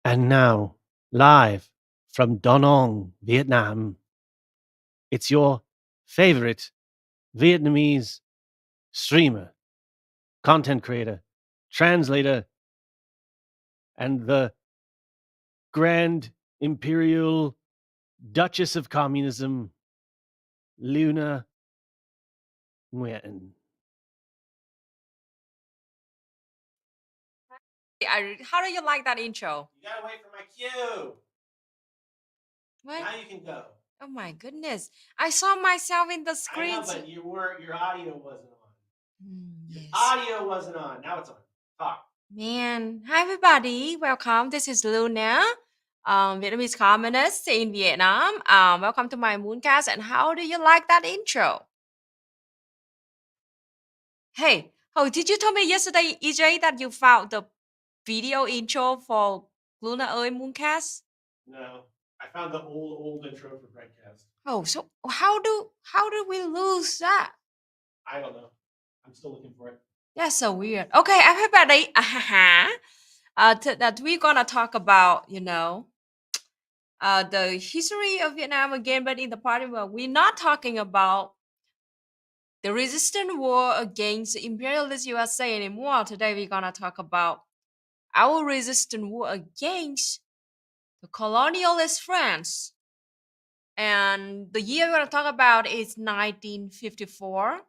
And now, live from Da Nang, Vietnam, it's your favorite Vietnamese streamer, content creator, translator, and the Grand Imperial Duchess of Communism, Luna Nguyen. How do you like that intro? You gotta wait for my cue. What? Now you can go. Oh my goodness. I saw myself in the I screen. know, but your audio wasn't on. Your Yes. audio wasn't on. Now it's on. Talk. Man. Hi everybody. Welcome. This is Luna, Vietnamese communist in Vietnam. Welcome to my MOONCAST. And how do you like that intro? Hey, did you tell me yesterday, EJ, that you found the video intro for Luna ơi MOONCAST? No, I found the old intro for Breadcast. Oh, so how do we lose that? I don't know. I'm still looking for it. That's so weird. Okay, everybody. That we're gonna talk about, the history of Vietnam again, but in the part where we're not talking about the resistance war against imperialist USA anymore. Today we're gonna talk about our resistance war against the colonialist France. And the year we're gonna talk about is 1954.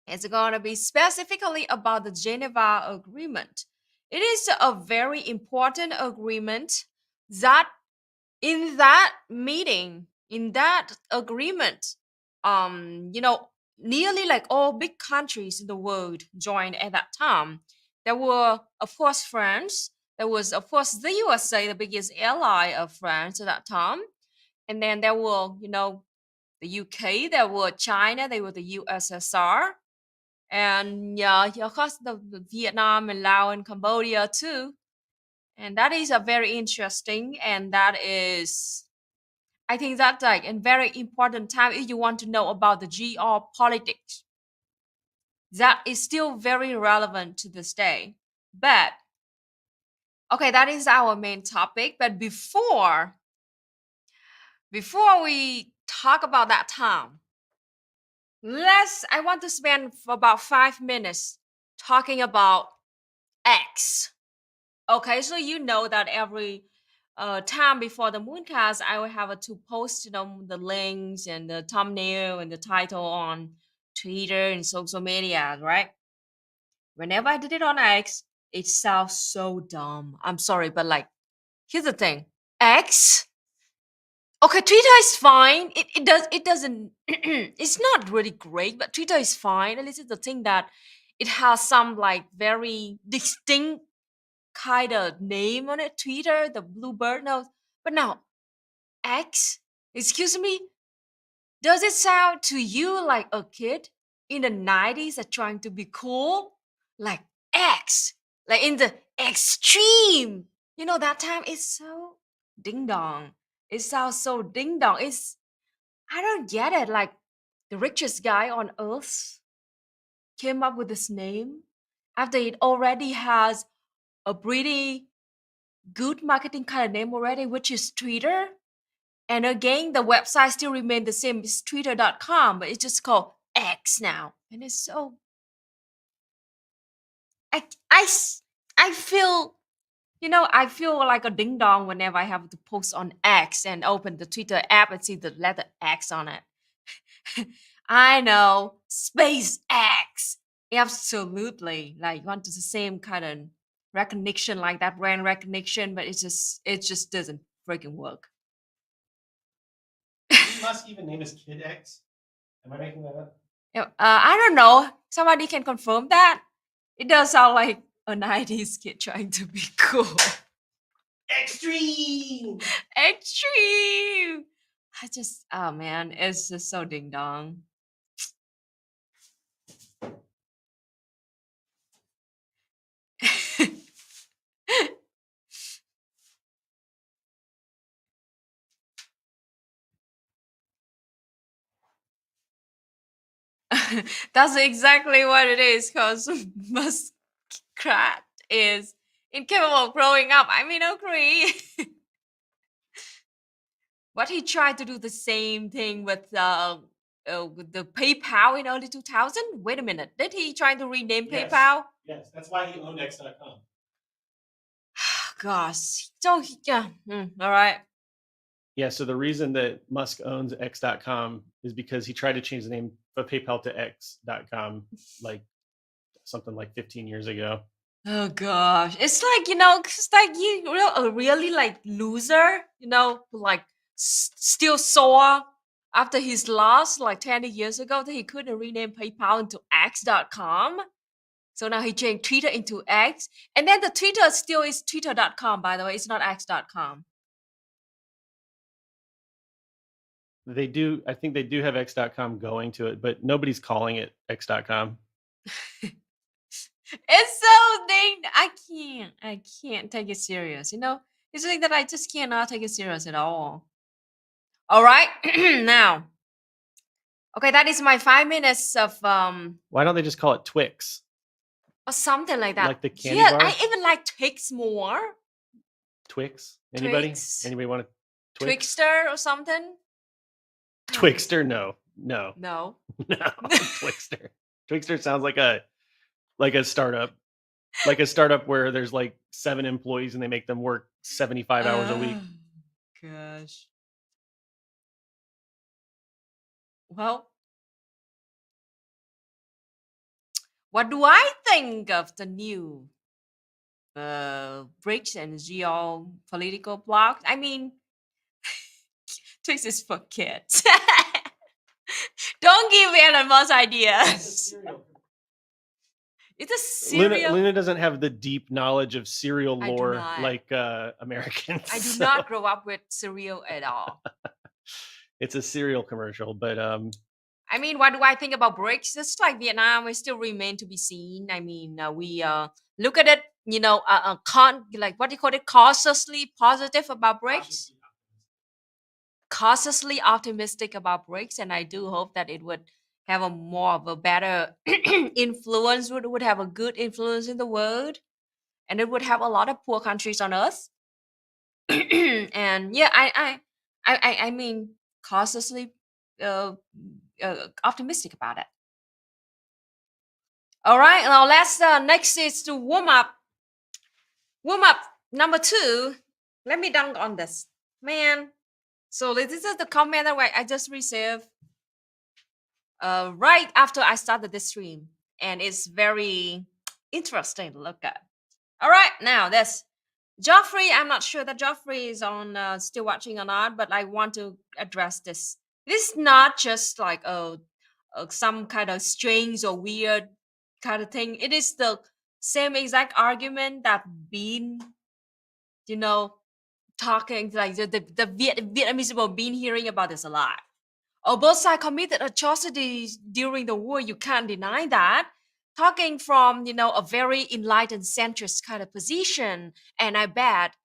It's going to be specifically about the Geneva Agreement. It is a very important agreement that in that meeting, in that agreement, nearly like all big countries in the world joined at that time. There were, of course, France. There was, of course, the USA, the biggest ally of France at that time. And then there were, the UK, there were China, there were the USSR, and yeah, of course the Vietnam and Laos and Cambodia too. And that is a very interesting, and that is, I think that's like a very important time if you want to know about the geopolitics. That is still very relevant to this day. But okay, that is our main topic. But before we talk about that time, I want to spend about 5 minutes talking about X. Okay, so you know that every time before the Mooncast, I will have to post the links and the thumbnail and the title on Twitter and social media, right? Whenever I did it on X, it sounds so dumb. I'm sorry, but like, here's the thing: X. Okay, Twitter is fine. It doesn't. It's not really great, but Twitter is fine. At least it's the thing that it has some like very distinct kind of name on it. Twitter, the bluebird nose. But now, X, excuse me, does it sound to you like a kid in the 90s are trying to be cool? Like X, like in the extreme. That time it's so ding dong. It sounds so ding dong. I don't get it. Like the richest guy on earth came up with this name after it already has a pretty good marketing kind of name already, which is Twitter. And again, the website still remains the same. It's twitter.com, but it's just called X now. And it's so, I, I, s- I feel, I feel like a ding dong whenever I have to post on X and open the Twitter app and see the letter X on it. I know, space X. Absolutely. Like, you want the same kind of recognition, like that brand recognition, but it just doesn't freaking work. Elon Musk even name his kid X? Am I making that up? Yeah, I don't know. Somebody can confirm that. It does sound like a 90s kid trying to be cool. Extreme! Extreme! Oh man, it's just so ding dong. That's exactly what it is, because muskrat is incapable of growing up. I mean, agree. But he tried to do the same thing with the PayPal in early 2000. Wait a minute, did he try to rename Yes. PayPal? Yes, that's why he owned X.com. Gosh, so yeah, all right. Yeah, so the reason that Musk owns X.com is because he tried to change the name of PayPal to X.com like something like 15 years ago. Oh gosh, it's like it's like a really like loser, who, like still sore after his loss like 20 years ago that he couldn't rename PayPal into X.com. So now he changed Twitter into X, and then the Twitter still is Twitter.com. By the way, it's not X.com. I think they do have X.com going to it, but nobody's calling it X.com. It's so I can't take it serious. It's like that I just cannot take it serious at all. All right, now, okay, that is my 5 minutes of Why don't they just call it Twix? or something like that. Like the candy yeah, bar? I even like Twix more. Twix? Anybody? Twix. Anybody want a Twix? Twixter or something? Twixter? No. No. No. No. Twixter. Twixter sounds like a startup. Like a startup where there's like 7 employees and they make them work 75 hours a week. Gosh. Well, what do I think of the new BRICS and geopolitical blocks? I mean, Twix is for kids. Don't give Elon Musk ideas. It's a cereal. Luna doesn't have the deep knowledge of cereal I do lore not. like Americans. I do not grow up with cereal at all. It's a cereal commercial, but I mean, what do I think about BRICS? Just like Vietnam, it still remain to be seen. I mean, we look at it, like what do you call it, cautiously positive about BRICS, cautiously optimistic about BRICS, and I do hope that it would have a more of a better influence, would have a good influence in the world, and it would have a lot of poor countries on earth. And yeah, I mean, cautiously optimistic about it. All right, now let's next is to warm up. Warm up number 2. Let me dunk on this, man. So this is the comment that I just received right after I started this stream, and it's very interesting to look at. All right, now this Joffrey. I'm not sure that Joffrey is on still watching or not, but I want to address this. This is not just like some kind of strange or weird kind of thing. It is the same exact argument that been, talking like the Vietnamese people been hearing about this a lot. Oh, both sides committed atrocities during the war. You can't deny that. Talking from, a very enlightened centrist kind of position. And I bet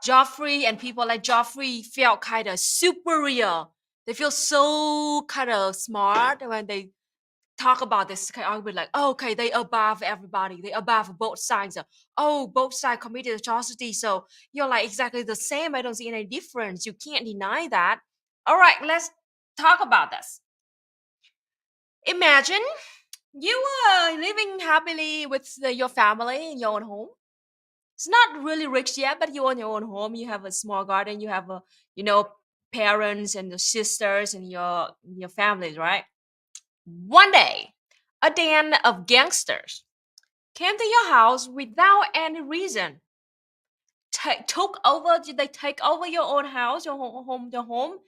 Joffrey and people like Joffrey felt kind of superior. They feel so kind of smart when they talk about this kind of argument, like, oh, okay, they above everybody, they above both sides. Oh, both sides committed atrocity, so you're like exactly the same. I don't see any difference. You can't deny that. All right, let's talk about this. Imagine you are living happily with your family in your own home. It's not really rich yet, but you own your own home. You have a small garden. You have parents and your sisters and your families, right? One day, a den of gangsters came to your house without any reason. They took over your own house, your home.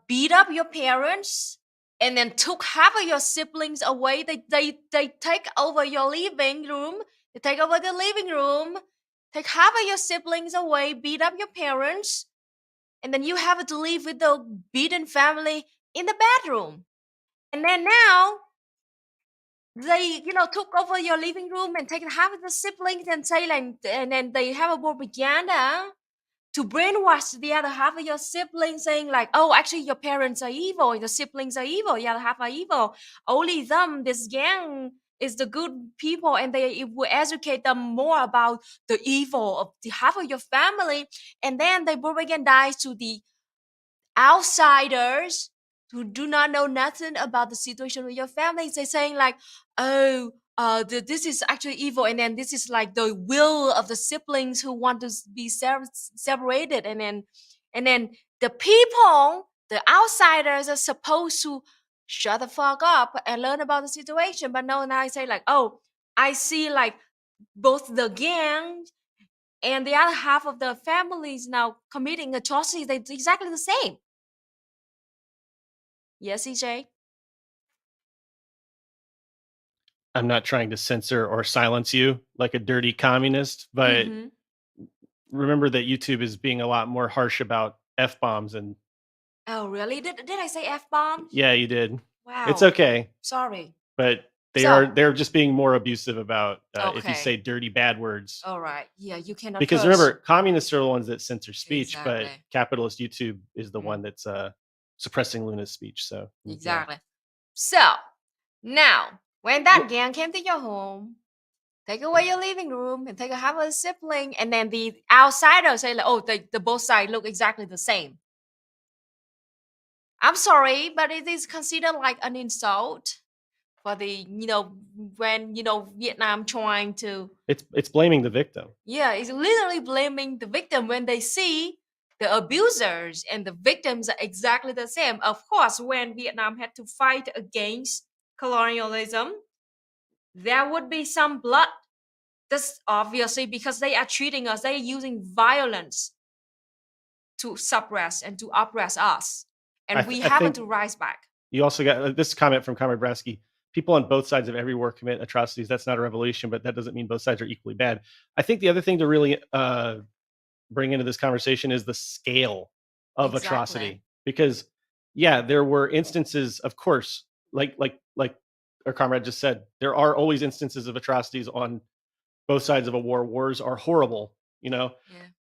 Beat up your parents, and then took half of your siblings away. They take over your living room. They take over the living room. Take half of your siblings away. Beat up your parents, and then you have to live with the beaten family in the bedroom. And then now they, took over your living room and taken half of the siblings and say like, and then they have a propaganda to brainwash the other half of your siblings, saying like, oh, actually your parents are evil, your siblings are evil, the other half are evil. Only them, this gang is the good people, and it will educate them more about the evil of the half of your family, and then they propagandize to the outsiders who do not know nothing about the situation with your family. They're saying like, oh, this is actually evil, and then this is like the will of the siblings who want to be separated, and then the people, the outsiders, are supposed to shut the fuck up and learn about the situation. But no, now I say like, oh, I see like both the gang and the other half of the families now committing atrocities. They're exactly the same. Yes, EJ. I'm not trying to censor or silence you like a dirty communist, but Mhm. remember that YouTube is being a lot more harsh about F-bombs. And Oh, really? Did I say F bomb? yeah, you did. It's Wow. okay, Sorry. but So, they're just being more abusive about if you say okay. dirty bad words. All right. Yeah, you cannot Because curse. remember, communists are the ones that censor speech, but Exactly. capitalist YouTube is the Mm. one that's suppressing Luna's speech. So yeah. Exactly. So, now, when that gang came to your home, take away your living room and take a half of a sibling, and then the outsiders say like, oh, the both sides look exactly the same. I'm sorry, but it is considered like an insult for the, when, Vietnam trying to, It's blaming the victim. yeah, it's literally blaming the victim when they see the abusers and the victims are exactly the same. Of course, when Vietnam had to fight against colonialism, there would be some blood. That's obviously because they are treating us, they're using violence to suppress and to oppress us. And we I happen think to rise back. you also got this comment from Comrade Brasky. People on both sides of every war commit atrocities. That's not a revolution, but that doesn't mean both sides are equally bad. I think the other thing to really bring into this conversation is the scale of Exactly. atrocity. Because yeah, there were instances, of course, like our comrade just said, there are always instances of atrocities on both sides of a war. Wars are horrible. Yeah.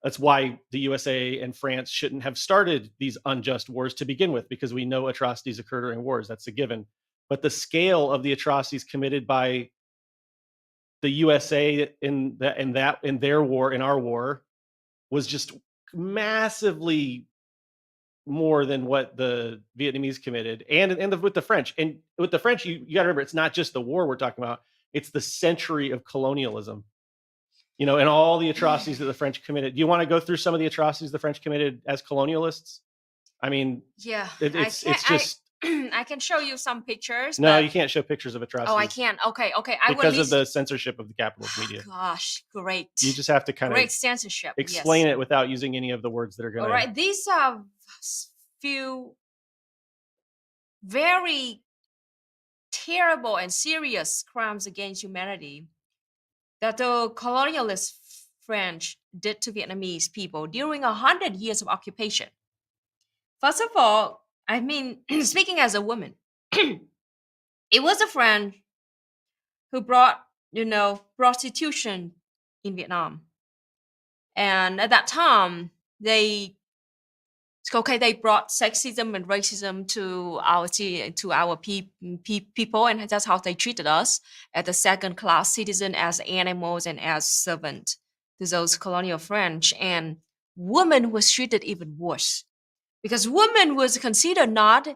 That's why the USA and France shouldn't have started these unjust wars to begin with, because we know atrocities occur during wars. That's a given. But the scale of the atrocities committed by the USA in their war, in our war, was just massively more than what the Vietnamese committed, and with the French. And with the French, you got to remember, it's not just the war we're talking about; it's the century of colonialism. And all the atrocities that the French committed. Do you want to go through some of the atrocities the French committed as colonialists? I mean, Yeah, it's just I can show you some pictures. no, but- you can't show pictures of atrocities. Oh, I can't. Okay. I will because of list. the censorship of the capitalist media. Gosh, great. You just have to kind great of censorship. explain yes. it without using any of the words that are going All to. right, these are few very terrible and serious crimes against humanity that the colonialist French did to Vietnamese people during 100 years of occupation. First of all, I mean, speaking as a woman, it was the French who brought, prostitution in Vietnam. And at that time, they brought sexism and racism to our people, and that's how they treated us as a second-class citizen, as animals, and as servant to those colonial French. And women was treated even worse, because women was considered not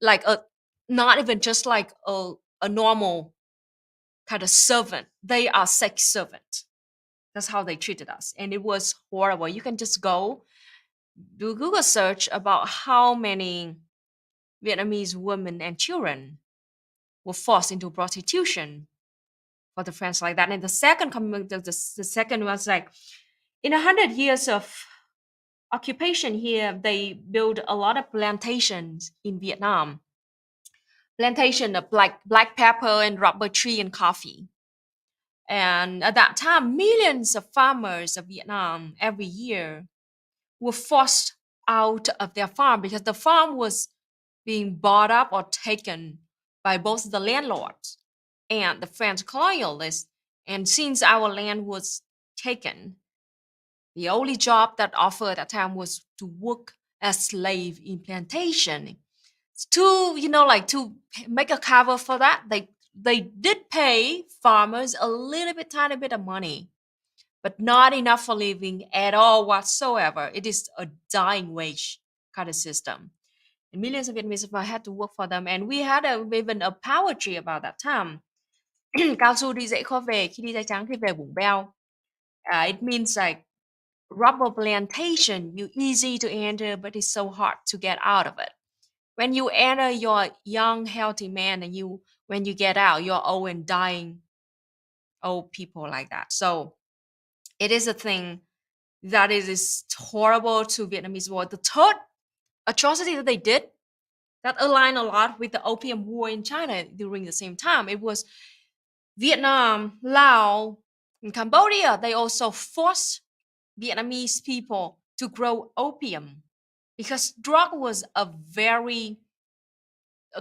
even just like a normal kind of servant. They are sex servant. That's how they treated us, and it was horrible. You can just go do Google search about how many Vietnamese women and children were forced into prostitution for the French like that. And the second the second was like, in 100 years of occupation here, they built a lot of plantations in Vietnam. Plantation of black pepper and rubber tree and coffee. And at that time, millions of farmers of Vietnam every year were forced out of their farm because the farm was being bought up or taken by both the landlords and the French colonialists. And since our land was taken, the only job that offered at that time was to work as slave in plantation. To, to make a cover for that, they they did pay farmers a little bit, tiny bit of money, but not enough for living at all whatsoever. It is a dying wage kind of system. And millions of Vietnamese had to work for them. And we had even a poetry about that time. Cao su đi dễ khó về, khi đi da trắng khi về vùng beo. It means like rubber plantation, you easy to enter, but it's so hard to get out of it. When you enter, you're young, healthy man, and when you get out, you're old and dying old people like that. So it is a thing that is horrible to Vietnamese war. The third atrocity that they did that aligned a lot with the Opium War in China during the same time, it was Vietnam, Laos, and Cambodia. They also forced Vietnamese people to grow opium because drug was a very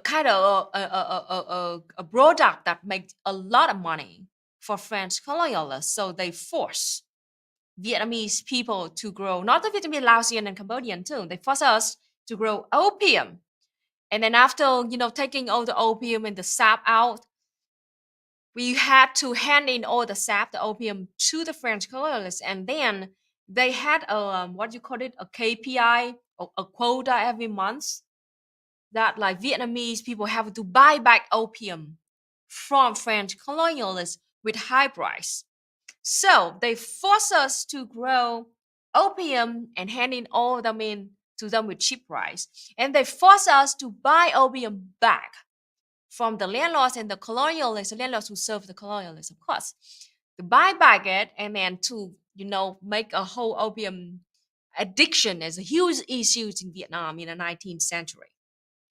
kind of a product that makes a lot of money for French colonialists. So they force Vietnamese people to grow, not the Vietnamese, Laosian, and Cambodian too. They force us to grow opium. And then after, taking all the opium and the sap out, we had to hand in all the sap, the opium, to the French colonialists. And then they had a, a KPI, a quota every month that like Vietnamese people have to buy back opium from French colonialists with high price. So they force us to grow opium and hand in all of them in to them with cheap price. And they force us to buy opium back from the landlords and the colonialists, the landlords who serve the colonialists, of course, to buy back it and then to, make a whole opium addiction as a huge issue in Vietnam in the 19th century.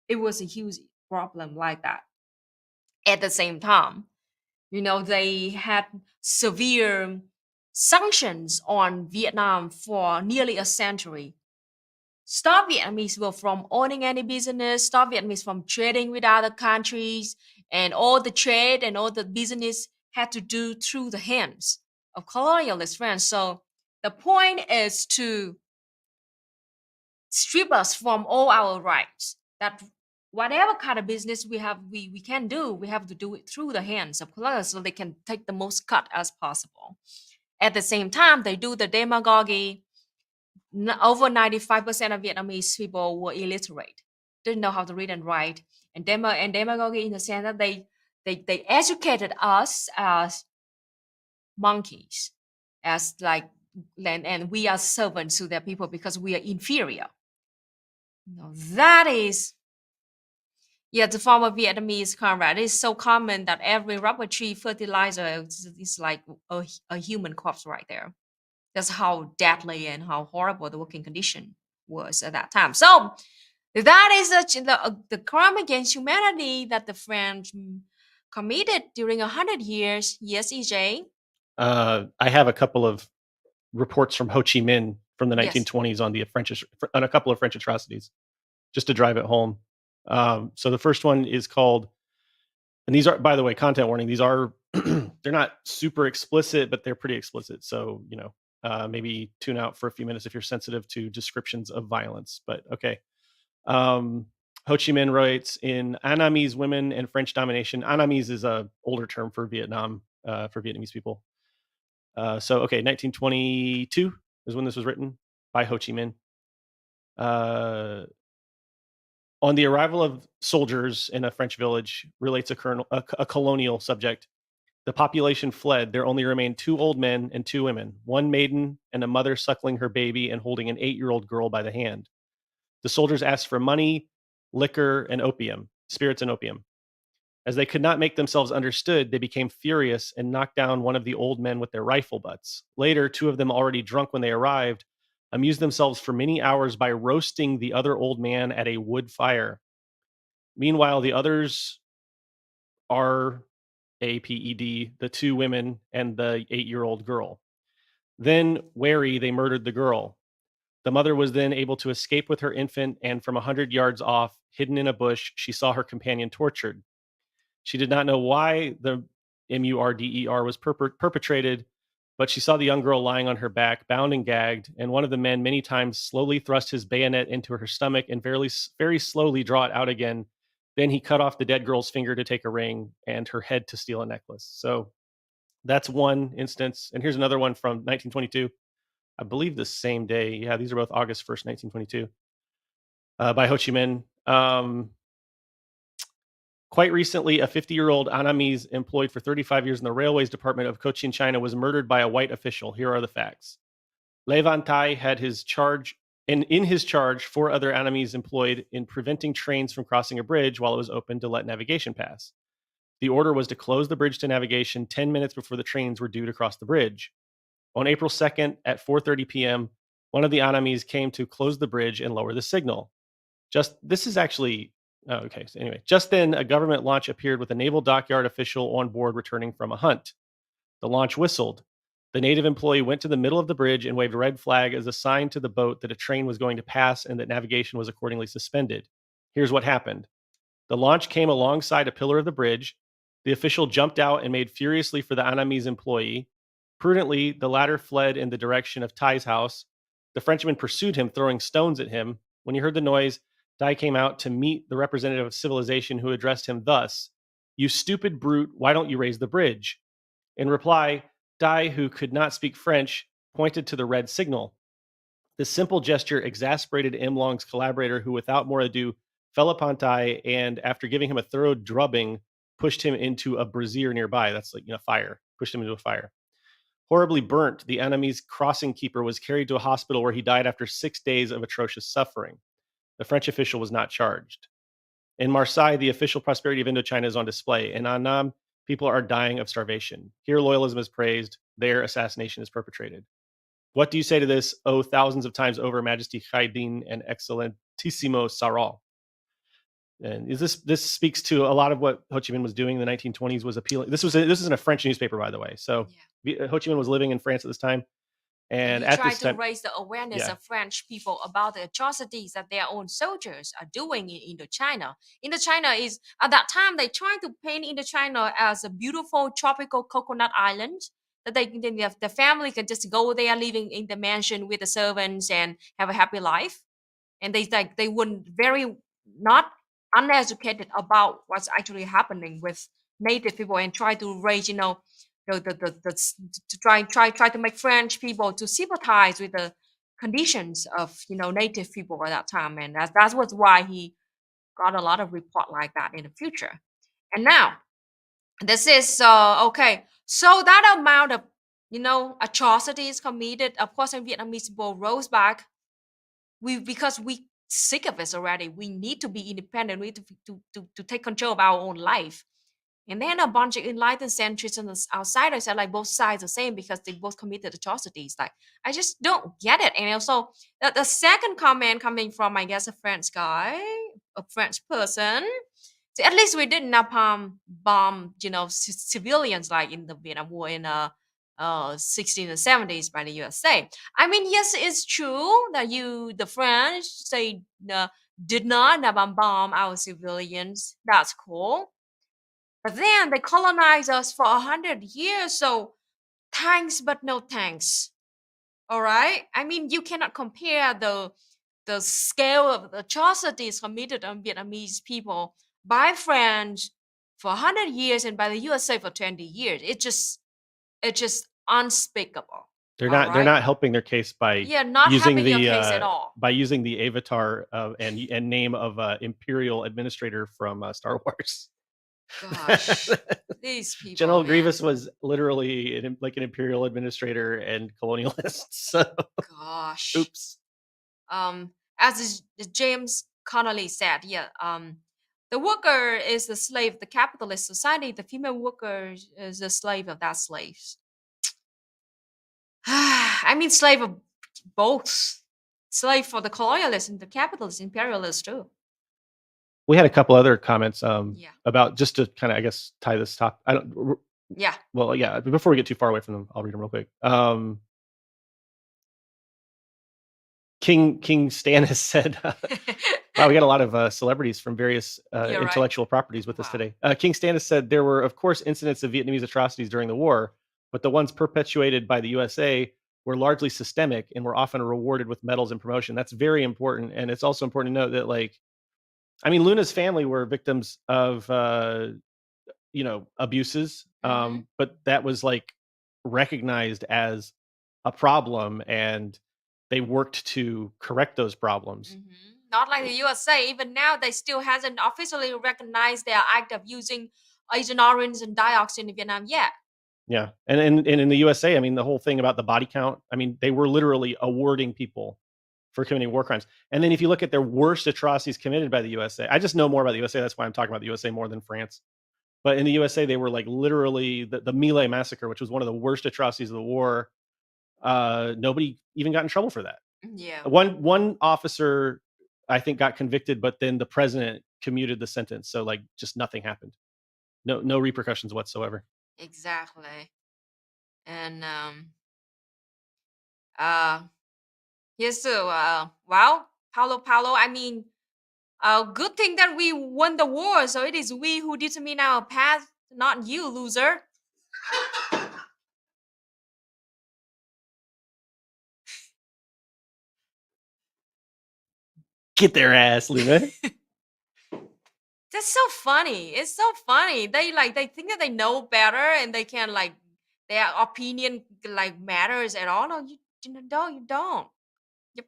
It was a huge problem like that. At the same time, they had severe sanctions on Vietnam for nearly a century. Stop Vietnamese people from owning any business, stop Vietnamese from trading with other countries, and all the trade and all the business had to do through the hands of colonialist France. So the point is to strip us from all our rights. That whatever kind of business we have, we can do, we have to do it through the hands of colonialists so they can take the most cut as possible. At the same time, they do the demagoguery. Over 95% of Vietnamese people were illiterate, didn't know how to read and write, and demagoguery in the sense that they educated us as monkeys, as like, and we are servants to their people because we are inferior. That is, the form of Vietnamese comrade is so common that every rubber tree fertilizer is like a human corpse right there. That's how deadly and how horrible the working condition was at that time. So that is the crime against humanity that the French committed during 100 years. Yes, EJ? I have a couple of reports from Ho Chi Minh from the 1920s on on a couple of French atrocities, just to drive it home. So the first one is called, and these are, by the way, content warning. These are, they're not super explicit, but they're pretty explicit. So, maybe tune out for a few minutes if you're sensitive to descriptions of violence, but okay. Ho Chi Minh writes, in Annamese women and French domination. Annamese is a older term for Vietnam, for Vietnamese people. 1922 is when this was written by Ho Chi Minh. On the arrival of soldiers in a French village, relates a colonial subject. The population fled. There only remained 2 old men and 2 women, 1 maiden and a mother suckling her baby and holding an 8-year-old girl by the hand. The soldiers asked for money, liquor, and opium, spirits and opium. As they could not make themselves understood, they became furious and knocked down one of the old men with their rifle butts. Later, 2 of them, already drunk when they arrived, amused themselves for many hours by roasting the other old man at a wood fire. Meanwhile, the others are APED, the 2 women and the 8-year-old girl. Then, wary, they murdered the girl. The mother was then able to escape with her infant, and from 100 yards off, hidden in a bush, she saw her companion tortured. She did not know why the MURDER was perpetrated, but she saw the young girl lying on her back, bound and gagged, and one of the men many times slowly thrust his bayonet into her stomach and very, very slowly draw it out again, Then he cut off the dead girl's finger to take a ring and her head to steal a necklace. So that's one instance. And here's another one from 1922. I believe the same day. Yeah, these are both August 1st, 1922, by Ho Chi Minh. Quite recently, a 50-year-old Annamese employed for 35 years in the Railways Department of Cochin, China, was murdered by a white official. Here are the facts. Le Van Tai had his charge, and in his charge, 4 other Annamese employed in preventing trains from crossing a bridge while it was open to let navigation pass. The order was to close the bridge to navigation 10 minutes before the trains were due to cross the bridge. On April 2nd at 4:30 p.m., one of the Annamese came to close the bridge and lower the signal. Just then, a government launch appeared with a naval dockyard official on board returning from a hunt. The launch whistled. The native employee went to the middle of the bridge and waved a red flag as a sign to the boat that a train was going to pass and that navigation was accordingly suspended. Here's what happened. The launch came alongside a pillar of the bridge. The official jumped out and made furiously for the Annamese employee. Prudently, the latter fled in the direction of Tai's house. The Frenchman pursued him, throwing stones at him. When he heard the noise, Tai came out to meet the representative of civilization, who addressed him thus: "You stupid brute, why don't you raise the bridge?" In reply, Tai, who could not speak French, pointed to the red signal. This simple gesture exasperated M. Long's collaborator, who without more ado fell upon Tai and, after giving him a thorough drubbing, pushed him into a brazier nearby. That's like, fire. Pushed him into a fire. Horribly burnt, the enemy's crossing keeper was carried to a hospital where he died after 6 days of atrocious suffering. The French official was not charged. In Marseille, the official prosperity of Indochina is on display. In Annam, people are dying of starvation. Here, loyalism is praised. There, assassination is perpetrated. What do you say to this, O thousands of times over Majesty Haydn and Excellentissimo Sarral? And this speaks to a lot of what Ho Chi Minh was doing in the 1920s. Was appealing. This is in a French newspaper, by the way. So Ho Chi Minh was living in France at this time, and he at tried this to time, raise the awareness of French people about the atrocities that their own soldiers are doing in Indochina. Indochina is, at that time, they tried to paint Indochina as a beautiful tropical coconut island that the family can just go there, living in the mansion with the servants and have a happy life. And they wouldn't very not uneducated about what's actually happening with native people, and try to raise, to try to make French people to sympathize with the conditions of native people at that time, and that's what's why he got a lot of report like that in the future. And now this is okay. So that amount of atrocities committed, of course, in Vietnamese people rose back. Because we sick of this already. We need to be independent. We need to take control of our own life. And then a bunch of enlightened centrists and outsiders are like both sides the same because they both committed atrocities. Like, I just don't get it. And also the second comment coming from, I guess, a French guy, a French person. So at least we didn't napalm bomb, civilians like in the Vietnam War in 1670s by the USA. I mean, yes, it's true that the French say did not napalm bomb our civilians. That's cool. But then they colonized us for 100 years. So thanks, but no thanks. All right. I mean, you cannot compare the scale of the atrocities committed on Vietnamese people by French for 100 years and by the USA for 20 years. It's just unspeakable. They're not helping their case by not using helping your case at all. By using the avatar and name of Imperial Administrator from Star Wars. Gosh, these people. General Grievous was literally an Imperial Administrator and colonialist. So. Gosh. Oops. As James Connolly said, the worker is the slave of the capitalist society. The female worker is the slave of that slaves. I mean, slave of both. Slave for the colonialists and the capitalist imperialists too. We had a couple other comments about, just to kind of, I guess, tie this top. Well, yeah. Before we get too far away from them, I'll read them real quick. King Stannis said, wow, we got a lot of celebrities from various intellectual properties with us today. King Stannis said, there were, of course, incidents of Vietnamese atrocities during the war, but the ones perpetuated by the USA were largely systemic and were often rewarded with medals and promotion. That's very important. And it's also important to note that, like, I mean, Luna's family were victims of abuses, but that was like recognized as a problem, and they worked to correct those problems. Not like the USA. Even now, they still hasn't officially recognized their act of using Agent Orange and dioxin in Vietnam yet. Yeah, and in the USA, I mean, the whole thing about the body count. I mean, they were literally awarding people for committing war crimes. And then if you look at their worst atrocities committed by the USA, I just know more about the USA. That's why I'm talking about the USA more than France. But in the USA, they were like literally the My Lai massacre, which was one of the worst atrocities of the war. Nobody even got in trouble for that. Yeah. One officer, I think, got convicted, but then the president commuted the sentence, so like just nothing happened. No repercussions whatsoever. Exactly. And here's the Paulo. I mean, good thing that we won the war, so it is we who determine our path, not you, loser. Get their ass, Luna. That's so funny. It's so funny. They think that they know better and they can like their opinion like matters at all. No, you don't. You don't. Your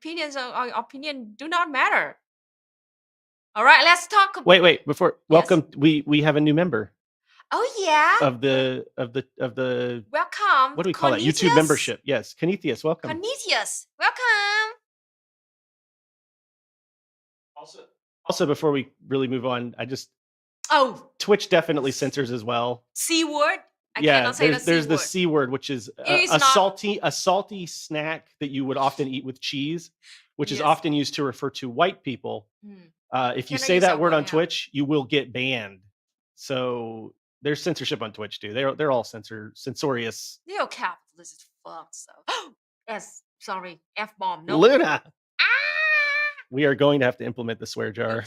opinion do not matter. All right, let's talk. Wait. Before welcome, we have a new member Oh yeah. of the Welcome. what do we call that? YouTube membership. Yes, Canisius, welcome. Canisius, welcome. Also, before we really move on, Twitch definitely censors as well. C word. I cannot say there's the C word, which is a salty snack that you would often eat with cheese, which is often used to refer to white people. If you say that word on Twitch, you will get banned. So there's censorship on Twitch too. They're all censorious. They're capitalist as fuck. So sorry, F-bomb. No. Luna. We are going to have to implement the swear jar.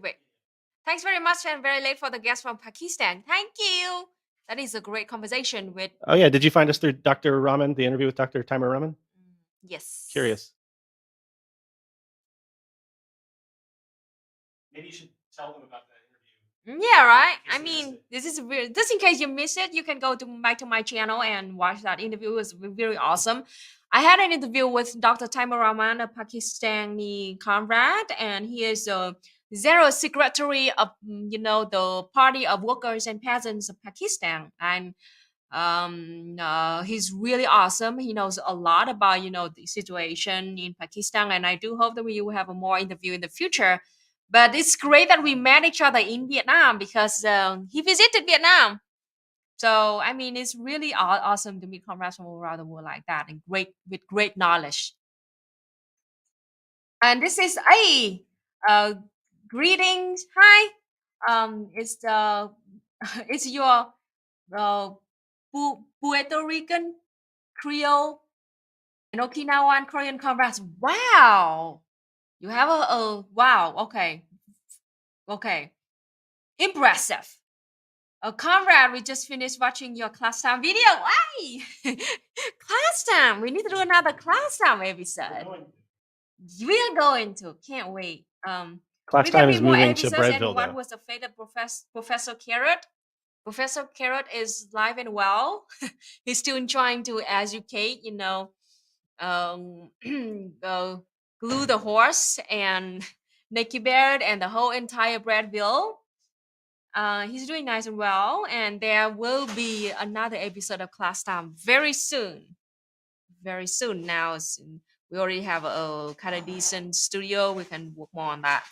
Wait. Thanks very much and very late for the guest from Pakistan. Thank you. That is a great conversation with... Oh yeah, did you find us through Dr. Rahman, the interview with Dr. Timer Rahman? Yes. Curious. Maybe you should tell them about that interview. Yeah, right. I mean, this is weird. Just in case you miss it, you can go back to my channel and watch that interview. It was very awesome. I had an interview with Dr. Timer Rahman, a Pakistani comrade, and he is a Zero Secretary of the Party of Workers and Peasants of Pakistan, and he's really awesome. He knows a lot about the situation in Pakistan, and I do hope that we will have a more interview in the future. But it's great that we met each other in Vietnam because he visited Vietnam. So, I mean, it's really awesome to meet comrades from all around the world like that and with great knowledge. And this is greetings. Hi. It's your Puerto Rican, Creole, and Okinawan Korean comrades. Wow. You have wow. Okay. Impressive. Comrade, we just finished watching your class time video. Hey, class time. We need to do another class time episode. We are going to. Can't wait. Class time is moving to Breadville. What was the fate of Professor Carrot? Professor Carrot is live and well. He's still trying to educate. Glue the horse and Nicky Bear and the whole entire Breadville. He's doing nice and well, and there will be another episode of Class Time very soon. Very soon now. We already have a kind of decent studio. We can work more on that.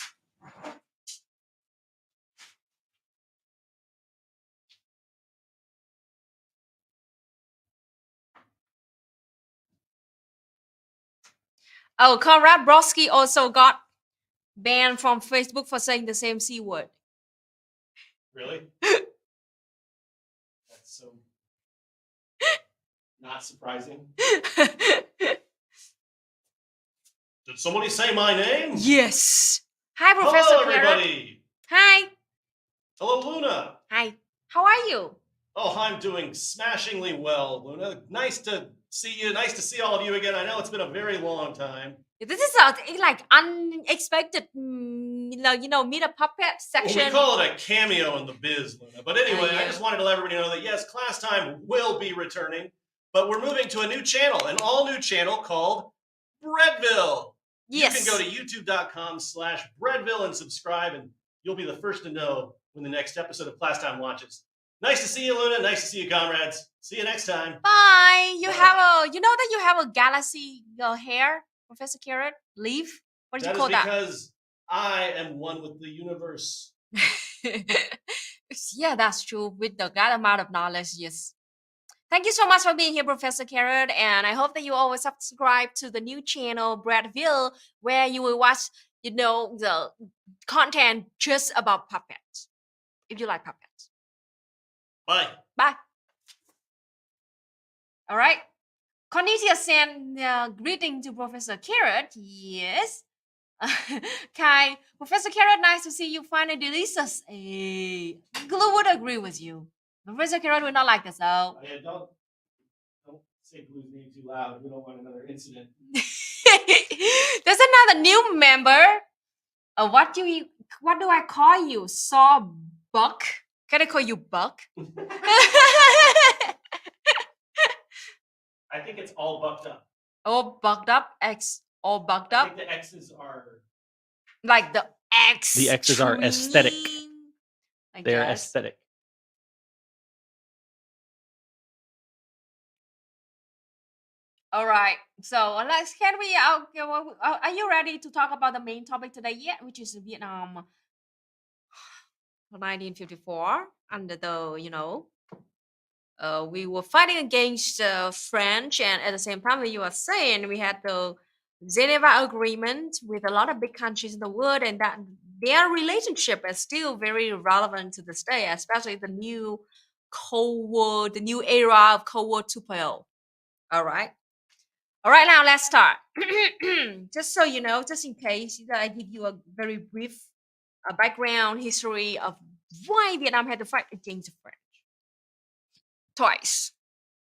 Oh, Conrad Brodsky also got banned from Facebook for saying the same C word. Really? That's so not surprising. Did somebody say my name? Yes. Hi, Professor. Hello, everybody. Hi. Hello, Luna. Hi. How are you? Oh, I'm doing smashingly well, Luna. Nice to see you. Nice to see all of you again. I know it's been a very long time. This is a like unexpected, meet a puppet Well, section. we call it a cameo in the biz, Luna. But anyway, Yeah. I just wanted to let everybody know that yes, Class Time will be returning, but we're moving to a new channel, an all-new channel called Breadville. Yes. You can go to youtube.com/Breadville and subscribe, and you'll be the first to know when the next episode of Class Time launches. Nice to see you, Luna. Nice to see you, comrades. See you next time. Bye. You Bye. have you know that you have a galaxy hair, Professor Carrot? Leaf? What do you That call is that? because I am one with the universe. Yeah, that's true. With the that amount of knowledge, yes. Thank you so much for being here, Professor Carrot, and I hope that you always subscribe to the new channel, Breadville, where you will watch, the content just about puppets. If you like puppets. Bye. Bye. All right. Cornelia sent greeting to Professor Carrot. Yes. Kai, Professor Carrot, nice to see you finally delicious. Hey, Glue would agree with you. Professor Carrot would not like this, so. Don't say Blue's name too loud. We don't want another incident. There's another new member. What do I call you? Saw Buck? Can I call you Buck? I think it's all bucked up. All bugged up? X all bugged I up? think the X's are. Like the X. The X's are aesthetic. They are guess. aesthetic. All right. So are you ready to talk about the main topic today yet, which is Vietnam 1954 under the, we were fighting against French, and at the same time, you were saying we had the Geneva Agreement with a lot of big countries in the world, and that their relationship is still very relevant to this day, especially the new Cold War, the new era of Cold War 2.0. All right. All right, now let's start. Just so you know, just in case that I give you a very brief background history of why Vietnam had to fight against the French twice.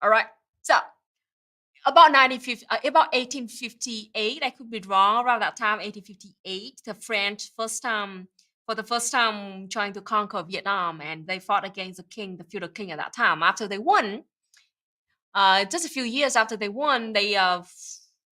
All right, so about 1858, I could be wrong. Around that time, 1858, the French for the first time trying to conquer Vietnam, and they fought against the feudal king at that time. After they won, just a few years after they won, they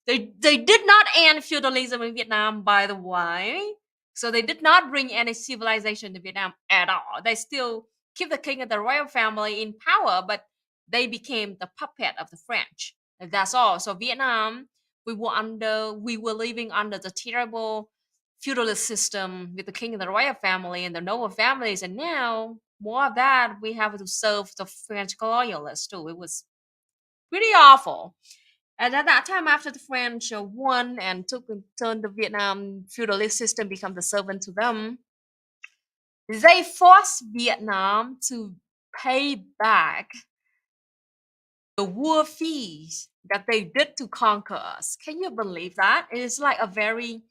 did not end feudalism in Vietnam, by the way. So they did not bring any civilization to Vietnam at all. They still keep the king and the royal family in power, but they became the puppet of the French. And that's all. So Vietnam, we were living under the terrible feudalist system with the king and the royal family and the noble families. And now, more of that, we have to serve the French colonialists too. It was pretty awful. And at that time, after the French won and turned the Vietnam feudalist system, become the servant to them, they forced Vietnam to pay back the war fees that they did to conquer us. Can you believe that? It's like a very,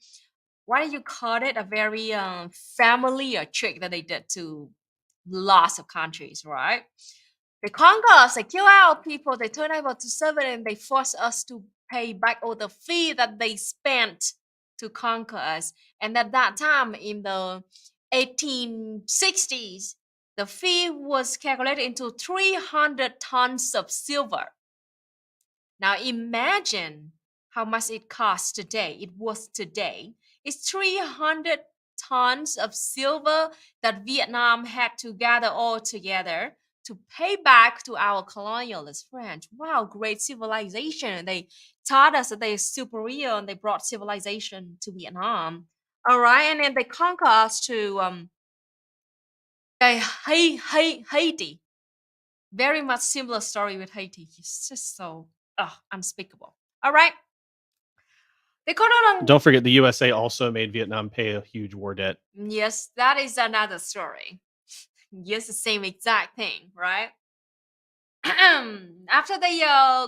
what do you call it? A very familiar trick that they did to lots of countries, right? They conquer us, they kill our people, they turn over to servant, and they force us to pay back all the fee that they spent to conquer us. And at that time, in the 1860s, the fee was calculated into 300 tons of silver. Now imagine how much it costs today. It was today. It's 300 tons of silver that Vietnam had to gather all together to pay back to our colonialist French. Wow, great civilization. They taught us that they're superior and they brought civilization to Vietnam. All right, and then they conquer us to Haiti. Very much similar story with Haiti. It's just so unspeakable. All right. They caught on. Don't forget, the USA also made Vietnam pay a huge war debt. Yes, that is another story. Yes, the same exact thing, right? After they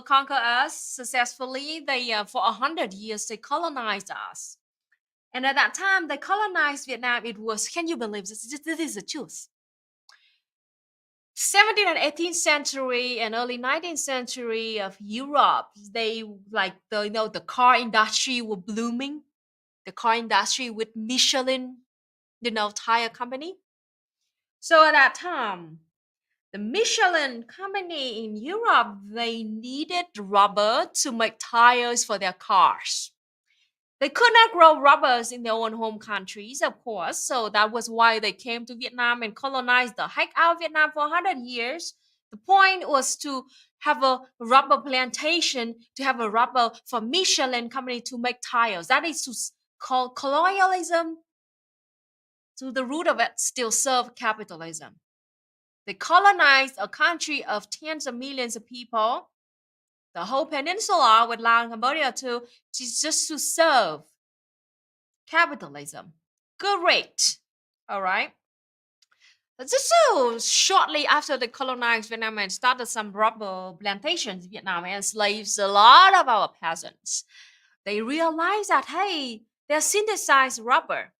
conquer us successfully, they for 100 years they colonized us, and at that time they colonized Vietnam. It was, can you believe this? This is the truth. 17th and 18th century and early 19th century of Europe, they like the car industry were blooming. The car industry with Michelin, tire company. So at that time, the Michelin company in Europe, they needed rubber to make tires for their cars. They could not grow rubbers in their own home countries, of course, so that was why they came to Vietnam and colonized the heck out of Vietnam for 100 years. The point was to have a rubber plantation, to have a rubber for Michelin company to make tires. That is to call colonialism. To the root of it still serve capitalism. They colonized a country of tens of millions of people, the whole peninsula with Laos and Cambodia too, just to serve capitalism. Great. All right. Just so shortly after they colonized Vietnam and started some rubber plantations in Vietnam and enslaved a lot of our peasants, they realized that, hey, they synthesized rubber.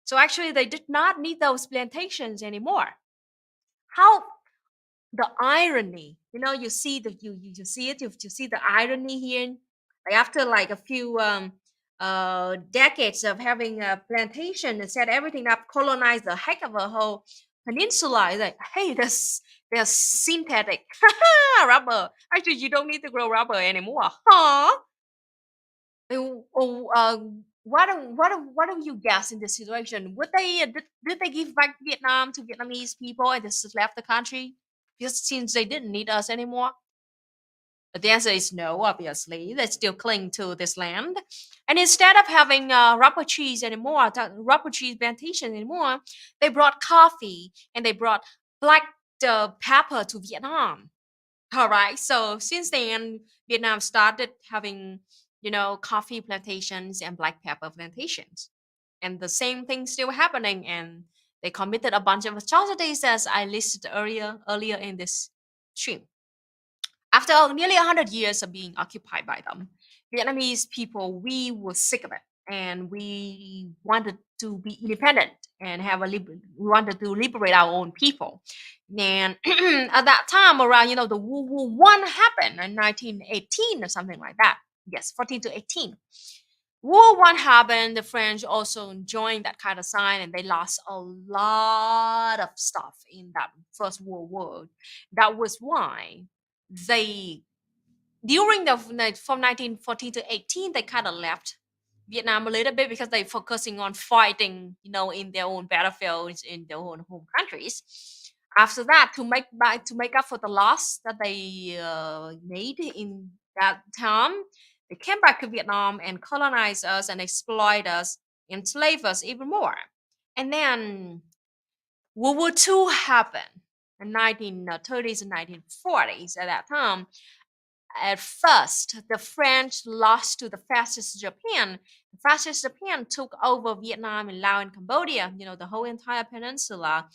So actually, they did not need those plantations anymore. How the irony, you see you see it, you see the irony here. Like after like a few decades of having a plantation and set everything up, colonized the heck of a whole peninsula. It's like, hey, there's synthetic rubber. Actually, you don't need to grow rubber anymore, huh? What do you guess in this situation? Would they did they give back Vietnam to Vietnamese people and just left the country? Because since they didn't need us anymore. But the answer is no, obviously. They still cling to this land. And instead of having rubber trees anymore, rubber trees plantation anymore, they brought coffee and they brought black pepper to Vietnam. All right. So since then, Vietnam started having, coffee plantations and black pepper plantations. And the same thing still happening. And they committed a bunch of atrocities as I listed earlier in this stream. After nearly 100 years of being occupied by them, Vietnamese people, we were sick of it. And we wanted to be independent and we wanted to liberate our own people. And at that time, around, the World War I happened in 1918 or something like that. Yes, 14 to 18. World War I happened. The French also joined that kind of sign, and they lost a lot of stuff in that First World War. That was why they, during from 1914 to 18, they kind of left Vietnam a little bit because they're focusing on fighting, in their own battlefields in their own home countries. After that, to make up for the loss that they made in that time, they came back to Vietnam and colonized us and exploit us, enslave us even more. And then World War II happened in 1930s and 1940s. At that time, at first, the French lost to the fascist Japan. The fascist Japan took over Vietnam and Laos and Cambodia, the whole entire peninsula.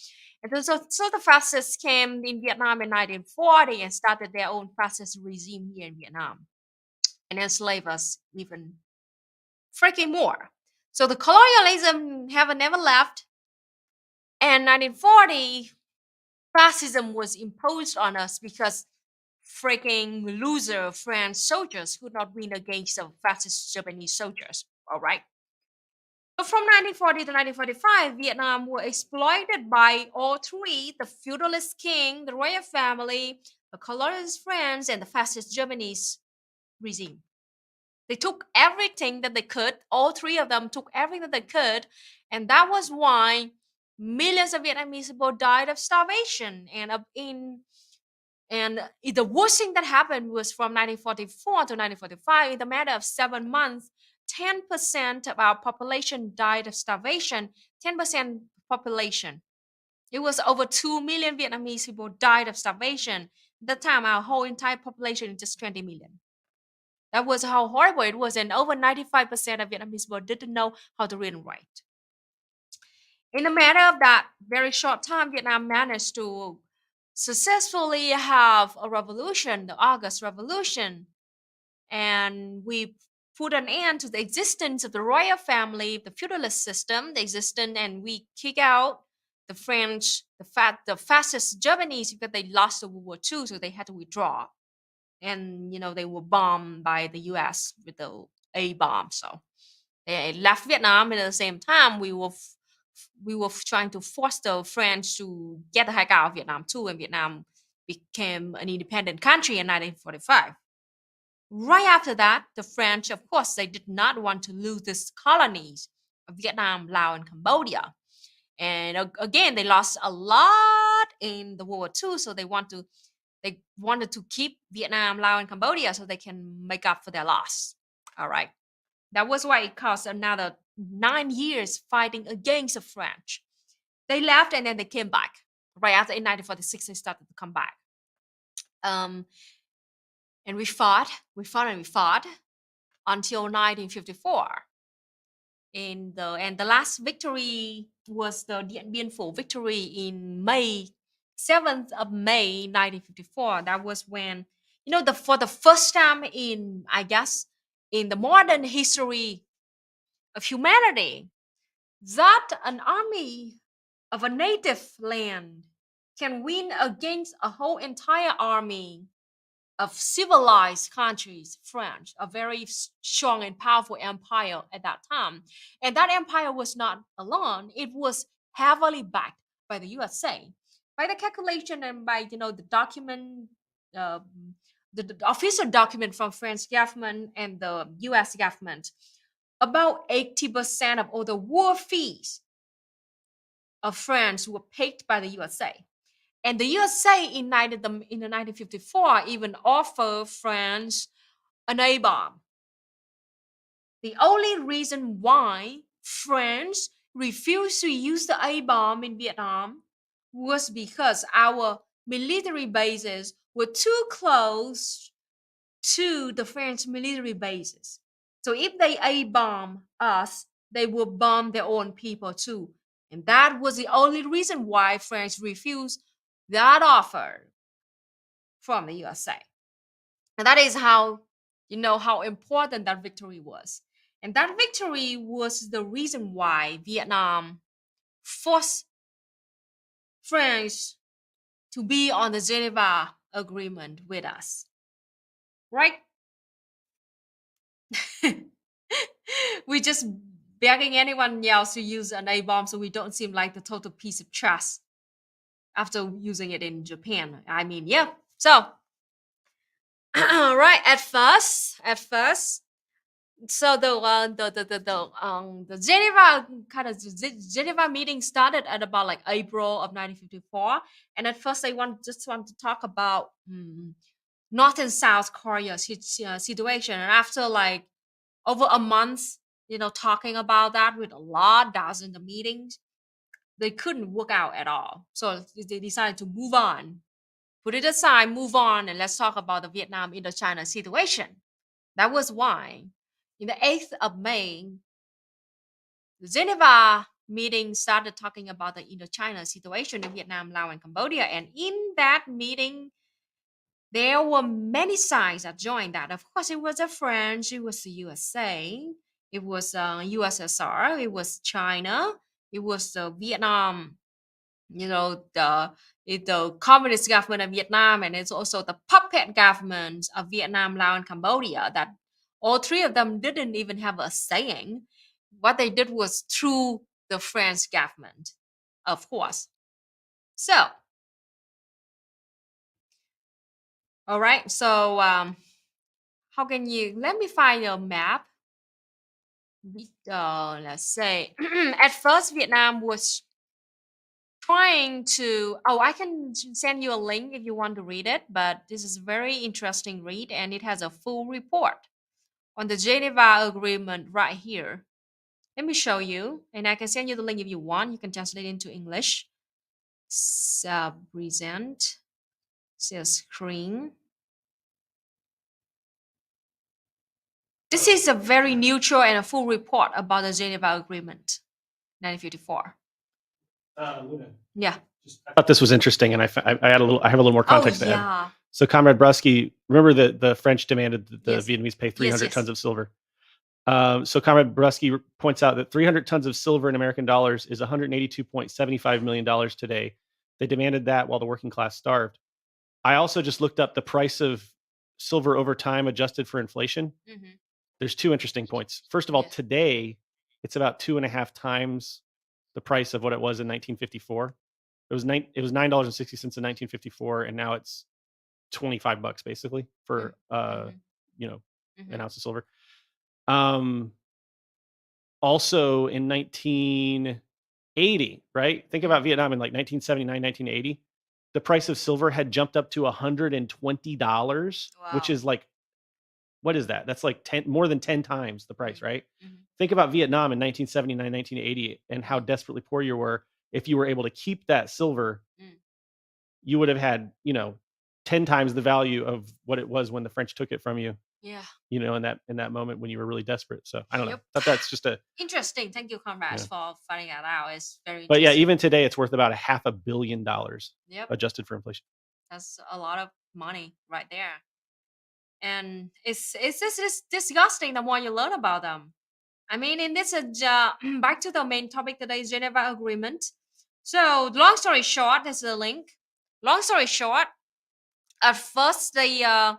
And so the fascists came in Vietnam in 1940 and started their own fascist regime here in Vietnam and enslaved us even freaking more. So the colonialism never left. And 1940, fascism was imposed on us because freaking loser French soldiers could not win against the fascist Japanese soldiers. All right. So from 1940 to 1945, Vietnam were exploited by all three: the feudalist king, the royal family, the colonialist French, and the fascist Japanese regime. They took everything that they could. All three of them took everything that they could. And that was why millions of Vietnamese people died of starvation. And the worst thing that happened was from 1944 to 1945, in the matter of 7 months, 10% of our population died of starvation. 10% population. It was over 2 million Vietnamese people died of starvation. At the time, our whole entire population is just 20 million. That was how horrible it was. And over 95% of Vietnamese people didn't know how to read and write. In a matter of that very short time, Vietnam managed to successfully have a revolution, the August Revolution. And we put an end to the existence of the royal family, the feudalist system, and we kick out the French, the fascist Japanese, because they lost the World War II, so they had to withdraw. And they were bombed by the US with the A bomb. So they left Vietnam, and at the same time we were trying to force the French to get the heck out of Vietnam too, and Vietnam became an independent country in 1945. Right after that, the French, of course, they did not want to lose these colonies of Vietnam, Laos, and Cambodia. And again, they lost a lot in the World War II, so they wanted to keep Vietnam, Laos, and Cambodia so they can make up for their loss. All right. That was why it cost another 9 years fighting against the French. They left and then they came back. Right after in 1946, they started to come back. And we fought until 1954. And the last victory was the Dien Bien Phu victory in 7th of May 1954. That was when, for the first time in the modern history of humanity, that an army of a native land can win against a whole entire army of civilized countries, French, a very strong and powerful empire at that time. And that empire was not alone. It was heavily backed by the USA. By the calculation and by, the document, the official document from French government and the US government, about 80% of all the war fees of France were paid by the USA. And the USA in 1954 even offered France an A-bomb. The only reason why France refused to use the A-bomb in Vietnam was because our military bases were too close to the French military bases. So if they A-bomb us, they will bomb their own people too. And that was the only reason why France refused that offer from the USA. And that is how important that victory was. And that victory was the reason why Vietnam forced France to be on the Geneva Agreement with us. Right? We're just begging anyone else to use an A-bomb so we don't seem like the total piece of trash after using it in Japan. I mean, yeah. So, right at first, so the Geneva meeting started at about like April of 1954, and at first they just want to talk about North and South Korea situation, and after like over a month, talking about that with dozens of meetings, they couldn't work out at all. So they decided to move on, put it aside, move on, and let's talk about the Vietnam Indochina situation. That was why, in the 8th of May, the Geneva meeting started talking about the Indochina situation in Vietnam, Laos, and Cambodia. And in that meeting, there were many sides that joined that. Of course, it was the French, it was the USA, it was USSR, it was China, it was the Vietnam, the communist government of Vietnam, and it's also the puppet governments of Vietnam, Laos, and Cambodia. That all three of them didn't even have a saying. What they did was through the French government, of course. So, all right. So, how can you? Let me find a map. Let's say at first Vietnam was trying to, I can send you a link if you want to read it, but this is a very interesting read, and it has a full report on the Geneva Agreement right here. Let me show you, and I can send you the link if you want. You can translate it into English. Present, share screen. This is a very neutral and a full report about the Geneva Agreement, 1954. Luna. Yeah. I thought this was interesting, and I have a little more context to add. So, Comrade Brusky, remember that the French demanded that the Yes. Vietnamese pay 300 Yes. tons of silver. So Comrade Brusky points out that 300 tons of silver in American dollars is $182.75 million today. They demanded that while the working class starved. I also just looked up the price of silver over time adjusted for inflation. Mhm. There's two interesting points. First of all, Yes. today it's about 2.5 times the price of what it was in 1954. It was $9.60 in 1954, and now it's $25 basically for Mhm. you know an Mhm. ounce of silver. Also in 1980, right? Think about Vietnam in like 1979, 1980. The price of silver had jumped up to $120, which Wow. is like, what is that? That's like more than 10 times the price, Mhm. right? Mhm. Think about Vietnam in 1979, 1980 and how Mm. desperately poor you were. If you were able to keep that silver, Mm. you would have had, 10 times the value of what it was when the French took it from you, Yeah. in that moment when you were really desperate. So I don't know. Yep. Thought that's just Interesting. Thank you, comrades, yeah. for finding that out. It's very But yeah, interesting. even today it's worth about $500 million Yep. adjusted for inflation. That's a lot of money right there. And it's just it's disgusting the more you learn about them. I mean, in this back to the main topic today, Geneva Agreement. So, long story short, there's a link. Long story short, at first the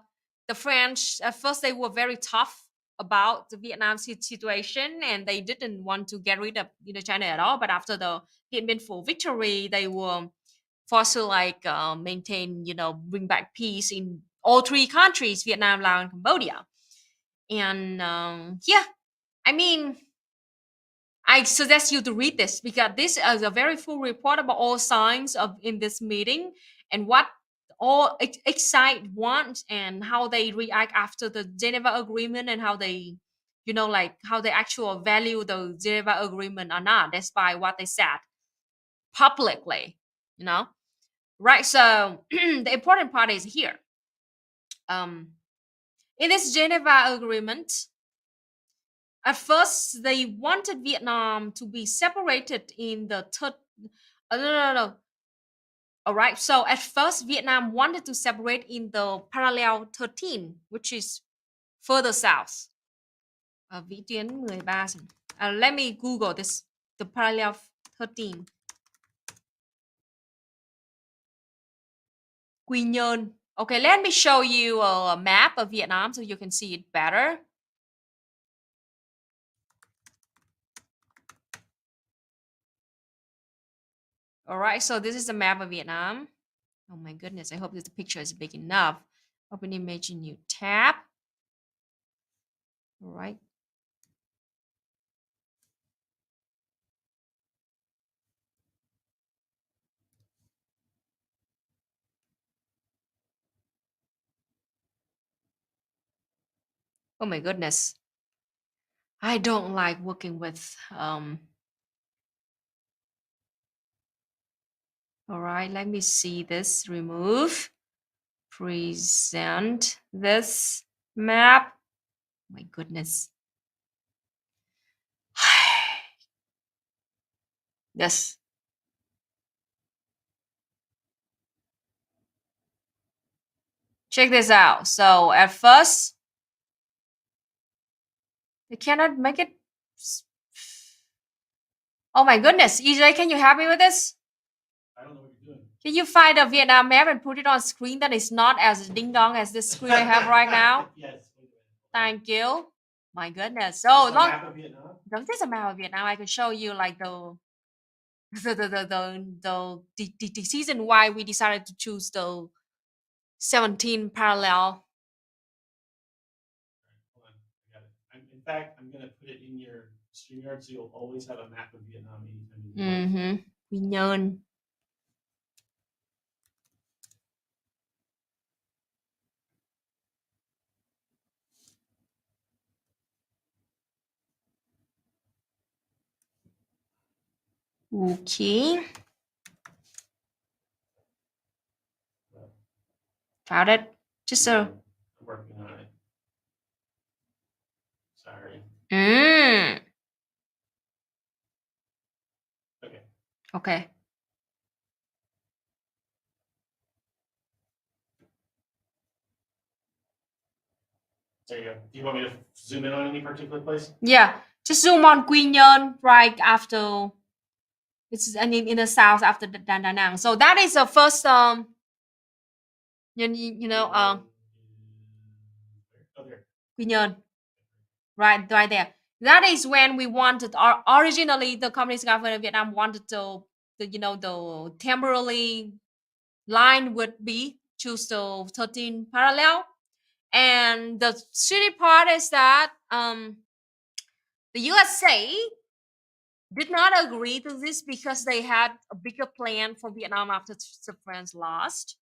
French at first they were very tough about the Vietnam situation, and they didn't want to get rid of China at all. But after the Dien Bien Phu victory, they were forced to like maintain, bring back peace in all three countries, Vietnam, Laos, and Cambodia. And yeah, I mean, I suggest you to read this because this is a very full report about all sides of in this meeting and what all each side wants and how they react after the Geneva Agreement and how they, like how they actually value the Geneva Agreement or not, despite what they said publicly, right? So the important part is here. In this Geneva Agreement, at first, they wanted Vietnam to be separated in the third. No. All right. So at first, Vietnam wanted to separate in the parallel 13, which is further south. Vĩ tuyến 13. Let me Google this. The parallel 13. Quy Nhơn. Okay, let me show you a map of Vietnam so you can see it better. All right, so this is the map of Vietnam. Oh my goodness, I hope that the picture is big enough. Open image in new tab. All right. Oh my goodness. I don't like working with all right, let me see this. Remove. Present this map. My goodness. Yes. Check this out. So at first, they cannot make it. Oh my goodness. EJ, can you help me with this? I don't know what you're doing. Can you find a Vietnam map and put it on screen that is not as ding dong as this screen I have right now? Yes. Thank you. My goodness. So Just a long. map of Vietnam? This is a map of Vietnam. I can show you like the season why we decided to choose the 17 parallel. Hold on. I got it. In fact, I'm going to put it in your StreamYard so you'll always have a map of Vietnam anytime you want. Mm-hmm. Quy Nhơn. Okay. Found it. Just so. I'm working on it. Sorry. Okay. Okay. There you go. Do you want me to zoom in on any particular place? Yeah, just zoom on Quy Nhơn right after. It's in the south after the Da Nang. So that is the first you know Oh, there. Quy Nhơn, right there. That is when we wanted. Originally, the Communist government of Vietnam wanted the temporarily line would be choose the 13 parallel, and the shitty part is that the USA did not agree to this because they had a bigger plan for Vietnam after the France lost.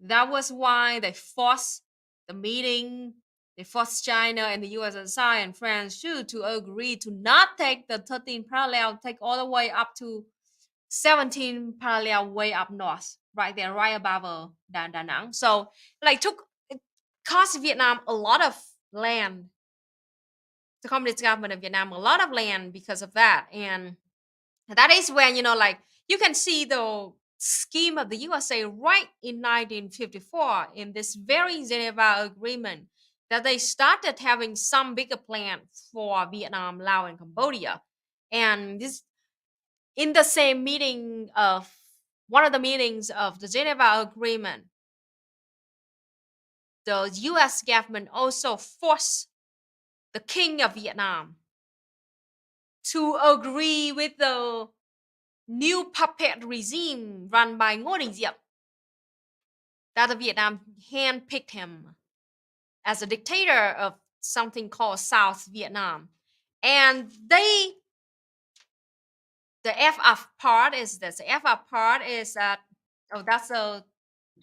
That was why they forced the meeting. They forced China and the USSR and France too to agree to not take the 13 parallel, take all the way up to 17 parallel way up north, right there, right above Da Nang. So it cost Vietnam a lot of land. The Communist government of Vietnam a lot of land because of that, and that is when you can see the scheme of the USA right in 1954 in this very Geneva Agreement that they started having some bigger plan for Vietnam, Laos, and Cambodia, and this in the same meeting of one of the meetings of the Geneva Agreement, the US government also forced the King of Vietnam to agree with the new puppet regime run by Ngô Đình Diệm, that the Vietnam handpicked him as a dictator of something called South Vietnam. And the FF part is this. The FF part is that, that's a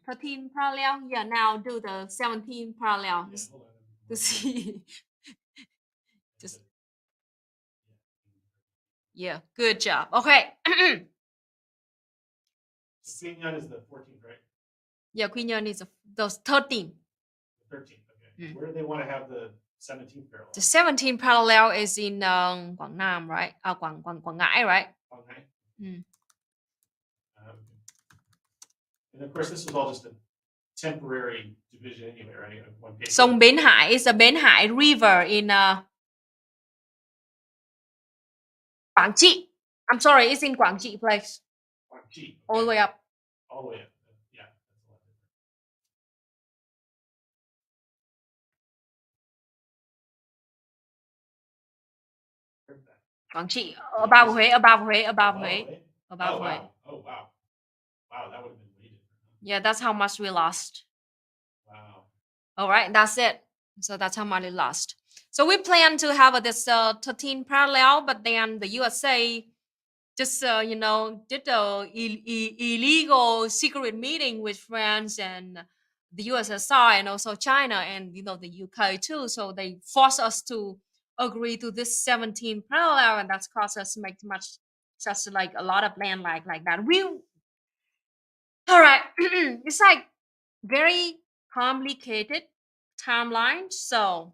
13 parallel. Yeah, now do the 17 parallel to see. Just yeah, good job. Okay. Quy Nhơn is the 14th, right? Yeah, Quy Nhơn is those 13. 13th, okay. Where do they want to have the 17th parallel? The 17th parallel is in Quảng Nam, right? Quảng Ngãi, right? Quảng Ngãi. And of course, this was all just a temporary division anyway, right? Sông Bến Hải is the Bến Hải River in Quảng Trị. I'm sorry, it's in Quảng Trị place. Quảng Trị. Okay. All the way up. All the way up. Yeah. Quảng Trị, above Huế. Oh, wow. Oh, wow. Wow, that would have been way different. Yeah, that's how much we lost. Wow. All right, that's it. So that's how much we lost. So we plan to have this 13 parallel, but then the USA just did a illegal secret meeting with France and the USSR and also China and the UK too. So they forced us to agree to this 17 parallel, and that's caused us to make such like a lot of land like that. All right, it's like very complicated timeline. So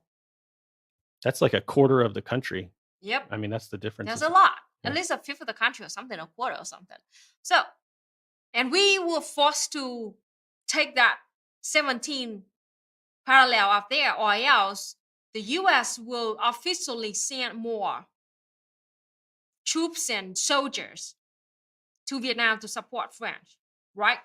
that's like a quarter of the country. Yep. I mean, that's the difference. That's a lot. Yeah. At least a fifth of the country or something, a quarter or something. So, and we were forced to take that 17 parallel up there, or else the US will officially send more troops and soldiers to Vietnam to support France, right?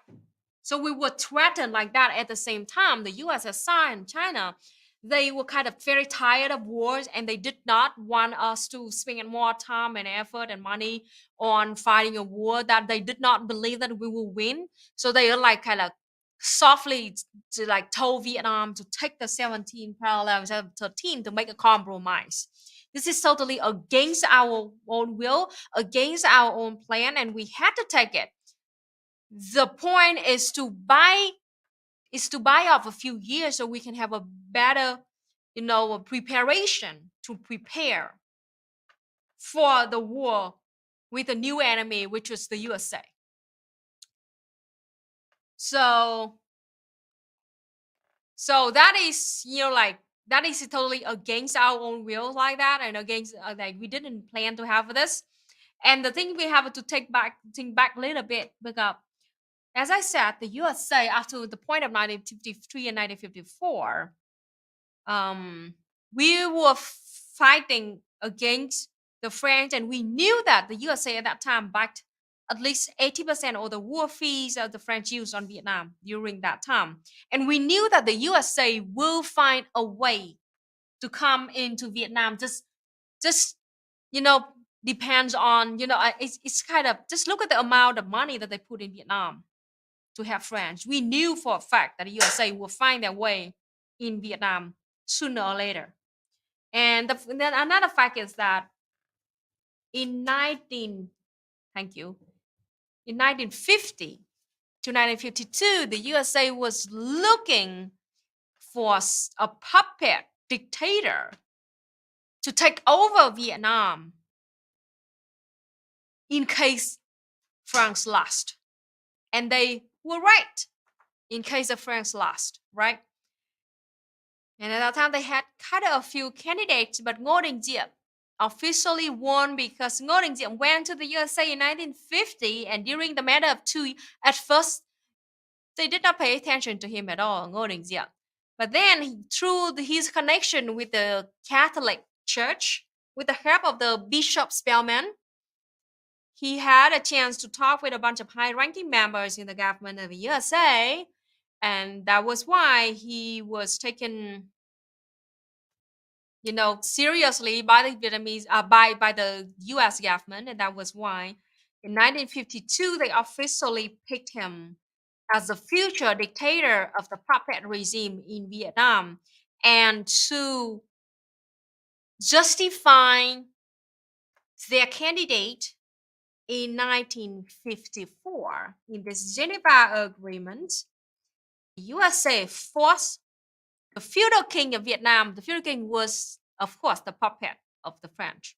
So we were threatened like that. At the same time, the USSR and China, they were kind of very tired of wars, and they did not want us to spend more time and effort and money on fighting a war that they did not believe that we will win. So they are like kind of softly to like told Vietnam to take the 17 parallel instead of 13 to make a compromise. This is totally against our own will, against our own plan, and we had to take it. The point is to buy off a few years so we can have a better, preparation to prepare for the war with a new enemy, which was the USA. So that is, that is totally against our own will like that, and against like we didn't plan to have this. And the thing we have to think back a little bit, because as I said, the USA after the point of 1953 and 1954, we were fighting against the French, and we knew that the USA at that time backed at least 80% of the war fees of the French used on Vietnam during that time. And we knew that the USA will find a way to come into Vietnam. Just depends on, it's kind of, just look at the amount of money that they put in Vietnam to have French. We knew for a fact that the USA will find their way in Vietnam sooner or later. And then another fact is that in 1950 to 1952, the USA was looking for a puppet dictator to take over Vietnam in case France lost. And they were right in case of France lost, right? And at that time, they had kind of a few candidates, but Ngô Đình Diệm officially won because Ngô Đình Diệm went to the USA in 1950, and during the matter of 2 years, at first, they did not pay attention to him at all, Ngô Đình Diệm. But then, through his connection with the Catholic Church, with the help of the Bishop Spellman, he had a chance to talk with a bunch of high-ranking members in the government of the USA, and that was why he was taken, seriously by the Vietnamese, by the U.S. government, and that was why in 1952 they officially picked him as the future dictator of the puppet regime in Vietnam, and to justify their candidate in 1954 in this Geneva Agreement, the USA forced the feudal king of Vietnam. The feudal king was, of course, the puppet of the French.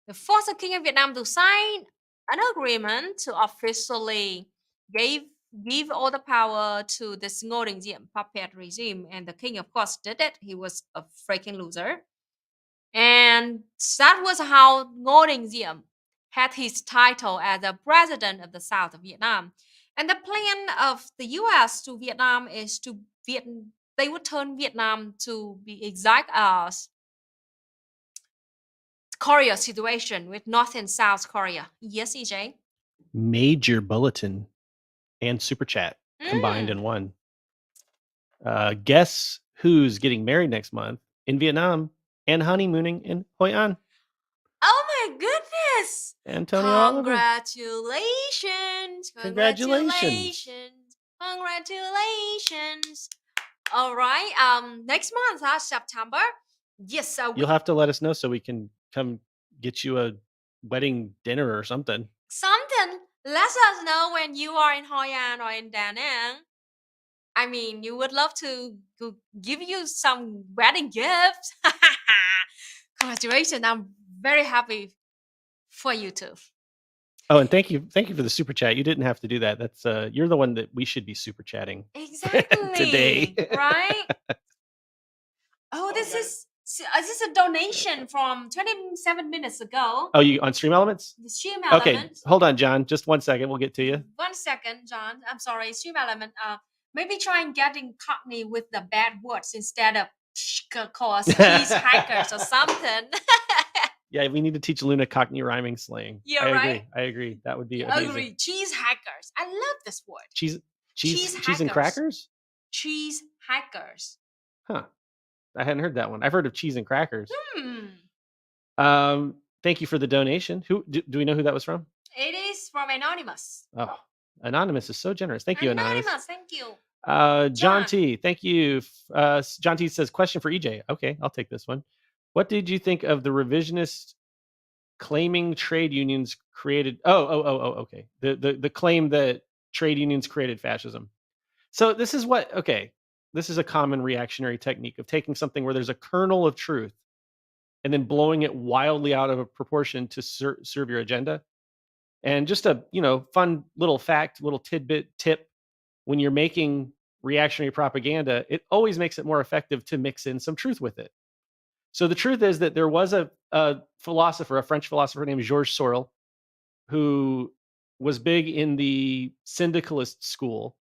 They forced the king of Vietnam to sign an agreement to officially give all the power to this Ngô Đình Diệm puppet regime, and the king, of course, did it. He was a freaking loser, and that was how Ngô Đình Diệm had his title as the president of the South of Vietnam. And the plan of the U.S. to Vietnam is they would turn Vietnam to be exact as Korea situation with North and South Korea. Yes, EJ? Major bulletin and super chat combined in one. Guess who's getting married next month in Vietnam and honeymooning in Hoi An? Oh my goodness! Antonio Oliver. Congratulations! Congratulations! Congratulations! All right. Next month, September. Yes. So you'll have to let us know so we can come get you a wedding dinner or something. Let us know when you are in Hoi An or in Da Nang. I mean, you would love to give you some wedding gifts. Congratulations! I'm very happy for you too. Oh, and thank you for the super chat. You didn't have to do that. That's you're the one that we should be super chatting exactly today, right? Oh, this is a donation from 27 minutes ago. Oh, you on Stream Elements? The Stream Element. Okay, hold on, John. Just 1 second. We'll get to you. 1 second, John. I'm sorry, Stream Element. Maybe try and get in Cockney with the bad words instead of call us cheese hackers or something. Yeah, we need to teach Luna Cockney rhyming slang. Yeah, I agree. That would be amazing. Agree. Cheese hackers. I love this word. Cheese and crackers? Cheese hackers. Huh. I hadn't heard that one. I've heard of cheese and crackers. Thank you for the donation. Who do we know who that was from? It is from Anonymous. Oh, Anonymous is so generous. Thank you, Anonymous. Thank you. John T, thank you. John T says, question for EJ. Okay, I'll take this one. What did you think of the revisionist claiming trade unions created? Okay. The claim that trade unions created fascism. So this is this is a common reactionary technique of taking something where there's a kernel of truth and then blowing it wildly out of proportion to serve your agenda. And just a, fun little fact, little tidbit tip, when you're making reactionary propaganda, it always makes it more effective to mix in some truth with it. So the truth is that there was a French philosopher named Georges Sorel, who was big in the syndicalist school.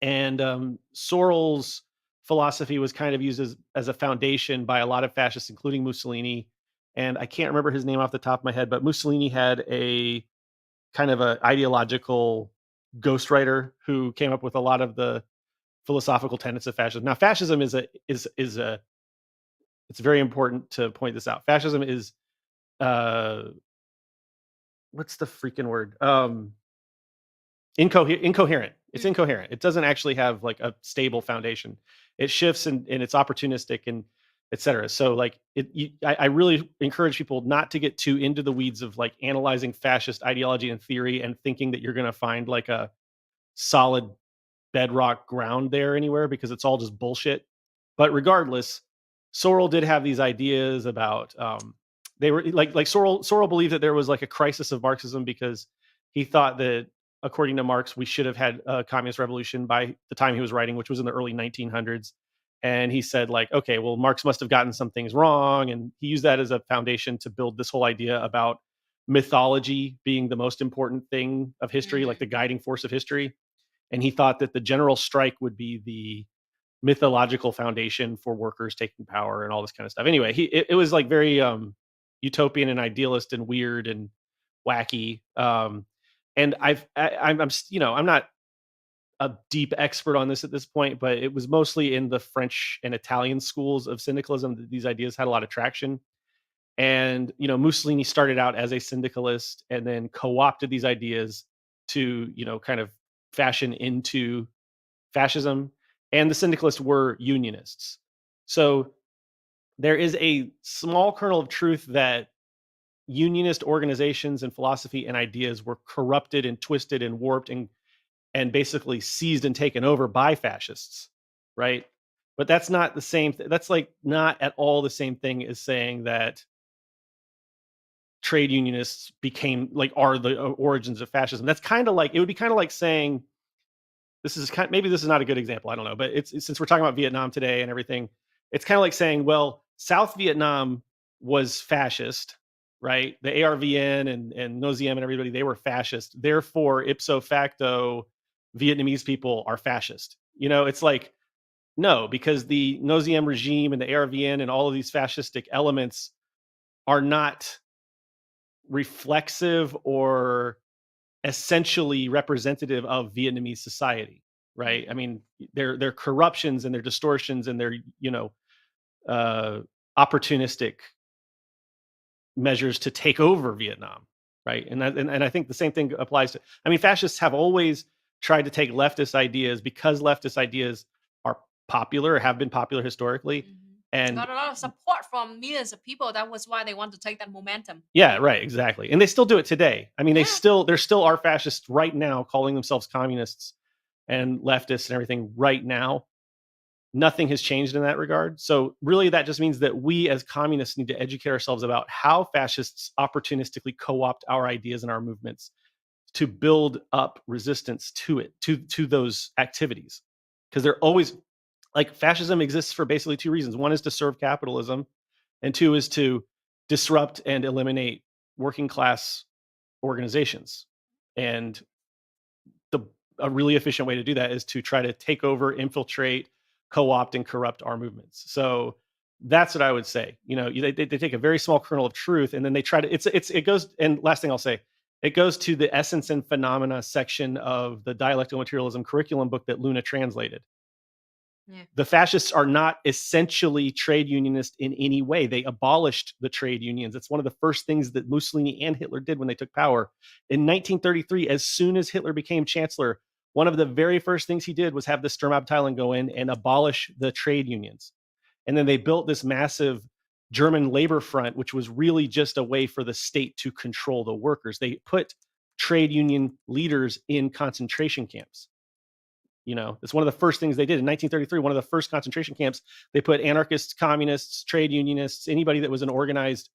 And Sorel's philosophy was kind of used as a foundation by a lot of fascists, including Mussolini. And I can't remember his name off the top of my head, but Mussolini had a kind of a ideological ghostwriter who came up with a lot of the philosophical tenets of fascism. Now, fascism is a it's very important to point this out. Fascism is uh what's the freaking word? Incoherent. It's Mm. incoherent. It doesn't actually have like a stable foundation. It shifts and it's opportunistic and etc. So like I really encourage people not to get too into the weeds of like analyzing fascist ideology and theory and thinking that you're going to find like a solid bedrock ground there anywhere, because it's all just bullshit. But regardless, Sorel did have these ideas about they were like Sorel believed that there was like a crisis of Marxism because he thought that, according to Marx, we should have had a communist revolution by the time he was writing, which was in the early 1900s. And he said, like, okay, well, Marx must have gotten some things wrong, and he used that as a foundation to build this whole idea about mythology being the most important thing of history, like the guiding force of history. And he thought that the general strike would be the mythological foundation for workers taking power and all this kind of stuff. Anyway, it was like very utopian and idealist and weird and wacky. And I'm not a deep expert on this at this point, but it was mostly in the French and Italian schools of syndicalism that these ideas had a lot of traction. And Mussolini started out as a syndicalist and then co-opted these ideas to kind of fashion into fascism. And the syndicalists were unionists. So there is a small kernel of truth that unionist organizations and philosophy and ideas were corrupted and twisted and warped and basically seized and taken over by fascists, right? But that's not the same. That's like not at all the same thing as saying that trade unionists became like are the origins of fascism. That's kind of like, it would be kind of like saying, maybe this is not a good example, I don't know, but it's since we're talking about Vietnam today and everything, it's kind of like saying, well, South Vietnam was fascist, right? The ARVN and NOZM and everybody, they were fascist. Therefore, ipso facto, Vietnamese people are fascist. It's like, no, because the NOZM regime and the ARVN and all of these fascistic elements are not reflexive or essentially representative of Vietnamese society, right? I mean, their corruptions and their distortions and their uh, opportunistic measures to take over Vietnam, right? And I think the same thing applies to. I mean, fascists have always tried to take leftist ideas because leftist ideas are popular or have been popular historically, and Got a lot of support from millions of people. That was why they want to take that momentum. yeah, right, exactly. And they still do it today. I mean, Yeah. there still are fascists right now calling themselves communists and leftists and everything right now. Nothing has changed in that regard. So really that just means that we as communists need to educate ourselves about how fascists opportunistically co-opt our ideas and our movements to build up resistance to those activities. Because they're always like, fascism exists for basically two reasons. One is to serve capitalism, and two is to disrupt and eliminate working class organizations. And a really efficient way to do that is to try to take over, infiltrate, co-opt, and corrupt our movements. So that's what I would say. They take a very small kernel of truth, and then they try to. It goes. And last thing I'll say, it goes to the essence and phenomena section of the Dialectical Materialism curriculum book that Luna translated. Yeah. The fascists are not essentially trade unionist in any way. They abolished the trade unions. It's one of the first things that Mussolini and Hitler did when they took power. In 1933, as soon as Hitler became chancellor, one of the very first things he did was have the Sturmabteilung go in and abolish the trade unions. And then they built this massive German labor front, which was really just a way for the state to control the workers. They put trade union leaders in concentration camps. It's one of the first things they did in 1933. One of the first concentration camps, they put anarchists, communists, trade unionists, anybody that was an organized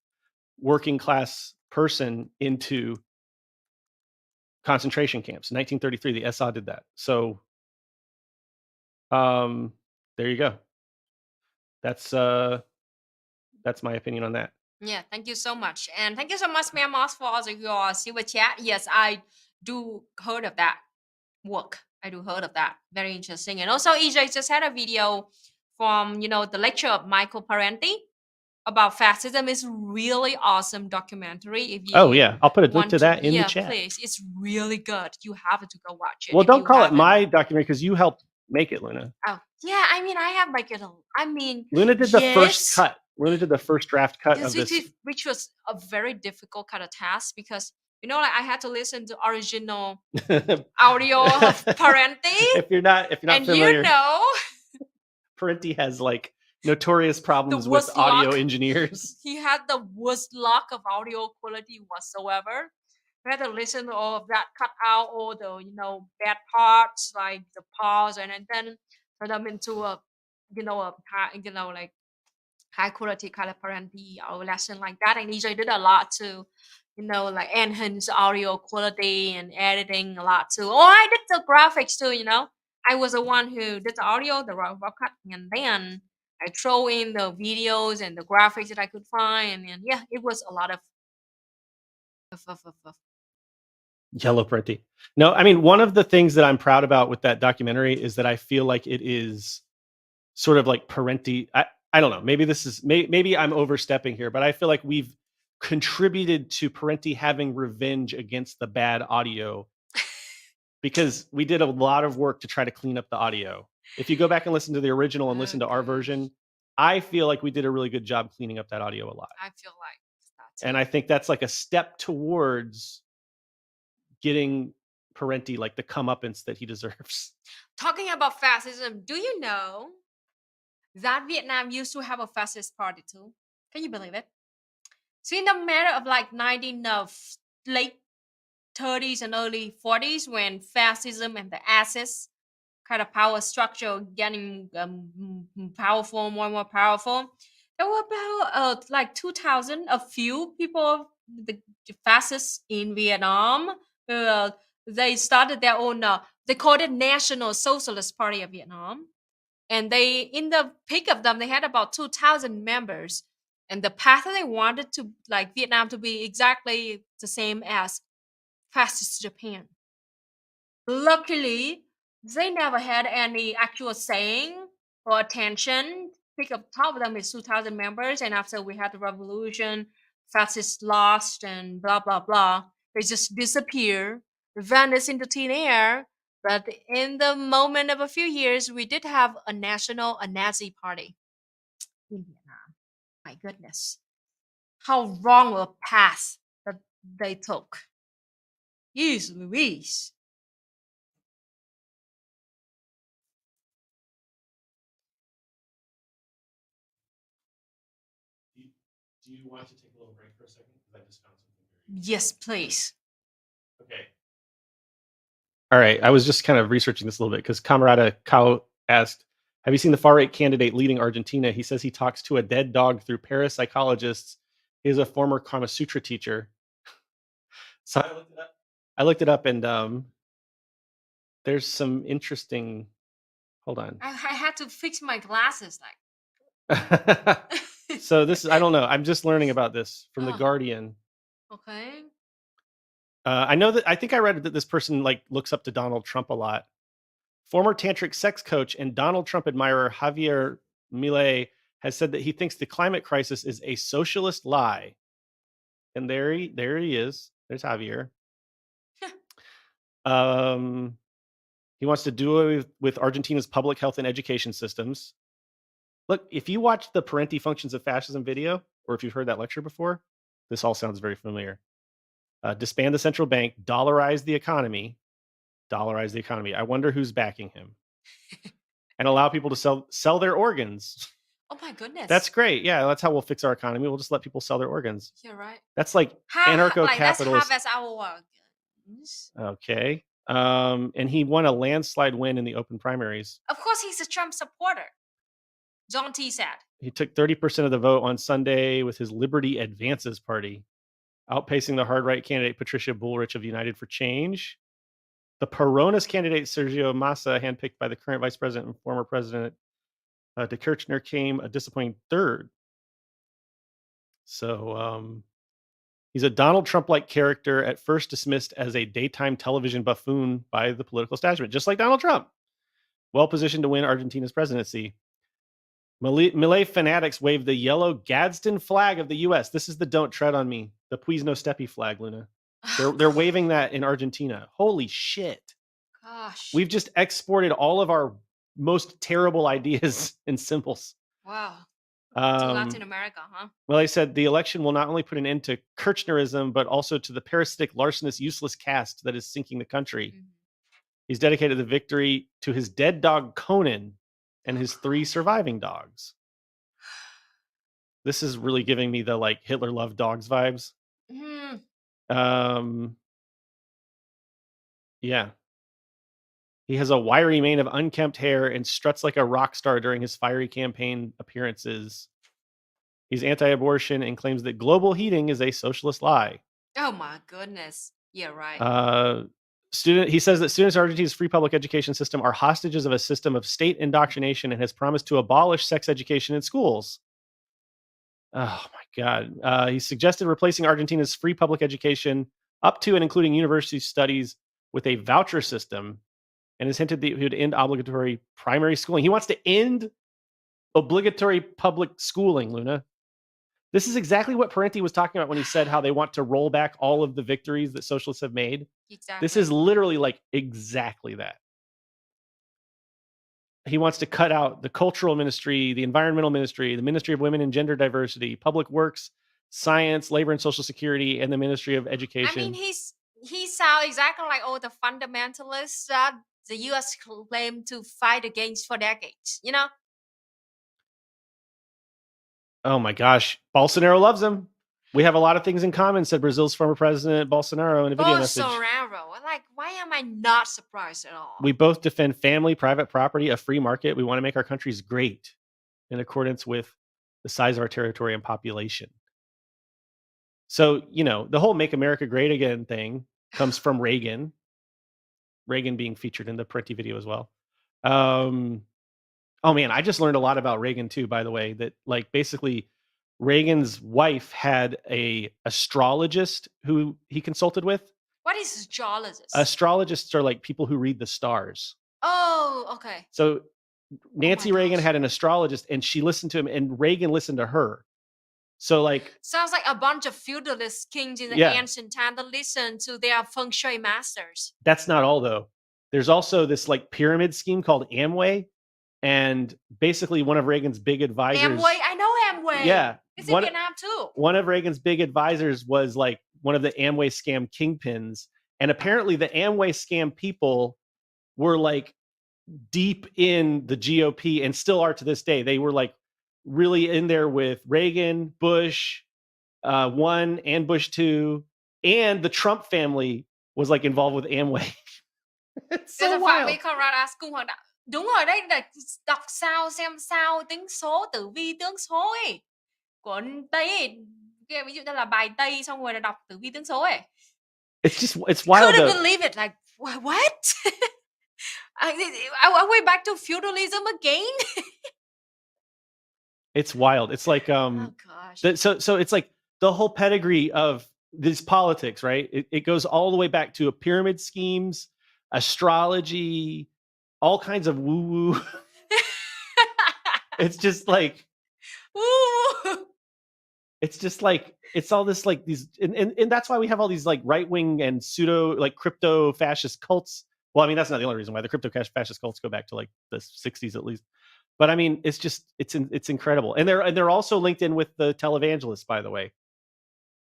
working class person into concentration camps. In 1933, the SA did that. So, there you go. That's my opinion on that. Yeah, thank you so much. And thank you so much, Ma'am Moss, for also your super chat. Yes, I do heard of that work. I do heard of that. Very interesting. And also, EJ just had a video from the lecture of Michael Parenti about fascism. Is really awesome documentary. If you Oh yeah, I'll put a link want to that in the yeah, chat. please, it's really good. You have to go watch it. Well, if don't you call it haven't. my documentary because you helped make it, Luna. Oh yeah, I mean, I have like it. I mean, Luna did the first yes, cut. Luna did the first draft cut of Yes, this. which was a very difficult kind of task because like I had to listen to original audio of Parenti, if you're not and familiar, Parenti has like notorious problems with worst audio luck. engineers. He had the worst luck of audio quality whatsoever. We had to listen to all of that, cut out all the bad parts like the pause, and then turn them into a like high quality kind of parenting or lesson like that. And EJ did a lot to, like enhance audio quality and editing a lot too. Oh, I did the graphics too. I was the one who did the audio, the raw cutting, and then I throw in the videos and the graphics that I could find. And yeah, it was a lot of Yellow Parenti. No, I mean, one of the things that I'm proud about with that documentary is that I feel like it is sort of like Parenti. I don't know. Maybe this is maybe I'm overstepping here, but I feel like we've contributed to Parenti having revenge against the bad audio because we did a lot of work to try to clean up the audio. If you go back and listen to the original and listen to our version, I feel like we did a really good job cleaning up that audio a lot. I feel like that. And I think that's like a step towards getting Parenti like the comeuppance that he deserves. Talking about fascism, do you know that Vietnam used to have a fascist party too? Can you believe it? So in the matter of like late 30s and early 40s, when fascism and the Axis kind of power structure getting powerful, more and more powerful, there were about like 2,000, a few people, the fascists in Vietnam. They started their own, they called it National Socialist Party of Vietnam. And they, in the peak of them, they had about 2,000 members. And the path that they wanted to, like Vietnam, to be exactly the same as fascist Japan. Luckily, they never had any actual saying or attention. Peak of top of them is 2,000 members, and after we had the revolution, fascists lost, and blah blah blah. They just disappear, vanish into thin air. But in the moment of a few years, we did have a Nazi party in Vietnam. My goodness, how wrong a path that they took. Jeez Louise. Do you want to take a little break for a second? Because I just found something. Yes, please. Okay. All right. I was just kind of researching this a little bit because Camarada Cao asked, have you seen the far-right candidate leading Argentina? He says he talks to a dead dog through parapsychologists. He is a former Kama Sutra teacher. So I looked it up and there's some interesting, hold on. I had to fix my glasses. So this is, I don't know. I'm just learning about this from The Oh. Guardian. Okay. I think I read that this person like looks up to Donald Trump a lot. Former tantric sex coach and Donald Trump admirer Javier Milei has said that he thinks the climate crisis is a socialist lie. And there he is. There's Javier. He wants to do away with Argentina's public health and education systems. Look, if you watch the Parenti Functions of Fascism video, or if you've heard that lecture before, this all sounds very familiar. Disband the central bank, dollarize the economy. I wonder who's backing him. And allow people to sell their organs. Oh my goodness. That's great. Yeah, that's how we'll fix our economy. We'll just let people sell their organs. You're right. That's like anarcho-capitalist. That's half as our organs. Okay. And he won a landslide win in the open primaries. Of course, he's a Trump supporter. John T. said. He took 30% of the vote on Sunday with his Liberty Advances party, outpacing the hard right candidate Patricia Bullrich of United for Change. The Peronist candidate Sergio Massa, handpicked by the current vice president and former president de Kirchner, came a disappointing third. So he's a Donald Trump-like character, at first dismissed as a daytime television buffoon by the political establishment, just like Donald Trump. Well positioned to win Argentina's presidency. Malay fanatics wave the yellow Gadsden flag of the U.S. This is the "Don't Tread on Me," the "Puis no steppy" flag, Luna. They're waving that in Argentina. Holy shit! Gosh. We've just exported all of our most terrible ideas and symbols. Wow. To Latin America, huh? Well, they said the election will not only put an end to Kirchnerism, but also to the parasitic, larcenous, useless caste that is sinking the country. Mhm. He's dedicated the victory to his dead dog Conan and his 3 surviving dogs. This is really giving me the like Hitler loved dogs vibes. Mhm. Yeah. He has a wiry mane of unkempt hair and struts like a rock star during his fiery campaign appearances. He's anti-abortion and claims that global heating is a socialist lie. Oh my goodness. Yeah, right. He says that students in Argentina's free public education system are hostages of a system of state indoctrination and has promised to abolish sex education in schools. Oh my God. He suggested replacing Argentina's free public education up to and including university studies with a voucher system and has hinted that he would end obligatory primary schooling. He wants to end obligatory public schooling, Luna. This is exactly what Parenti was talking about when he said how they want to roll back all of the victories that socialists have made. Exactly. This is literally like exactly that. He wants to cut out the cultural ministry, the environmental ministry, the Ministry of Women and Gender Diversity, Public Works, Science, Labor and Social Security, and the Ministry of Education. I mean, he sounds exactly like all the fundamentalists that the U.S. claimed to fight against for decades. You know? Oh my gosh. Bolsonaro loves him. We have a lot of things in common, said Brazil's former president Bolsonaro in a video message. Bolsonaro. Like, why am I not surprised at all? We both defend family, private property, a free market. We want to make our countries great in accordance with the size of our territory and population. So, you know, the whole Make America Great Again thing comes from Reagan. Reagan being featured in the Parenti video as well. Oh man, I just learned a lot about Reagan too, by the way, that like basically Reagan's wife had a astrologist who he consulted with. What is astrologist? Astrologists are like people who read the stars. Oh, okay. So Nancy Reagan gosh. had an astrologist and she listened to him and Reagan listened to her. So like sounds like a bunch of feudalist kings in the ancient time that listen to their feng shui masters. That's not all though. There's also this like pyramid scheme called Amway. And basically one of Reagan's big advisors. Amway, I know Amway. Yeah. It's in Vietnam too. One of Reagan's big advisors was like one of the Amway scam kingpins. And apparently the Amway scam people were like deep in the GOP and still are to this day. They were like really in there with Reagan, Bush 1 and Bush 2, and the Trump family was like involved with Amway. It's so wild. Đúng rồi, đây là đọc sao xem sao tính số tử vi tướng số ấy của anh Tây ấy. Ví dụ như là bài Tây xong rồi là đọc tử vi tướng số ấy. It's wild. Couldn't believe it. Like what? I went back to feudalism again. It's wild. It's like oh gosh. So it's like the whole pedigree of this politics, right? It goes all the way back to pyramid schemes, astrology, all kinds of woo-woo. It's just like it's just like it's all this like these and that's why we have all these like right-wing and pseudo like crypto fascist cults. Well, I mean, that's not the only reason why the crypto fascist cults go back to like the 60s at least. But I mean, it's just it's incredible. And they're also linked in with the televangelists, by the way.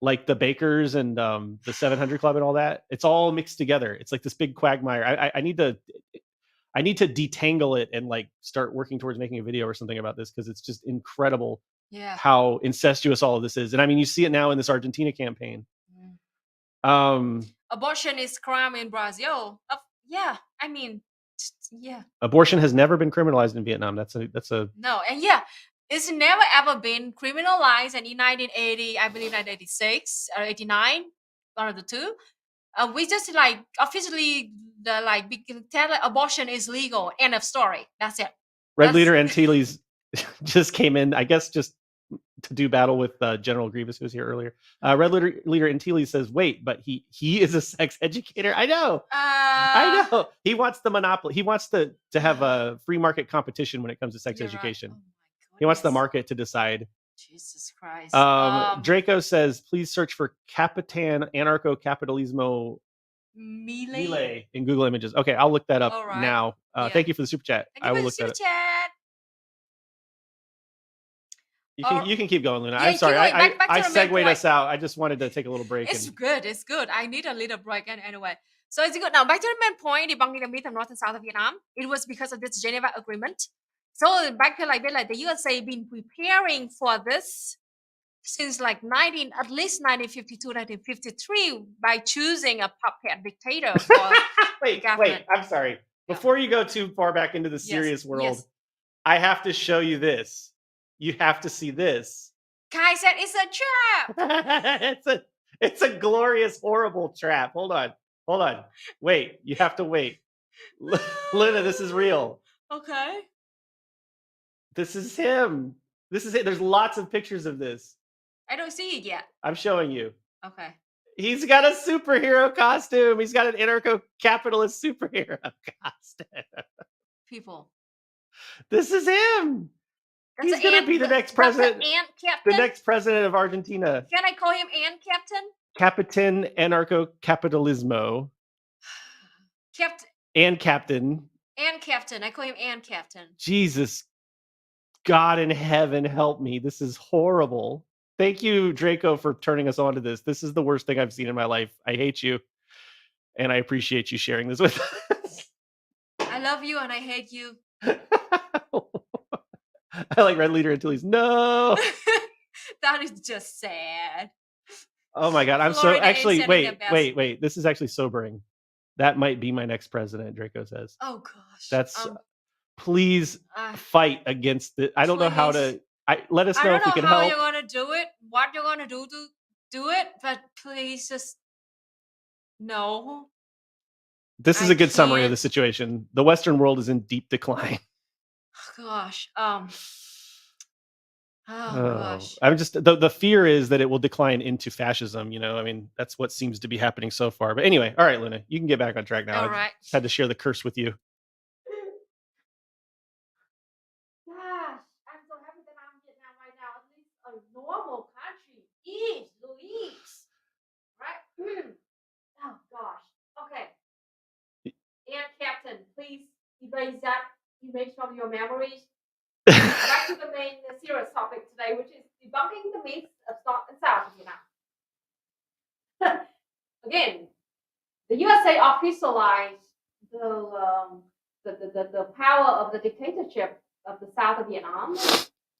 Like the Bakers and the 700 Club and all that. It's all mixed together. It's like this big quagmire. I need to detangle it and like start working towards making a video or something about this because it's just incredible how incestuous all of this is. And I mean, you see it now in this Argentina campaign. Abortion is crime in Brazil. Yeah, I mean, yeah. Abortion has never been criminalized in Vietnam. That's a no, and it's never ever been criminalized. And in 1980, I believe 1986 or 89, one of the two. We just like officially tell abortion is legal. End of story. That's it. Red Leader Antilles just came in, I guess, just to do battle with General Grievous, who was here earlier. Red Leader Antilles says, "Wait, but he is a sex educator." I know. I know. He wants the monopoly. He wants to have a free market competition when it comes to sex education. Right. Oh He wants the Goodness. market to decide. Jesus Christ. Draco says, please search for Capitan Anarcho-Capitalismo Melee. in Google Images. Okay, I'll look that up All right. now. Yeah. Thank you for the super chat. Thank I you will for the look that super up. chat. You can keep going, Luna. Yeah, I'm keep sorry. going. I Back to the main segued point. us out. I just wanted to take a little break. It's good. It's good. I need a little break anyway. So it's good. Now back to the main point, debunking the myth of North and South of Vietnam. It was because of this Geneva Agreement. So back to like the USA been preparing for this since like at least 1952, 1953 by choosing a puppet dictator for wait, government. I'm sorry. Before you go too far back into the serious world, I have to show you this. You have to see this. Kai said it's a trap. it's a glorious, horrible trap. Hold on. Wait, you have to wait. Luna, this is real. Okay. This is him. This is it. There's lots of pictures of this. I don't see it yet. I'm showing you. Okay. He's got a superhero costume. He's got an anarcho-capitalist superhero costume. People. This is him. That's He's gonna be the next president. Ant captain. The next president of Argentina. Can I call him Ant Captain? Capitan Anarcho-Capitalismo. Captain. Ant Captain. I call him Ant Captain. Jesus, God in heaven, help me. This is horrible. Thank you, Draco, for turning us on to this. This is the worst thing I've seen in my life. I hate you. And I appreciate you sharing this with us. I love you and I hate you. I like Red Leader until he's no. That is just sad. Oh my God. I'm Florida so actually wait. This is actually sobering. That might be my next president, Draco says. Oh gosh. That's please fight against it. I don't know how to let us know if we can help. I don't know how you're gonna do it, what you're gonna do to do it, but please just no. This is a good summary of the situation. The Western world is in deep decline. Gosh. Oh gosh. I'm just the fear is that it will decline into fascism. I mean, that's what seems to be happening so far. But anyway, all right, Luna, you can get back on track now. All right. I just had to share the curse with you. Gosh, I'm so happy that I'm in Vietnam right now. At least a normal country is Louise. Right? Oh gosh. Okay. And Captain, please erase that image from your memories. Back to the main serious topic today, which is debunking the myths of North and South of Vietnam. Again, the USA officialized the power of the dictatorship of the South of Vietnam,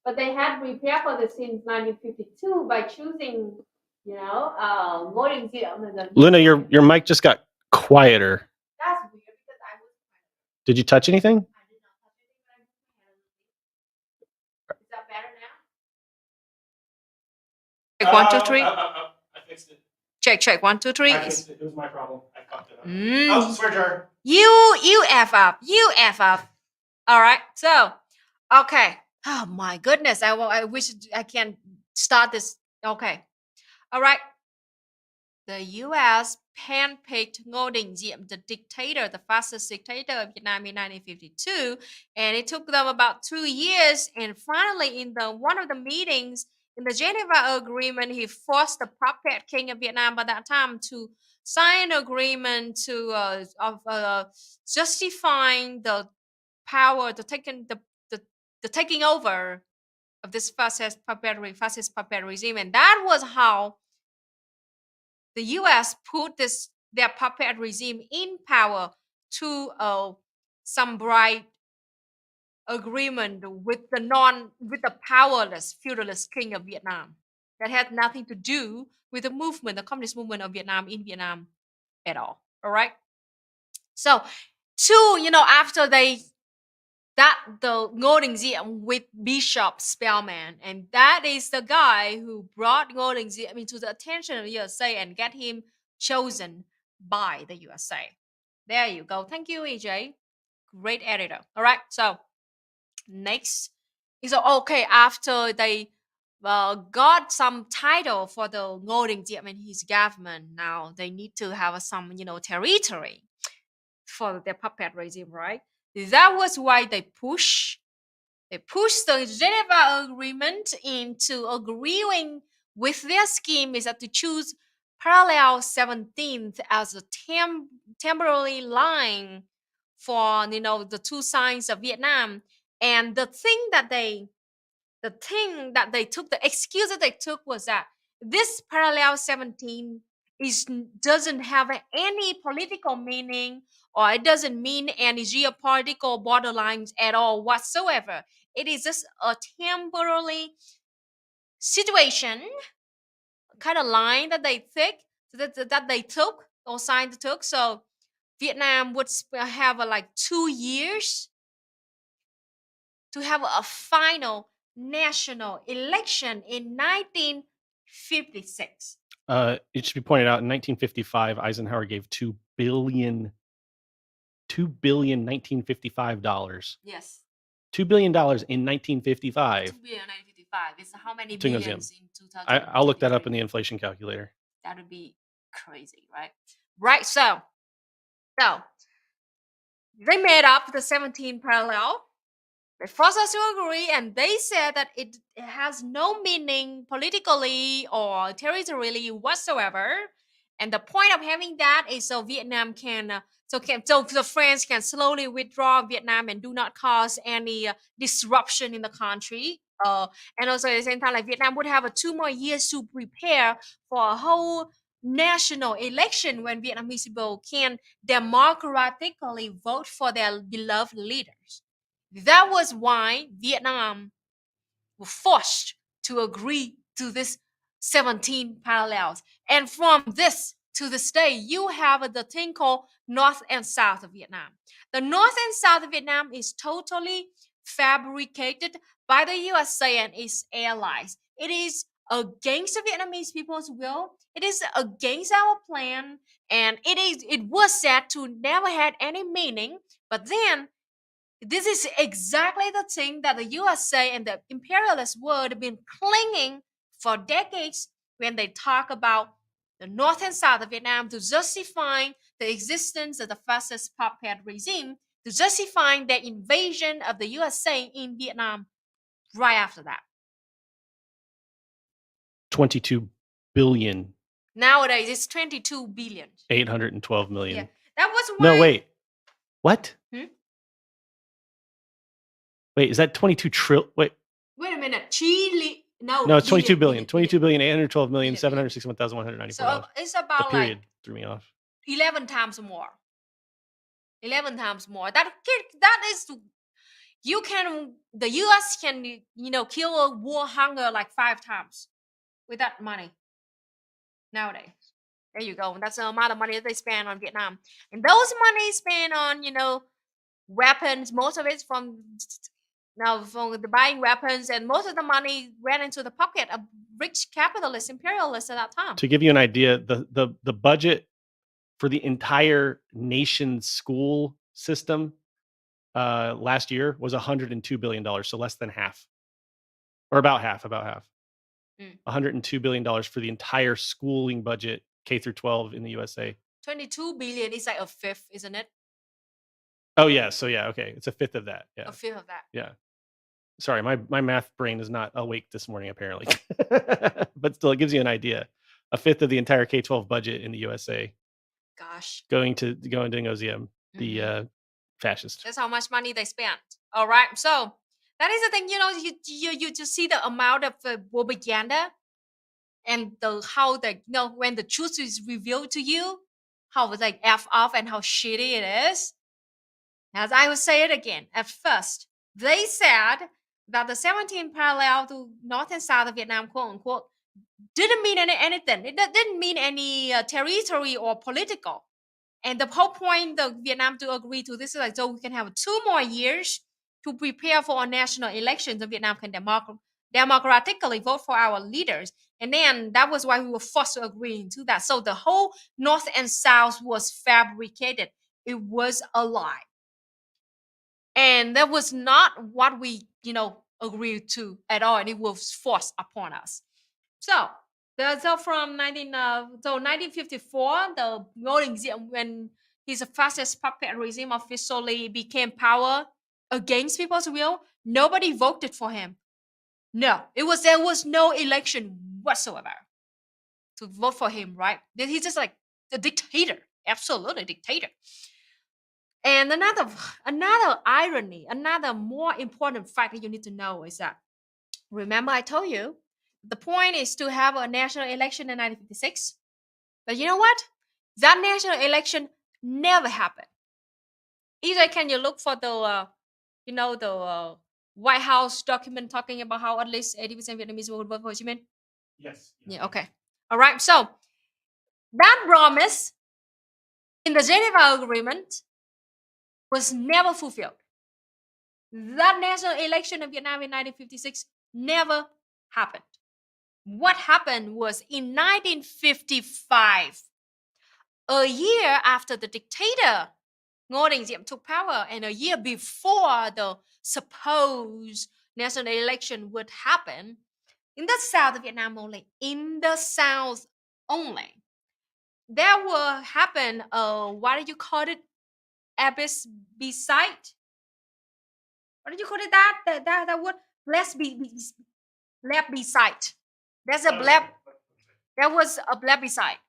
but they had prepared for this since 1952 by choosing, Ngô Đình Diệm and Luna, your mic just got quieter. That's weird because I was. Did you touch anything? I did not touch anything, but I moved my hand a little bit. Is that better now? 1, 2, 3. I fixed it. Check. 1, 2, 3. I fixed it. It was my problem. I fucked it up. Oh, swear jar. You F up. You F up. All right. So, okay. Oh my goodness. I wish I can start this. Okay. All right. The U.S. handpicked Ngô Đình Diệm, the dictator, the fastest dictator of Vietnam in 1952, and it took them about 2 years. And finally, in one of the meetings in the Geneva Agreement, he forced the puppet king of Vietnam by that time to sign an agreement to justifying the power, the taking over of this fascist puppet regime, and that was how the U.S. put their puppet regime in power to some bright agreement with the powerless feudalist king of Vietnam that had nothing to do with the communist movement of Vietnam in Vietnam at all. All right. So, after the Ngô Đình Diệm with Bishop Spellman, and that is the guy who brought Ngô Đình Diệm into the attention of the USA and get him chosen by the USA. There you go. Thank you, EJ. Great editor. All right. So next is okay. After they got some title for the Ngô Đình Diệm and his government, now they need to have some territory for their puppet regime, right? That was why they push They pushed the Geneva Agreement into agreeing with their scheme is that to choose parallel 17th as a temporary line for the two sides of Vietnam. And the thing that they took, the excuse that they took was that this parallel 17 doesn't have any political meaning, or it doesn't mean any geopolitical borderlines at all whatsoever. It is just a temporary situation, kind of line that they took, or sign they took. So Vietnam would have like 2 years to have a final national election in 1956. It should be pointed out in 1955, Eisenhower gave $2 billion 1955 dollars. Yes. $2 billion in 1955. 2 billion 1955. It's how many To billions museum. in 2000? I'll look that up in the inflation calculator. That would be crazy, right? Right. So they made up the 17 parallel. They forced us to agree, and they said that it has no meaning politically or territorially whatsoever. And the point of having that is so Vietnam so the France can slowly withdraw Vietnam and do not cause any disruption in the country. And also at the same time, like Vietnam would have 2 more years to prepare for a whole national election when Vietnamese people can democratically vote for their beloved leaders. That was why Vietnam was forced to agree to this 17 parallels. And from this to this day, you have the thing called North and South of Vietnam. The North and South of Vietnam is totally fabricated by the USA and its allies. It is against the Vietnamese people's will. It is against our plan, and it was said to never had any meaning. But then this is exactly the thing that the USA and the imperialist world have been clinging for decades when they talk about the North and South of Vietnam, to justify the existence of the fascist puppet regime, to justify the invasion of the USA in Vietnam right after that. 22 billion. Nowadays, it's 22 billion. 812 million. Yeah. That was why... No, wait. What? Hmm? Wait, is that 22 trillion? Wait a minute. Chile. No, it's 22 billion. 22 billion, 812 million, 761,194. So it's about the period like threw me off. 11 times more. 11 times more. That is, the US can, kill a war hunger like 5 times with that money nowadays. There you go. That's the amount of money that they spend on Vietnam. And those money spent on, weapons, most of it's from the buying weapons, and most of the money went into the pocket of rich capitalists, imperialists at that time. To give you an idea, the budget for the entire nation's school system last year was $102 billion, so less than half, or about half. $102 billion for the entire schooling budget, K through 12 in the USA. 22 billion is like a fifth, isn't it? Oh yeah, so yeah, okay, it's a fifth of that. Yeah, a fifth of that. Yeah. Sorry, my math brain is not awake this morning apparently, but still, it gives you an idea. A fifth of the entire K-12 budget in the USA. Gosh. Going to Debunking, the fascist. That's how much money they spent. All right, so that is the thing. You just see the amount of propaganda, and how when the truth is revealed to you, how it's like f off and how shitty it is. As I will say it again, at first they said that the 17 parallel to North and South of Vietnam, quote unquote, didn't mean anything. It didn't mean any territory or political. And the whole point of Vietnam to agree to this is like, so we can have 2 more years to prepare for a national election, so Vietnam can democratically vote for our leaders. And then that was why we were forced to agree to that. So the whole North and South was fabricated. It was a lie. And that was not what we, agreed to at all. And it was forced upon us. So from 1954, the Golden Diem, when his fascist puppet regime officially became power against people's will. Nobody voted for him. No, there was no election whatsoever to vote for him, right? He's just like the dictator, absolutely dictator. And another irony, another more important fact that you need to know is that, remember I told you the point is to have a national election in 1956. But you know what? That national election never happened. Either can you look for the White House document talking about how at least 80% Vietnamese would vote for Ho Chi Minh? Yes. Yeah, okay. All right. So that promise in the Geneva Agreement was never fulfilled. That national election of Vietnam in 1956 never happened. What happened was in 1955, a year after the dictator Ngô Đình Diệm took power, and a year before the supposed national election would happen, in the south of Vietnam only, there will happen what do you call it? Plebiscite? What did you call it? That word? Plebiscite. There was a plebiscite.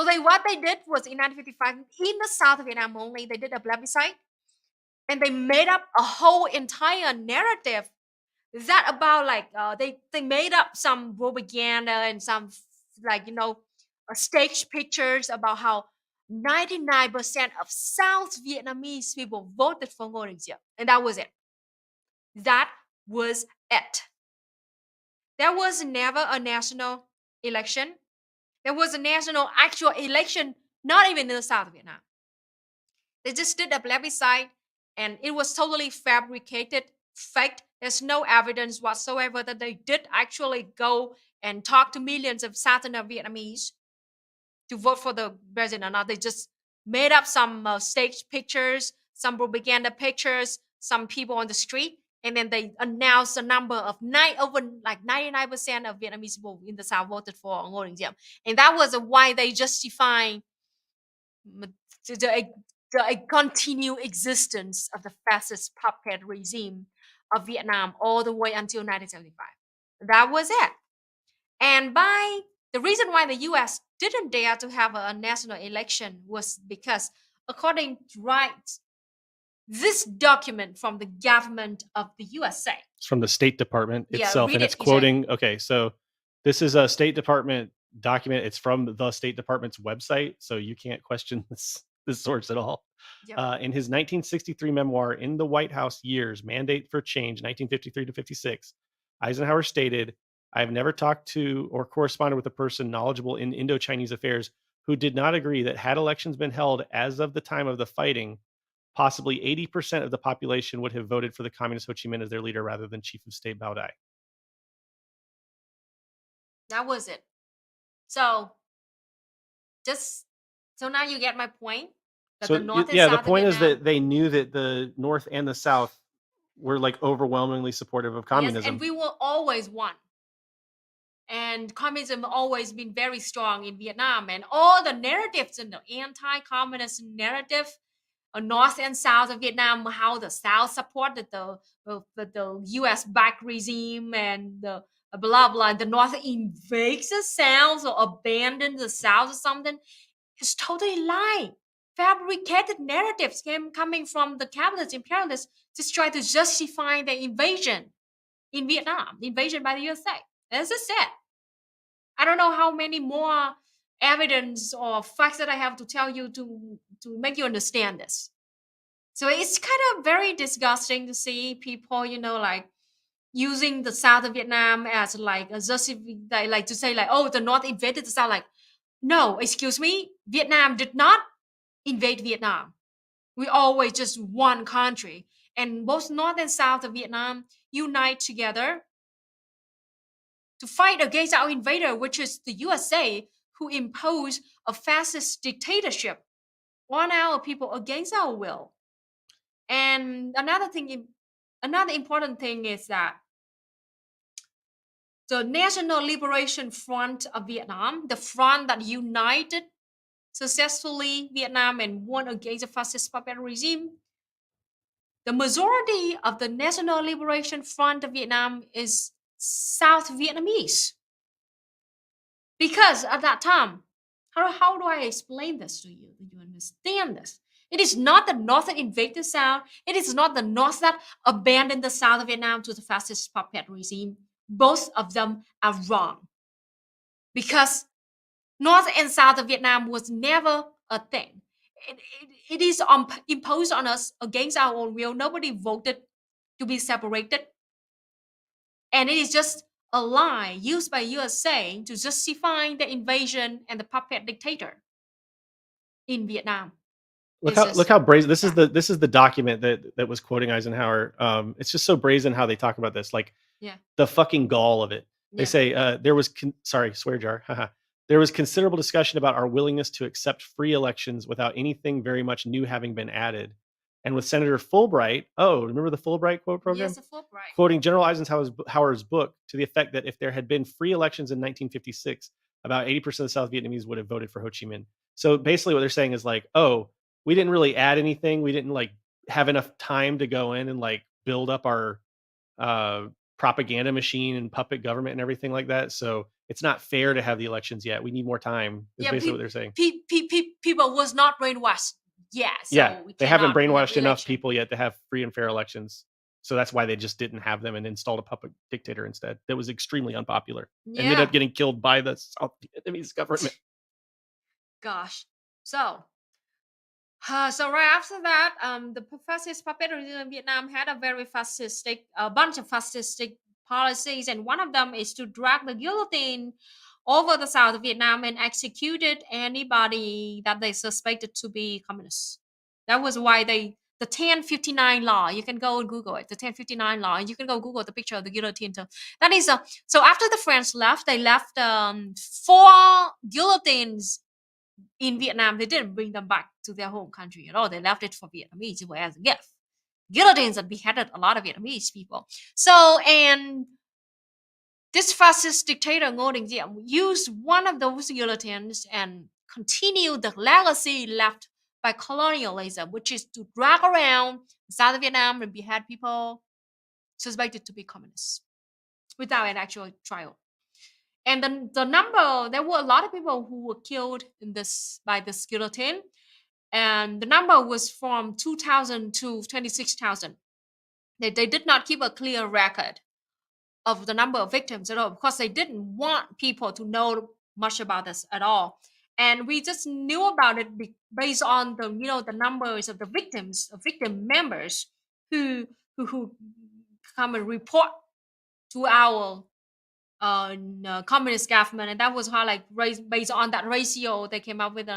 So what they did was in 1955, in the south of Vietnam only, they did a plebiscite, and they made up a whole entire narrative that about they made up some propaganda and some stage pictures about how 99% of South Vietnamese people voted for Ngô Đình Diệm, and that was it. That was it. There was never a national election. There was a national actual election, not even in the south of Vietnam. They just did a plebiscite, and it was totally fabricated, faked. There's no evidence whatsoever that they did actually go and talk to millions of Southern Vietnamese to vote for the president or not. They just made up some stage pictures, some propaganda pictures, some people on the street, and then they announced a number of over 99% of Vietnamese people in the South voted for Ngô Đình Diệm. And that was why they justified the continued existence of the fascist puppet regime of Vietnam all the way until 1975. That was it. And the reason why the U.S. didn't dare to have a national election was because, according to this document from the government of the USA. It's from the State Department itself, read and it's it, EJ. quoting. Okay, so this is a State Department document. It's from the State Department's website, so you can't question this source at all. Yep. In his 1963 memoir, In the White House Years, Mandate for Change, 1953 to 56, Eisenhower stated, "I have never talked to or corresponded with a person knowledgeable in Indo-Chinese affairs who did not agree that had elections been held as of the time of the fighting, possibly 80% of the population would have voted for the communist Ho Chi Minh as their leader rather than Chief of State Bao Dai." That was it. So now you get my point. That So the North and yeah, South the point of is Vietnam, that they knew that the North and the South were like overwhelmingly supportive of communism. yes, and we will always won. And communism always been very strong in Vietnam, and all the narratives in the anti-communist narrative, North and South of Vietnam, how the South supported the U.S.-backed regime, and the blah blah. The North invades the South or abandons the South or something. It's totally lying. Fabricated narratives coming from the capitalists, imperialists, just try to justify the invasion in Vietnam, the invasion by the USA. As I said, I don't know how many more evidence or facts that I have to tell you to make you understand this. So it's kind of very disgusting to see people, using the South of Vietnam as like a justify, like to say oh, the North invaded the South. Like, no, excuse me, Vietnam did not invade Vietnam. We always just one country, and both North and South of Vietnam unite together to fight against our invader, which is the USA, who imposed a fascist dictatorship on our people against our will. And another important thing is that the National Liberation Front of Vietnam, the front that united successfully Vietnam and won against the fascist puppet regime, the majority of the National Liberation Front of Vietnam is South Vietnamese. Because at that time, how do I explain this to you? Do you understand this? It is not the North that invaded the South. It is not the North that abandoned the South of Vietnam to the fascist puppet regime. Both of them are wrong. Because North and South of Vietnam was never a thing. It is imposed on us against our own will. Nobody voted to be separated. And it is just a lie used by USA to justify the invasion and the puppet dictator in Vietnam. Look how brazen this is. This is the document that was quoting Eisenhower. It's just so brazen how they talk about this. Like, the fucking gall of it. They say there was swear jar. There was considerable discussion about our willingness to accept free elections without anything very much new having been added. And with Senator Fulbright, remember the Fulbright quote program? Yes, the Fulbright. Quoting General Eisenhower's book to the effect that if there had been free elections in 1956, about 80% of the South Vietnamese would have voted for Ho Chi Minh. So basically what they're saying is like, we didn't really add anything. We didn't like have enough time to go in and like build up our propaganda machine and puppet government and everything like that. So it's not fair to have the elections yet. We need more time. Is basically what they're saying. People was not brainwashed. They haven't brainwashed enough people yet to have free and fair elections. So that's why they just didn't have them and installed a puppet dictator instead. That was extremely unpopular and ended up getting killed by the South Vietnamese government. Gosh. So right after that, the fascist puppet regime in Vietnam had a bunch of fascistic policies, and one of them is to drag the guillotine over the South of Vietnam and executed anybody that they suspected to be communists. That was why the 1059 law. You can go and Google it. The 1059 law. You can go Google the picture of the guillotine too. That is so after the French left, they left 4 guillotines in Vietnam. They didn't bring them back to their home country at all. They left it for Vietnamese as a gift. Guillotines that beheaded a lot of Vietnamese people. So, and this fascist dictator Ngô Đình Diệm used one of those guillotines and continued the legacy left by colonialism, which is to drag around the South of Vietnam and behead people suspected to be communists without an actual trial. And then the number, there were a lot of people who were killed by this guillotine. And the number was from 2,000 to 26,000. They did not keep a clear record of the number of victims at all because they didn't want people to know much about this at all. And we just knew about it based on the numbers of the victims, of victim members who come and report to our communist government, and that was how, like, based on that ratio, they came up with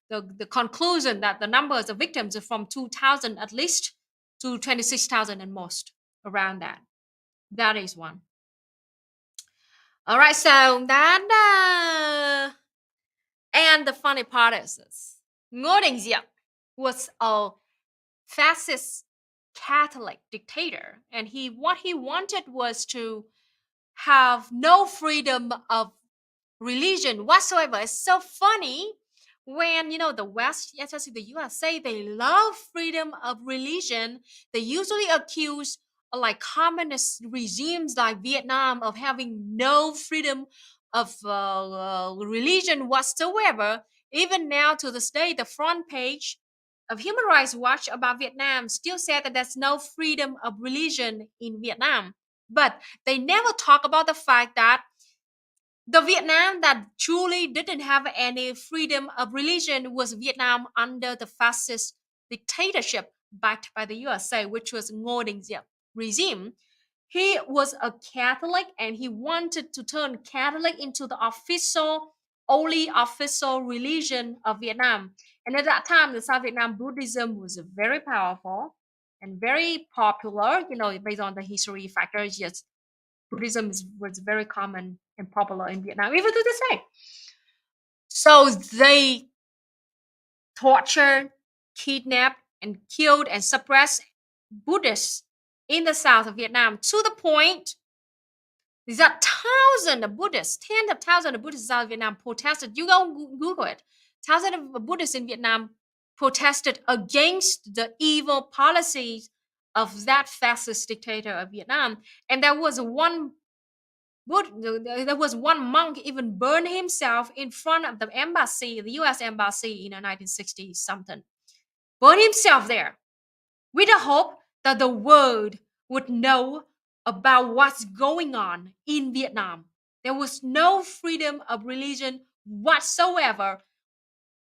the conclusion that the numbers of victims are from 2,000 at least to 26,000 and most, around that. That is one. All right, so that and the funny part is this: Ngô Đình Diệm was a fascist Catholic dictator, and what he wanted was to have no freedom of religion whatsoever. It's so funny when the West, especially the USA, they love freedom of religion. They usually accuse like communist regimes like Vietnam of having no freedom of religion whatsoever. Even now to this day, the front page of Human Rights Watch about Vietnam still said that there's no freedom of religion in Vietnam. But they never talk about the fact that the Vietnam that truly didn't have any freedom of religion was Vietnam under the fascist dictatorship backed by the USA, which was Ngô Đình Diệm regime. He was a Catholic and he wanted to turn Catholic into the only official religion of Vietnam. And at that time, the South Vietnam Buddhism was very powerful and very popular, based on the history factors. Yes, Buddhism was very common and popular in Vietnam, even to this day. So they tortured, kidnapped, and killed and suppressed Buddhists in the south of Vietnam, to the point that thousands of Buddhists, tens of thousands of Buddhists in South Vietnam protested. You go Google it. Thousands of Buddhists in Vietnam protested against the evil policies of that fascist dictator of Vietnam. And there was one monk even burned himself in front of the embassy, the U.S. embassy in the 1960s something. Burned himself there with the hope that the world would know about what's going on in Vietnam. There was no freedom of religion whatsoever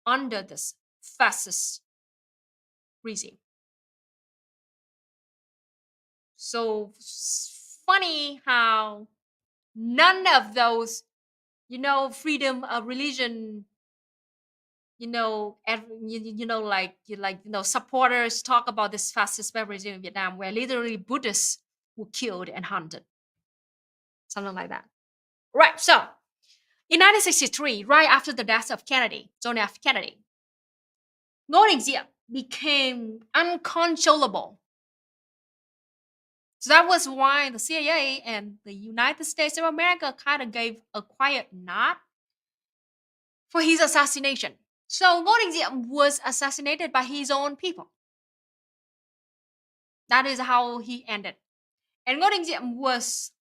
under this fascist regime. So funny how none of those, freedom of religion, supporters talk about this fascist regime in Vietnam, where literally Buddhists were killed and hunted, something like that. Right. So in 1963, right after the death of John F. Kennedy, Ngô Đình Diệm became uncontrollable. So that was why the CIA and the United States of America kind of gave a quiet nod for his assassination. So Ngô Đình Diệm was assassinated by his own people. That is how he ended. And Ngô Đình Diệm was...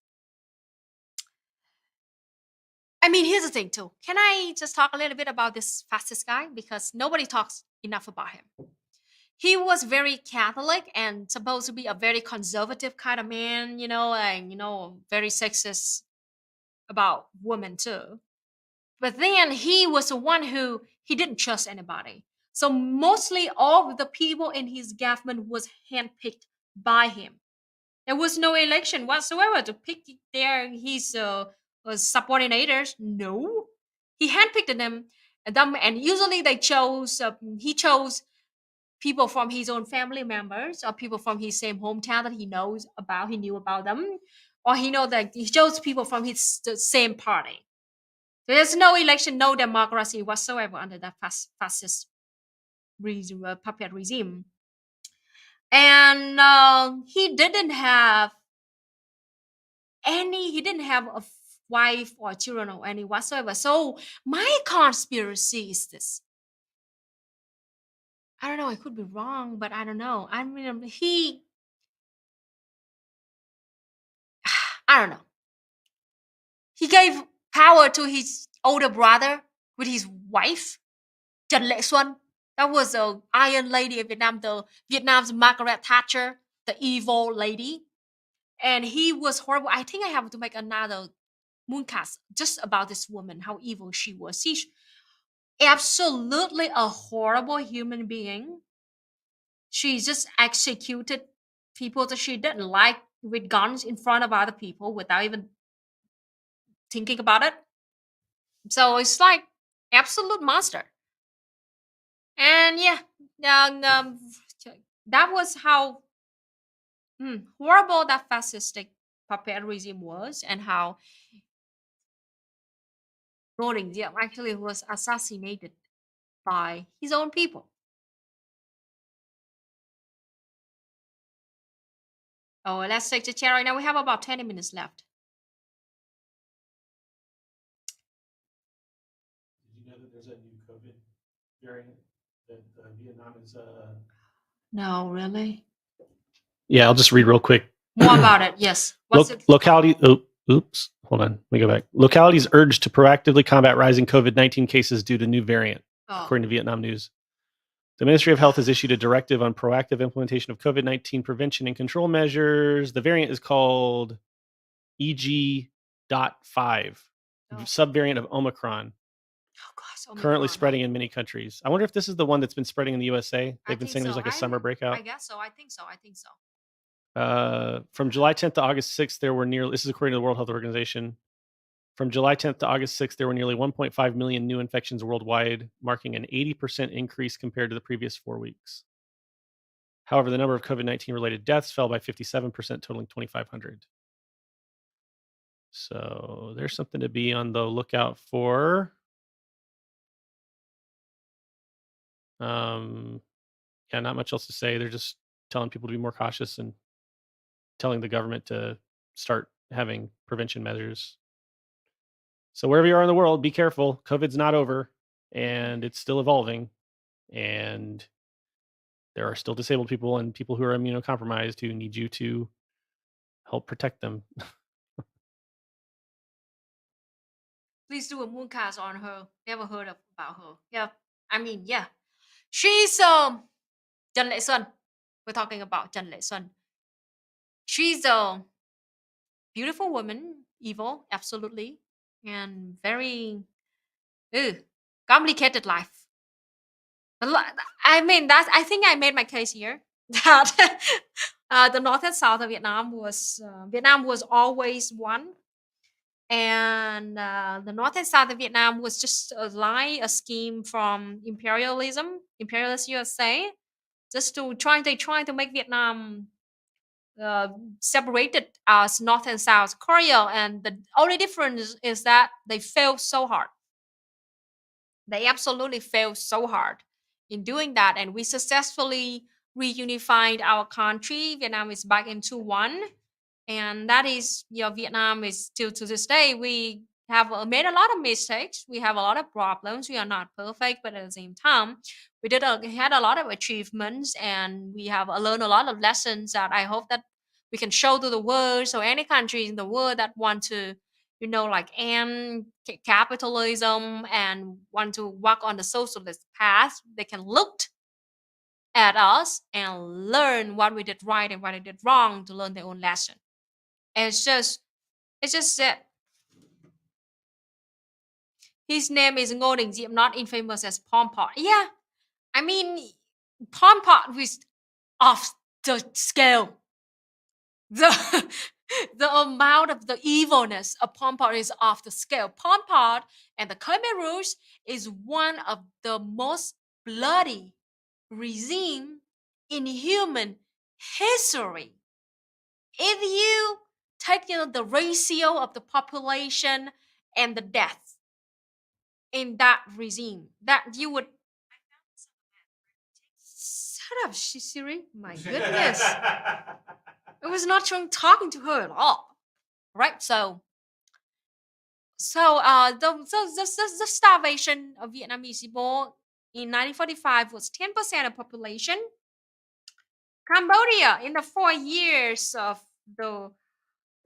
here's the thing too. Can I just talk a little bit about this fascist guy? Because nobody talks enough about him. He was very Catholic and supposed to be a very conservative kind of man, very sexist about women too. But then he was the one who he didn't trust anybody. So mostly all of the people in his government was handpicked by him. There was no election whatsoever to pick his subordinators. No, he handpicked them, and usually he chose people from his own family members or people from his same hometown that he knew about them, or he chose people from the same party. There's no election, no democracy whatsoever under that fascist puppet regime. And he didn't have a wife or children or any whatsoever. So my conspiracy is this. I don't know, I could be wrong, but I don't know. I don't know. He gave power to his older brother with his wife, Trần Lệ Xuân. That was the Iron Lady of Vietnam, Vietnam's Margaret Thatcher, the evil lady. And he was horrible. I think I have to make another MOONCAST just about this woman, how evil she was. She's absolutely a horrible human being. She just executed people that she didn't like with guns in front of other people without even thinking about it. So it's like absolute monster. And that was how horrible that fascistic puppet regime was, and how Ngô Đình Diệm actually was assassinated by his own people. Oh, let's take the chair right now. We have about 20 minutes left. Did you know that there's a new COVID variant that Vietnam is... No, really? Yeah, I'll just read real quick. More about it, yes. Locality... oops, hold on. Let me go back. Localities urged to proactively combat rising COVID-19 cases due to new variant, according to Vietnam News. The Ministry of Health has issued a directive on proactive implementation of COVID-19 prevention and control measures. The variant is called EG.5, subvariant of Omicron. Oh, gosh, Omicron. Currently spreading in many countries. I wonder if this is the one that's been spreading in the USA. They've been saying there's like a summer breakout. I guess so. I think so. From July 10th to August 6th, there were this is according to the World Health Organization. From July 10th to August 6th, there were nearly 1.5 million new infections worldwide, marking an 80% increase compared to the previous 4 weeks. However, the number of COVID-19 related deaths fell by 57%, totaling 2,500. So there's something to be on the lookout for. Not much else to say. They're just telling people to be more cautious and telling the government to start having prevention measures. So wherever you are in the world, be careful. COVID's not over, and it's still evolving. And there are still disabled people and people who are immunocompromised who need you to help protect them. Please do a mooncast on her. Never heard about her. Yeah. I mean, yeah. She's Trần Lệ Xuân. We're talking about Trần Lệ Xuân. She's a beautiful woman, evil, absolutely, and very complicated life. I mean, I think I made my case here that the North and South of Vietnam was always one, and the North and South of Vietnam was just a scheme from imperialist USA, just to trying to make Vietnam separated as North and South Korea, and the only difference is that they failed so hard. They absolutely failed so hard in doing that, and we successfully reunified our country. Vietnam is back into one, and that is, Vietnam is still to this day. We have made a lot of mistakes. We have a lot of problems. We are not perfect, but at the same time, we had a lot of achievements, and we have learned a lot of lessons that I hope that we can show to the world. So any country in the world that want to, like end capitalism and want to walk on the socialist path, they can look at us and learn what we did right and what we did wrong to learn their own lesson. And it's just that his name is Ngô Đình Diệm, not infamous as Pol Pot. Yeah, I mean, Pol Pot was off the scale. The amount of the evilness of Pol Pot is off the scale. Pol Pot and the Khmer Rouge is one of the most bloody regime in human history. If you take the ratio of the population and the death in that regime, that you would shut up, Siri. My goodness. I was not talking to her at all. Right? So the starvation of Vietnamese people in 1945 was 10% of population. Cambodia, in the 4 years of the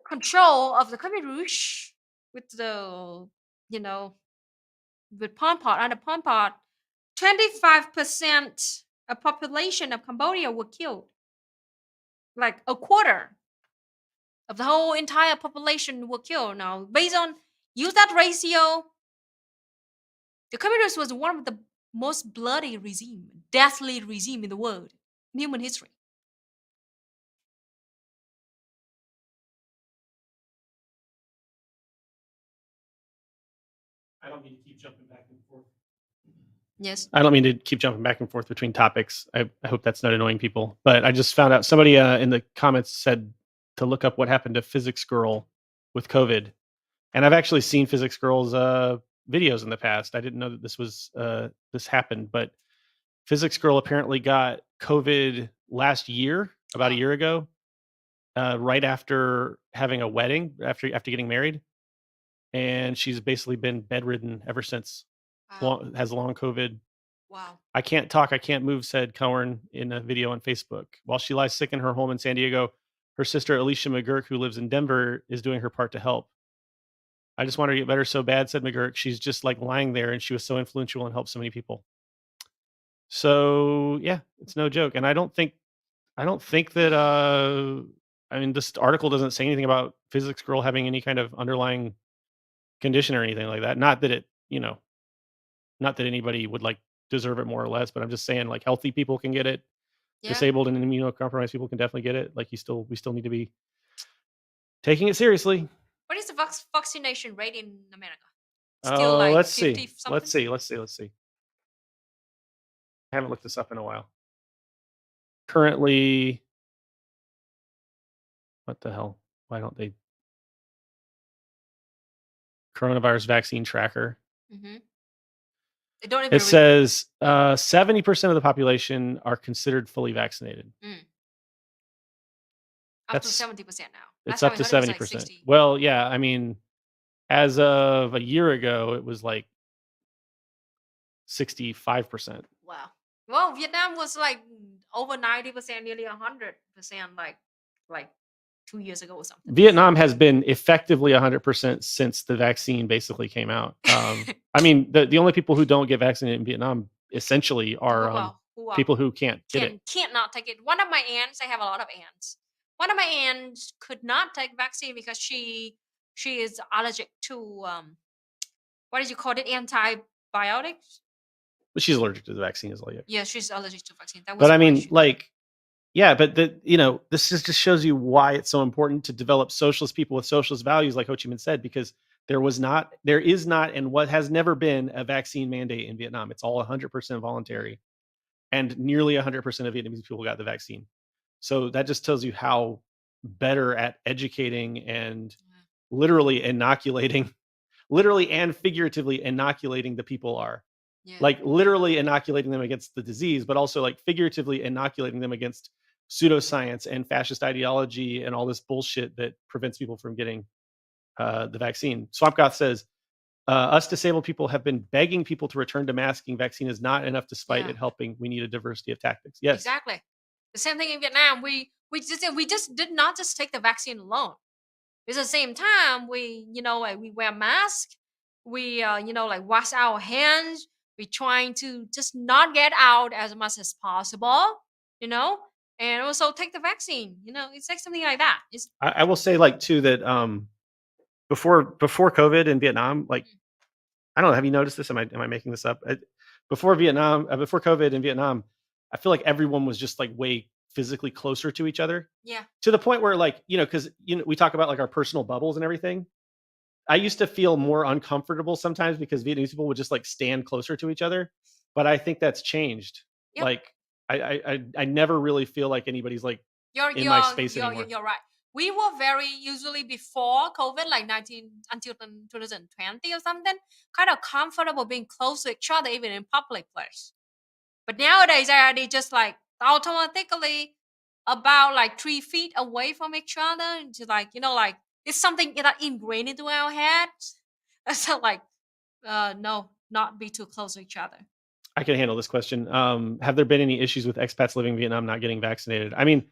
control of the Khmer Rouge with with Pol Pot, under Pol Pot, 25% of population of Cambodia were killed. Like a quarter of the whole entire population were killed. Now, based on use that ratio, the Khmer Rouge was one of the most bloody deathly regime in the world, in human history. I don't mean to keep jumping back and forth. Yes. I don't mean to keep jumping back and forth between topics. I hope that's not annoying people. But I just found out somebody in the comments said to look up what happened to Physics Girl with COVID. And I've actually seen Physics Girl's videos in the past. I didn't know that this happened, but Physics Girl apparently got COVID last year, about a year ago, right after having a wedding, after getting married. And she's basically been bedridden ever since. Wow. Has long COVID. Wow. I can't talk, I can't move, said Cohen in a video on Facebook. While she lies sick in her home in San Diego, her sister Alicia McGurk, who lives in Denver, is doing her part to help. I just want her to get better so bad, said McGurk. She's just like lying there, and she was so influential and helped so many people. So yeah, it's no joke. And I don't think that I mean, this article doesn't say anything about Physics Girl having any kind of underlying condition or anything like that. Not that it, not that anybody would like deserve it more or less, but I'm just saying, like, healthy people can get it. Yeah. Disabled and immunocompromised people can definitely get it. Like, we still need to be taking it seriously. What is the vaccination rate in America? Oh, like let's 50 see. something? Let's see. I haven't looked this up in a while. Currently, what the hell? Why don't they? Coronavirus vaccine tracker. Mm-hmm. They don't even It says 70% of the population are considered fully vaccinated. Up to 70% now. It's Last up time to I heard it was 70%. like 60. Well, yeah, I mean, as of a year ago, it was like 65%. Wow. Well, Vietnam was like over 90%, nearly 100%, like 2 years ago or something. Vietnam has been effectively 100% since the vaccine basically came out. I mean, the only people who don't get vaccinated in Vietnam essentially are Who are people who can't get it. can't not take it. One of my aunts, I have a lot of aunts. One of my aunts could not take vaccine because she is allergic to what did you call it? Antibiotics. But she's allergic to the vaccine as well. Yeah. Yeah, she's allergic to vaccine. That was But I why mean, she- like, yeah, but this just shows you why it's so important to develop socialist people with socialist values, like Ho Chi Minh said, because there is not, and what has never been a vaccine mandate in Vietnam. It's all 100% voluntary, and nearly 100% of Vietnamese people got the vaccine. So that just tells you how better at educating and literally literally and figuratively inoculating the people are. yeah. Like literally inoculating them against the disease, but also like figuratively inoculating them against pseudoscience and fascist ideology and all this bullshit that prevents people from getting the vaccine. Swampgoth says, us disabled people have been begging people to return to masking. Vaccine is not enough despite Yeah. it helping. We need a diversity of tactics. Yes. Exactly. The same thing in Vietnam. We just did not just take the vaccine alone. At the same time, we like we wear masks. We like wash our hands. We trying to just not get out as much as possible. And also take the vaccine. It's like something like that. It's I will say like too that before COVID in Vietnam, like I don't know, have you noticed this? Am I making this up? Before COVID in Vietnam, I feel like everyone was just like way physically closer to each other, yeah. to the point where like, because we talk about like our personal bubbles and everything. I used to feel more uncomfortable sometimes because Vietnamese people would just like stand closer to each other, but I think that's changed. Yep. Like I never really feel like anybody's like You're in my space anymore. You're right. We were very usually before COVID, like 19 until 2020 or something, kind of comfortable being close to each other, even in public place. But nowadays, they just like automatically about like 3 feet away from each other, and just like like it's something that ingrained into our heads. So like, no, not be too close to each other. I can handle this question. Have there been any issues with expats living in Vietnam not getting vaccinated? I mean,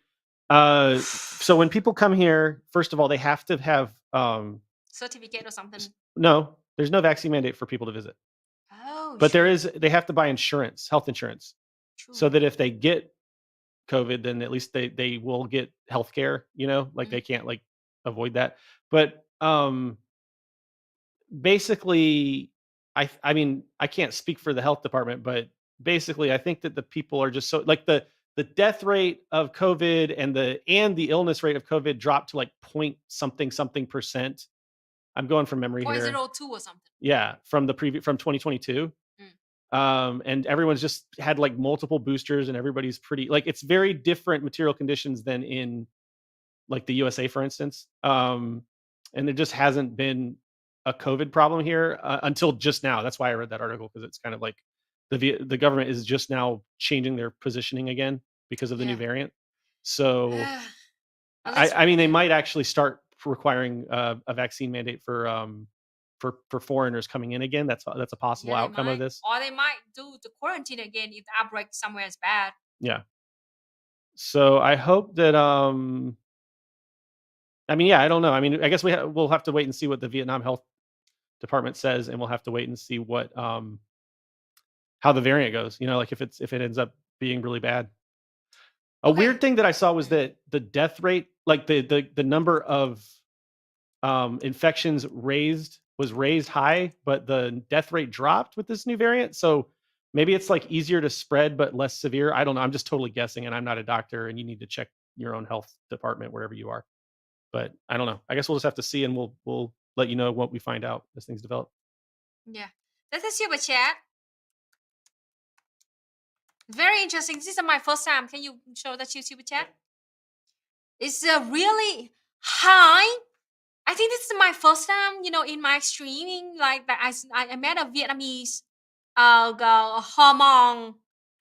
so when people come here, first of all, they have to have Certificate or something. no, there's no vaccine mandate for people to visit. Oh, But they have to buy insurance, health insurance, true. so that if they get COVID, then at least they will get health care, like they can't like avoid that. But basically, I mean, I can't speak for the health department, but basically I think that the people are just so like the death rate of COVID and the illness rate of COVID dropped to like point something percent. I'm going from memory here. 0.02 or something. Yeah, from 2022. And everyone's just had like multiple boosters, and everybody's pretty like it's very different material conditions than in like the USA, for instance. And there just hasn't been a COVID problem here until just now. That's why I read that article, because it's kind of like the government is just now changing their positioning again because of the new variant. So I mean, they might actually start requiring a vaccine mandate for foreigners coming in again. That's a possible outcome of this. Or they might do the quarantine again if the outbreak somewhere is bad. Yeah. So I hope that I mean, yeah, I don't know. I mean, I guess we'll have to wait and see what the Vietnam Health Department says, and we'll have to wait and see what how the variant goes. Like if it ends up being really bad. A weird thing that I saw was that the death rate, like the number of infections was raised high, but the death rate dropped with this new variant. So maybe it's like easier to spread but less severe. I don't know. I'm just totally guessing, and I'm not a doctor, and you need to check your own health department wherever you are. But I don't know. I guess we'll just have to see, and we'll let you know what we find out as things develop. Yeah. That's a super chat. Very interesting. This is my first time. Can you show that super chat? It's really high. I think this is my first time, in my streaming, like that I met a Vietnamese Hmong.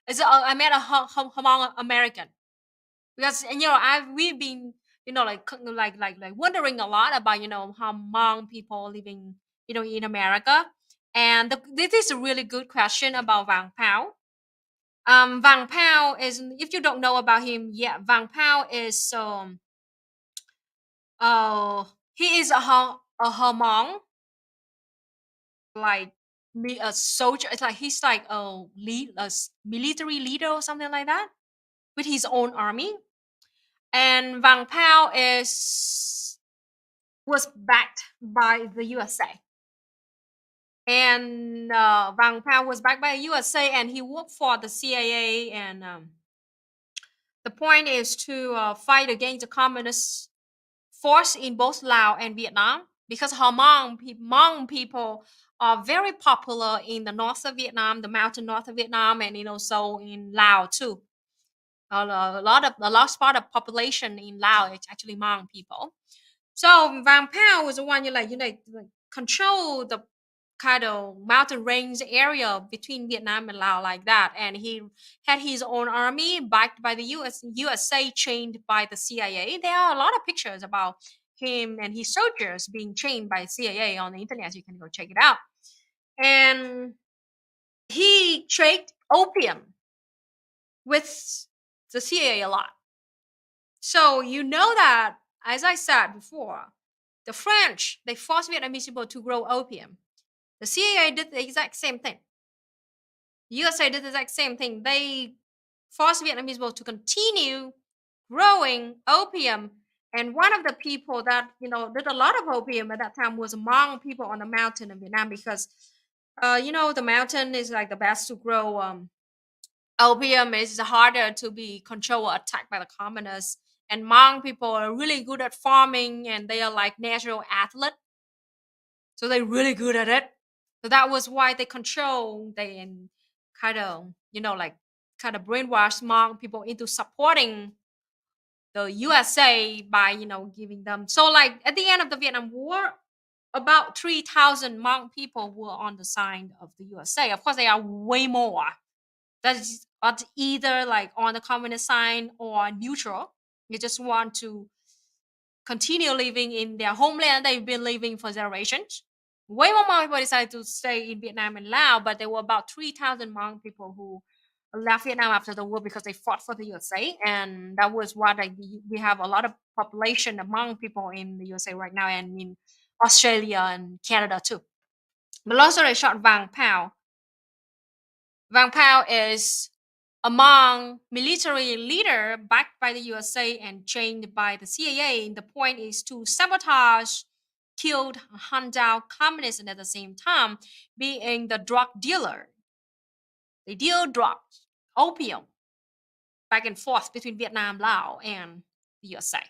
I met a Hmong American, because we've been like wondering a lot about Hmong people living in America, and this is a really good question about Vang Pao. Vang Pao is, if you don't know about him, yeah, Vang Pao is he is a Hmong, like a soldier. It's like he's like a military leader or something like that with his own army. And Vang Pao was backed by the USA. And Vang Pao was backed by the USA, and he worked for the CIA. And the point is to fight against the communist force in both Laos and Vietnam, because Hmong people are very popular in the north of Vietnam, the mountain north of Vietnam, and so in Laos too. A large part of population in Laos is actually Hmong people. So Vang Pao was the one like control the kind of mountain range area between Vietnam and Laos like that, and he had his own army backed by the USA, trained by the CIA. There are a lot of pictures about him and his soldiers being trained by CIA on the internet. You can go check it out. And he traded opium with the CIA a lot. So you know that, as I said before, the French, they forced Vietnamese people to grow opium. The CIA did the exact same thing. The USA did the exact same thing. They forced Vietnamese people to continue growing opium. And one of the people that did a lot of opium at that time was Hmong people on the mountain in Vietnam, because the mountain is like the best to grow opium. Is harder to be controlled or attacked by the communists. And Hmong people are really good at farming, and they are like natural athletes. So they're really good at it. So that was why they control, they kind of, kind of brainwash Hmong people into supporting the USA by, giving them. So like at the end of the Vietnam War, about 3,000 Hmong people were on the side of the USA. Of course, they are way more. That is either like on the communist side or neutral. They just want to continue living in their homeland they've been living for generations. Way more Hmong people decided to stay in Vietnam and Laos, but there were about 3,000 Hmong people who left Vietnam after the war because they fought for the USA, and that was what we have a lot of population of Hmong people in the USA right now, and in Australia and Canada too. But long story short, Vang Pao is a Hmong military leader backed by the USA and trained by the CIA. And the point is to sabotage, kill, hunt down communists, and at the same time being the drug dealer. They deal drugs, opium, back and forth between Vietnam, Laos, and the USA.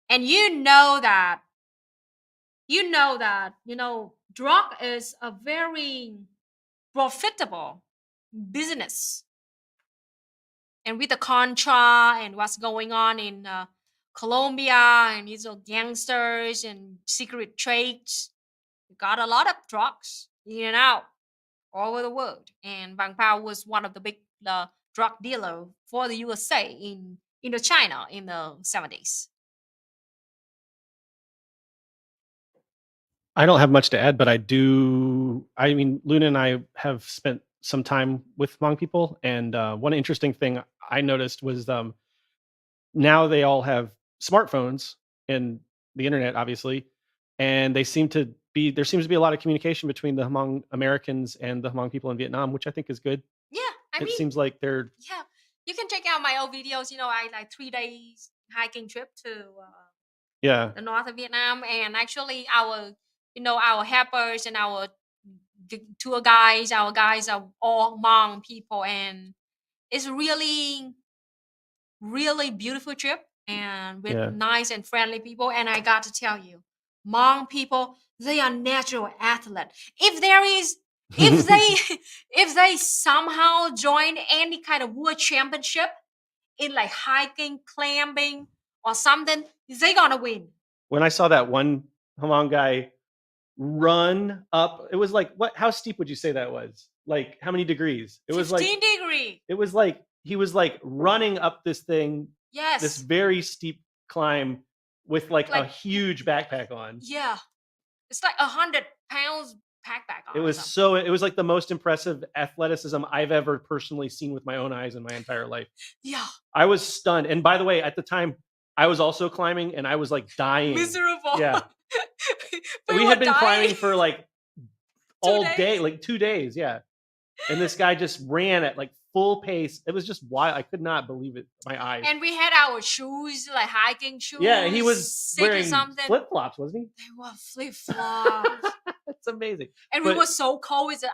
And drug is a very profitable business. And with the Contra and what's going on in Colombia, and these are gangsters and secret trades, you got a lot of drugs in and out all over the world. And Vang Pao was one of the big drug dealer for the USA in Indochina in the 70s. I don't have much to add, but I mean, Luna and I have spent some time with Hmong people, and one interesting thing I noticed was now they all have smartphones and the internet, obviously, and there seems to be a lot of communication between the Hmong Americans and the Hmong people in Vietnam, which I think is good. Yeah, it seems like they're you can check out my old videos. I like 3 days hiking trip to the north of Vietnam, and actually our helpers and our tour guides, our guys are all Hmong people, and it's really, really beautiful trip, and with nice and friendly people. And I got to tell you, Hmong people, they are natural athletes. If they somehow join any kind of world championship in like hiking, climbing, or something, they're gonna win. When I saw that one Hmong guy run up, it was like, how steep would you say that was? Like, how many degrees? It was 15 degrees. It was like he was like running up this thing, this very steep climb with like a huge backpack on. Yeah, it's like 100 back on. It or was something. it was like the most impressive athleticism I've ever personally seen with my own eyes in my entire life. Yeah, I was stunned. And by the way, at the time, I was also climbing and I was like dying. miserable. Yeah. We We were had been dying climbing for like 2 all day, days. like 2 days. Yeah. And this guy just ran at like full pace. It was just wild. I could not believe it. My eyes. And we had our shoes, like hiking shoes. Yeah, he was 6 or wearing something. flip flops, wasn't They were flip flops. It's amazing. And we But- were so cold. It's up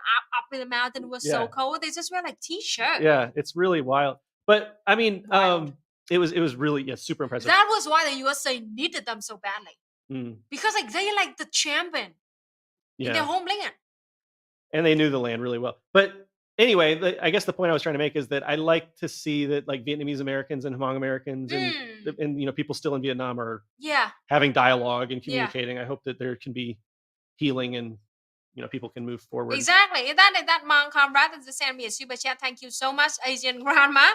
in the mountain. It was Yeah. so cold. They just wear like t-shirt. Yeah, it's really wild. But I mean, Wild. it was really super impressive. That was why the USA needed them so badly. Mm, Because like they like the champion in their yeah, homeland. and they knew the land really well. But anyway, I guess the point I was trying to make is that I like to see that like Vietnamese Americans and Hmong Americans and people still in Vietnam are Yeah. having dialogue and Yeah. communicating. I hope that there can be healing and people can move forward. Exactly. And that Mount comrade just sent me a super chat. Thank you so much, Asian grandma.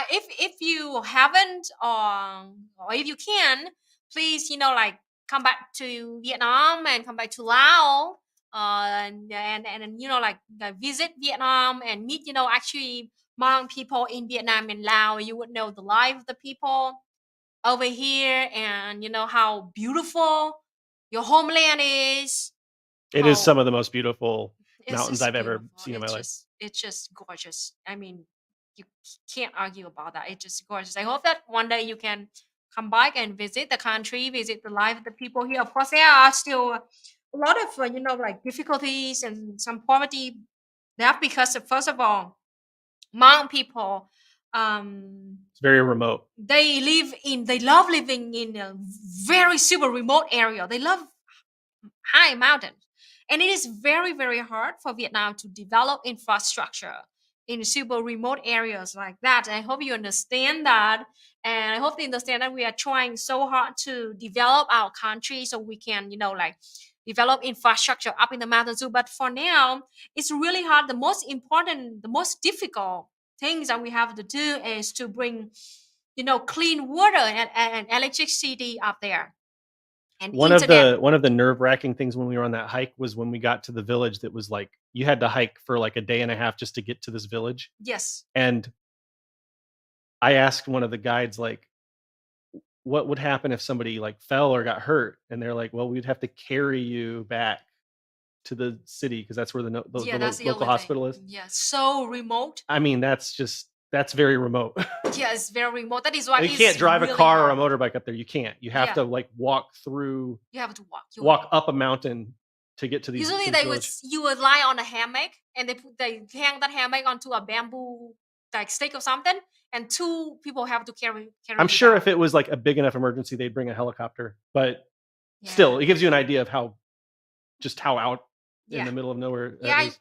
If you haven't or if you can, please like come back to Vietnam and come back to Laos. And like visit Vietnam and meet actually Hmong people in Vietnam and Laos. You would know the life of the people over here and how beautiful your homeland is. It is Oh, some of the most beautiful it's mountains just I've ever beautiful. seen in my life. It's just gorgeous. I mean, you can't argue about that. It's just gorgeous. I hope that one day you can come back and visit the country, visit the life of the people here. Of course, there are still a lot of like difficulties and some poverty there because first of all, Hmong people It's very remote. they love living in a very super remote area. They love high mountains. And it is very, very hard for Vietnam to develop infrastructure in super remote areas like that. And I hope you understand that. And I hope you understand that we are trying so hard to develop our country so we can, like develop infrastructure up in the mountains too. But for now, it's really hard. The most important, the most difficult things that we have to do is to bring, clean water and electricity up there. And One internet. of the nerve-wracking things when we were on that hike was when we got to the village that was like you had to hike for like a day and a half just to get to this village. Yes. And I asked one of the guides like what would happen if somebody like fell or got hurt, and they're like, well, we'd have to carry you back to the city because that's where the That's the local only hospital thing. is. Yeah, so remote. I mean, that's very remote. Yeah, it's very remote. That is why You it's can't drive really a car hard. or a motorbike up there. You can't. You have Yeah. to like walk through, You have to walk. walk up a mountain to get to these. Usually to they this would village. you would lie on a hammock and they hang that hammock onto a bamboo like stick or something, and two people have to carry. I'm you sure down. if it was like a big enough emergency, they'd bring a helicopter. But Yeah. still, it gives you an idea of how out in Yeah. the middle of nowhere. that Yeah, is.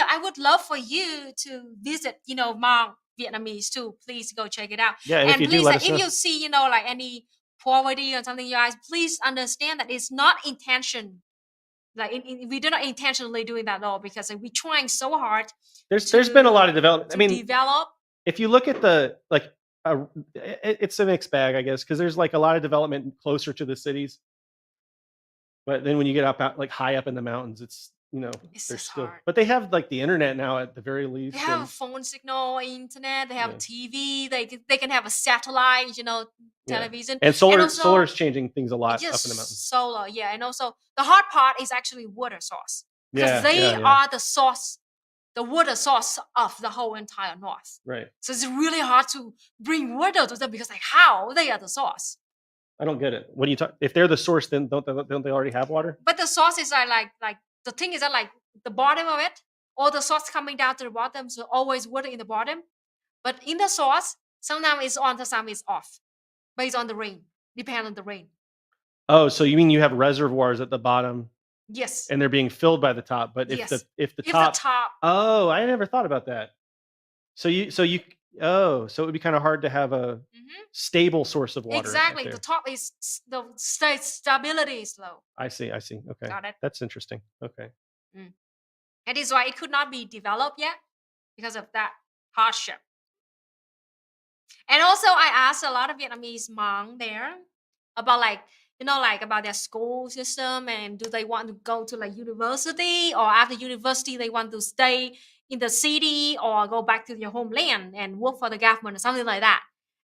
I would love for you to visit, Hmong Vietnamese too. Please go check it out. Yeah, and if you do, please, let us if know. you see, like any poverty or something, you guys, please understand that it's not intention. Like we do not intentionally doing that at all because we're trying so hard. There's been a lot of development. To I mean, develop. if you look at the like, it's a mixed bag, I guess, because there's like a lot of development closer to the cities. But then when you get out like high up in the mountains, it's It's they're just still. hard. But they have like the internet now at the very least. They have a and- phone signal, internet. They have Yeah. TV. They can have a satellite, Yeah. television. And also- solar's changing things a lot up Just in the mountains. solar, yeah, and also the hard part is actually water source because Yeah, they yeah. are the source, the water source of the whole entire north. Right. So it's really hard to bring water to them because like how they are the source. I don't get it. When you talk, if they're the source, then don't they already have water? But the sources are like the thing is that like the bottom of it, all the source coming down to the bottom, so always water in the bottom. But in the source, sometimes it's on, sometimes it's off, based on the rain, depend on the rain. Oh, so you mean you have reservoirs at the bottom Yes. and they're being filled by the top, but if Yes. the If top, the top, oh, I never thought about that. So it would be kind of hard to have a Mhm. stable source of water. up Exactly. there. The top is the stability is low. I see. Okay. Got it. That's interesting. Okay. That is why it could not be developed yet because of that hardship. And also, I asked a lot of Vietnamese Hmong there about like like about their school system, and do they want to go to like university, or after university they want to stay in the city or go back to their homeland and work for the government or something like that.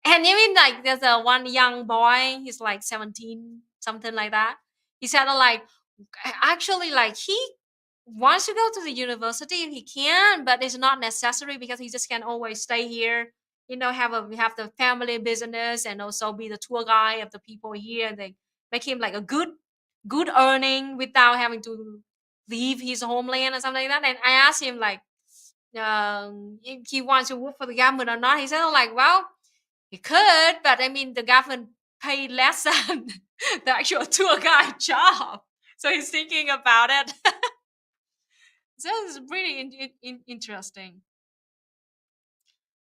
And even like there's a one young boy, he's like 17, something like that. He said like actually like he wants to go to the university if he can, but it's not necessary because he just can always stay here. Have the family business and also be the tour guide of the people here. They make him like a good earning without having to leave his homeland or something like that. And I asked him like if he wants to work for the government or not. He said like, well, he could, but I mean the government pay less than the actual tour guide job. So he's thinking about it. So it's really interesting.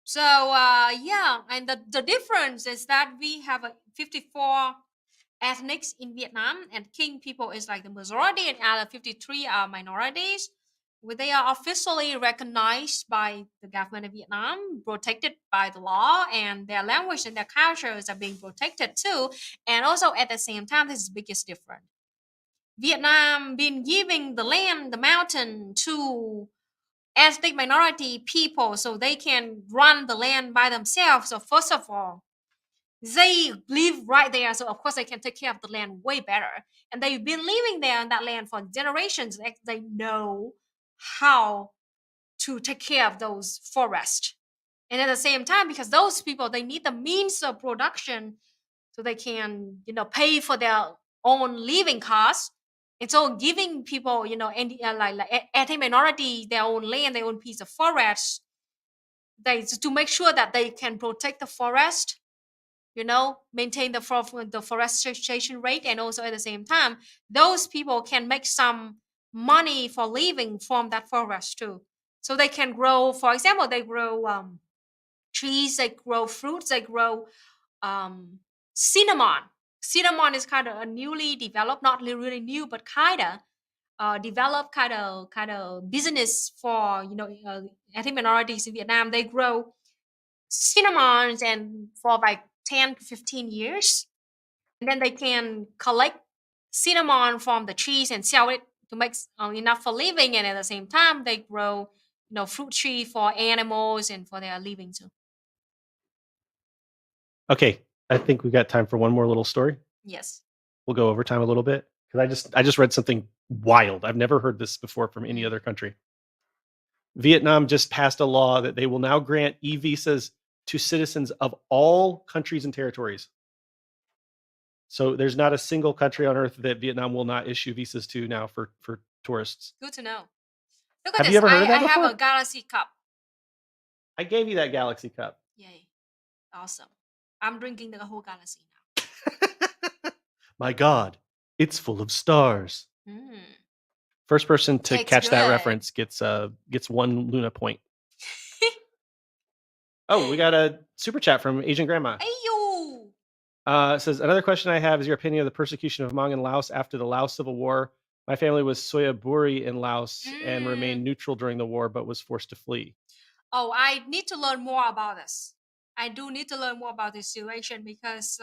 So yeah, and the difference is that we have 54 ethnics in Vietnam, and King people is like the majority, and other 53 are minorities. They are officially recognized by the government of Vietnam, protected by the law, and their language and their cultures are being protected too. And also at the same time, this is the biggest difference. Vietnam been giving the land, the mountain to ethnic minority people so they can run the land by themselves. So first of all, they live right there, so of course they can take care of the land way better. And they've been living there on that land for generations. They know how to take care of those forests. And at the same time, because those people, they need the means of production so they can, pay for their own living costs. And so giving people, like ethnic minority their own land, their own piece of forest, to make sure that they can protect the forest, maintain the forestation rate, and also at the same time, those people can make some money for living from that forest too. So they can grow, for example, they grow trees, they grow fruits, they grow cinnamon. Cinnamon is kind of a newly developed, not really new, but kind of developed kind of business for ethnic minorities in Vietnam. They grow cinnamons and for like 10 to 15 years, and then they can collect cinnamon from the trees and sell it to make enough for living. And at the same time, they grow fruit tree for animals and for their living too. Okay, I think we got time for one more little story. Yes. We'll go over time a little bit because I just read something wild. I've never heard this before from any other country. Vietnam just passed a law that they will now grant e-visas to citizens of all countries and territories. So there's not a single country on earth that Vietnam will not issue visas to now for tourists. Good to know. Look at Have this. you ever heard of that I have before? a Galaxy cup. I gave you that Galaxy cup. Yay. Awesome. I'm drinking the whole Galaxy now. My God, it's full of stars. Mm. First person to Tastes catch that good. reference gets 1 Luna point. Oh, we got a super chat from Asian Grandma. Ayo. It says, another question I have is your opinion of the persecution of Hmong in Laos after the Laos Civil War. My family was Soya Buri in Laos and remained neutral during the war, but was forced to flee. Oh, I need to learn more about this. I do need to learn more about this situation because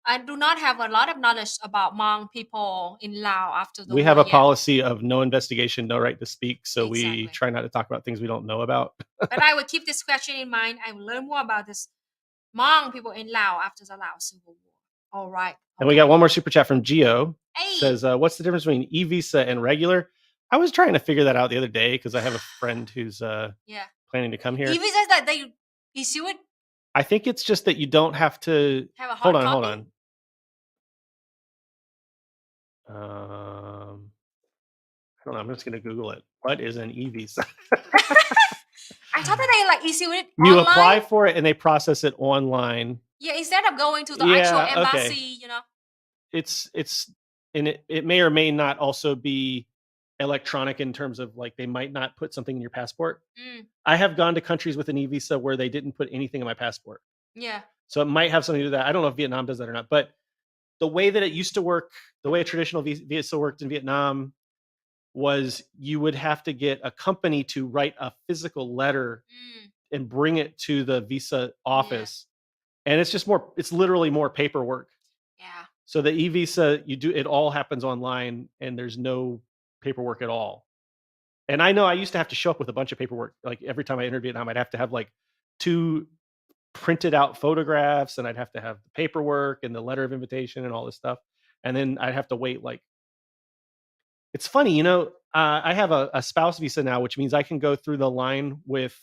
I do not have a lot of knowledge about Hmong people in Laos after the war. We have a yet. policy of no investigation, no right to speak. So Exactly. we try not to talk about things we don't know about. But I will keep this question in mind. I will learn more about this Hmong people in Laos after the Laos Civil War. All right. And we got one more super chat from Gio. Hey. Says, what's the difference between e-visa and regular? I was trying to figure that out the other day because I have a friend who's planning to come here. E-visa is that they issue it? I think it's just that you don't have to have a hard copy? Hold on. I don't know. I'm just going to Google it. What is an e-visa? I thought that they like issue it You online. apply for it and they process it online. Yeah, instead of going to the actual embassy, It's and it may or may not also be electronic in terms of like they might not put something in your passport. I have gone to countries with an e-visa where they didn't put anything in my passport. Yeah. So it might have something to do with that. I don't know if Vietnam does that or not, but the way that it used to work, the way a traditional visa worked in Vietnam was you would have to get a company to write a physical letter and bring it to the visa office. And it's just it's literally more paperwork. Yeah. So the e-visa, it all happens online and there's no paperwork at all. And I know I used to have to show up with a bunch of paperwork. Like every time I entered Vietnam, I'd have to have like 2 printed out photographs, and I'd have to have the paperwork and the letter of invitation and all this stuff. And then I'd have to wait. Like, it's funny, I have a spouse visa now, which means I can go through the line with.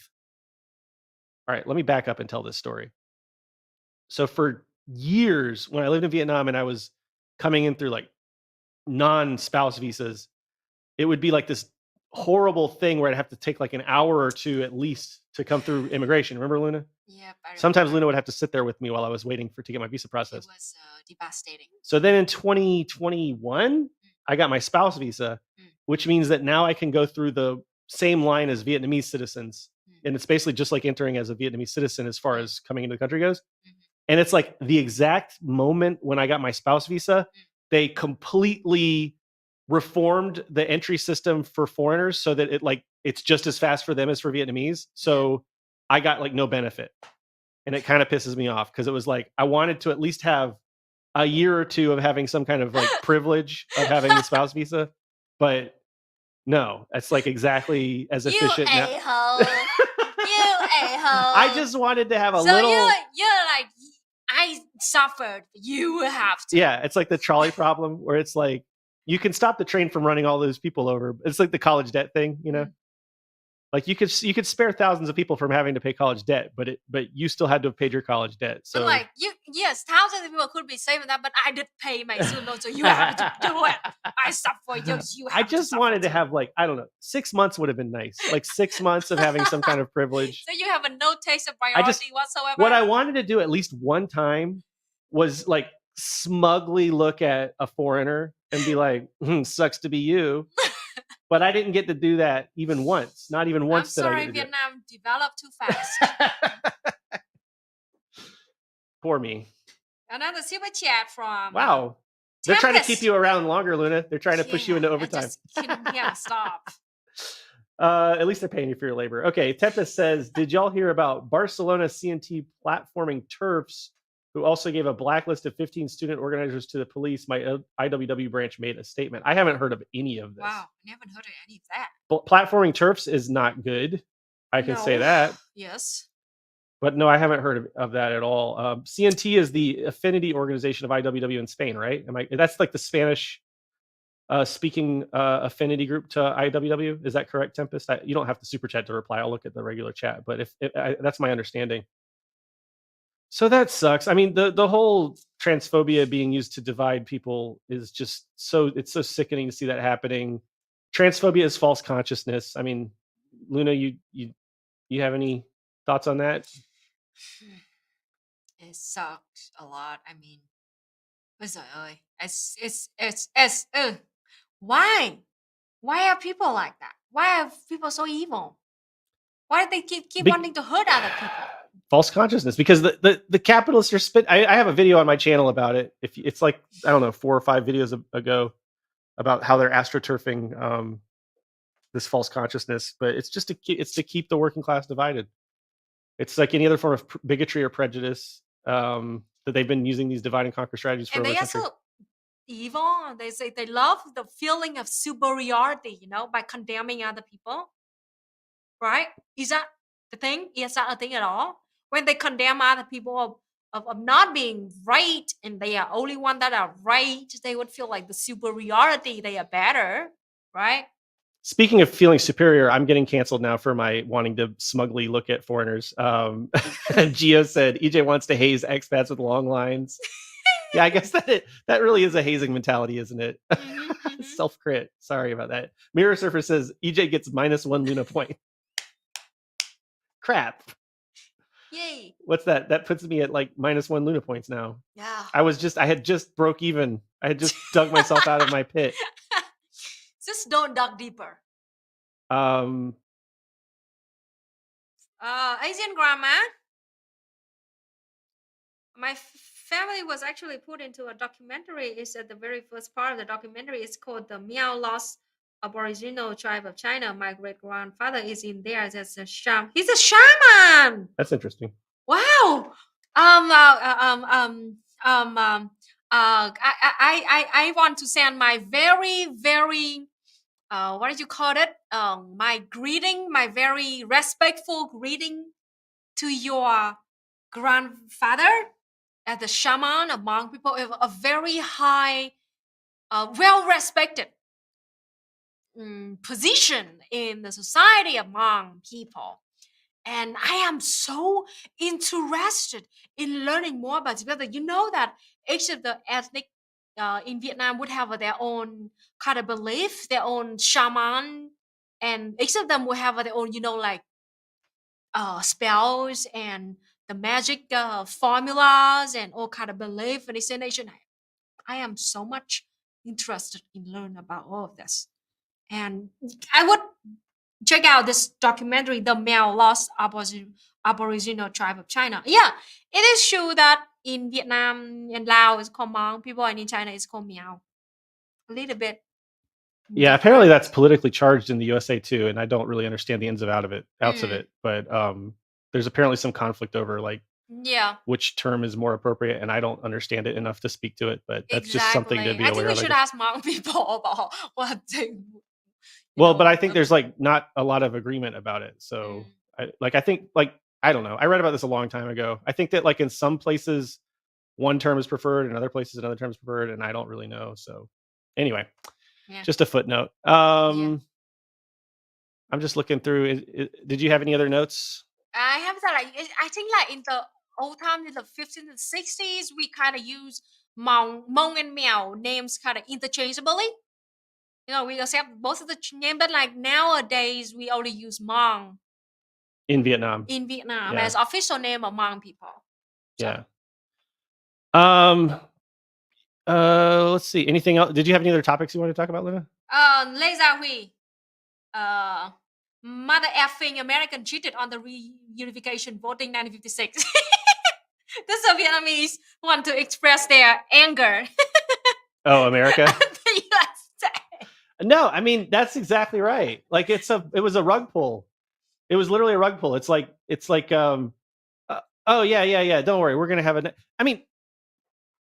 All right, let me back up and tell this story. So for years, when I lived in Vietnam and I was coming in through like non-spouse visas, it would be like this horrible thing where I'd have to take like an hour or 2 at least to come through immigration. Remember, Luna? Yep. Sometimes Luna would have to sit there with me while I was waiting to get my visa It processed. was devastating. So then in 2021, I got my spouse visa, which means that now I can go through the same line as Vietnamese citizens. And it's basically just like entering as a Vietnamese citizen as far as coming into the country goes. And it's like the exact moment when I got my spouse visa, they completely reformed the entry system for foreigners so that it's just as fast for them as for Vietnamese. So I got like no benefit. And it kind of pisses me off because it was like I wanted to at least have a year or 2 of having some kind of like privilege of having the spouse visa. But no, it's like exactly as efficient now. You a-hole. I just wanted to have a so little. you're like, I suffered. You have to. Yeah, it's like the trolley problem where it's like you can stop the train from running all those people over. It's like the college debt thing, Like you could spare thousands of people from having to pay college debt, but you still had to have paid your college debt. So But like yes, thousands of people could be saving that, but I did pay my student loan, so you have to do it. I suffer. You have I just wanted to have like, I don't know, 6 months would have been nice. Like 6 months of having some kind of privilege. So you have a no taste of priority whatsoever. What I wanted to do at least one time was like smugly look at a foreigner and be like, sucks to be you. But I didn't get to do that even once. Not even once. I'm sorry, did I get to Vietnam developed too fast. Poor me. Another super chat from Wow. They're trying to Tempest. keep you around longer, Luna. They're trying to push you into overtime. Stop. At least they're paying you for your labor. Okay, Tempest says, did y'all hear about Barcelona CNT platforming TERFs, who also gave a blacklist of 15 student organizers to the police? My IWW branch made a statement. I haven't heard of any of this. Wow, I haven't heard of any of that. But platforming TERFs is not good. I can say that. Yes. But no, I haven't heard of that at all. CNT is the affinity organization of IWW in Spain, right? That's like the Spanish speaking affinity group to IWW. Is that correct, Tempest? You don't have to super chat to reply. I'll look at the regular chat, but that's my understanding. So that sucks. I mean, the whole transphobia being used to divide people is just it's so sickening to see that happening. Transphobia is false consciousness. I mean, Luna, you have any thoughts on that? It sucks a lot. I mean, why? Why are people like that? Why are people so evil? Why do they keep wanting to hurt other people? False consciousness, because the capitalists are I have a video on my channel about it. If it's like, I don't know, 4 or 5 videos ago about how they're astroturfing this false consciousness, but it's just to keep the working class divided. It's like any other form of bigotry or prejudice that they've been using these divide and conquer strategies for. And they also evil. They say they love the feeling of superiority, by condemning other people. Right? Is that the thing? Is that a thing at all? When they condemn other people of not being right, and they are only one that are right, they would feel like the superiority, they are better, right? Speaking of feeling superior, I'm getting canceled now for my wanting to smugly look at foreigners. Gio said EJ wants to haze expats with long lines. Yeah, I guess that really is a hazing mentality, isn't it? Mm-hmm. Self-crit. Sorry about that. Mirror Surfer says EJ gets -1 Luna point. Crap. Yay. What's that? That puts me at like -1 Luna points now. Yeah. I had just broke even. I had just dug myself out of my pit. Just don't dug deeper. Asian grandma. My family was actually put into a documentary. It's at the very first part of the documentary. It's called The Miao Lost Aboriginal Tribe of China. My great grandfather is in there as a shaman. He's a shaman. That's interesting. Wow. I want to send my very, very, what do you call it? My greeting, my very respectful greeting to your grandfather as the shaman among people, a very high, well respected position in the society among people. And I am so interested in learning more about Tibet. You know that each of the ethnic in Vietnam would have their own kind of belief, their own shaman, and each of them will have their own, like spells and the magic formulas and all kind of belief and destination. I am so much interested in learn about all of this, and I would check out this documentary, The Male Lost Aboriginal Tribe of China. Yeah, it is true that in Vietnam and Laos it's called Hmong people, and in China it's called Miao. A little bit. Yeah, apparently that's different. politically charged in the USA too, and I don't really understand the ins and outs of Mm. it. But there's apparently some conflict over like Yeah, which term is more appropriate, and I don't understand it enough to speak to it. But that's just something to exactly. be I think aware we of, I should guess. ask Hmong people about what they, Well, but I think there's like not a lot of agreement about it. Mm. So I think like I don't know. I read about this a long time ago. I think that like in some places one term is preferred, and other places another term is preferred, and I don't really know. So anyway, Yeah. just a footnote. Yeah. I'm just looking through. Did you have any other notes? I have that. I think like in the old time, in the 15th and 60s, we kind of use Hmong and Miao names kind of interchangeably. We accept both of the name, but like nowadays, we only use Hmong In Vietnam. in Vietnam Yeah. as official name of Hmong people. So, Yeah. Let's see. Anything else? Did you have any other topics you want to talk about, Luna? Lê Gia Huy, mother effing American cheated on the reunification voting 1956. The Vietnamese want to express their anger. Oh, America. The USA. No, I mean that's exactly right. Like it was a rug pull. It was literally a rug pull. It's like oh yeah. Don't worry, we're gonna have I mean,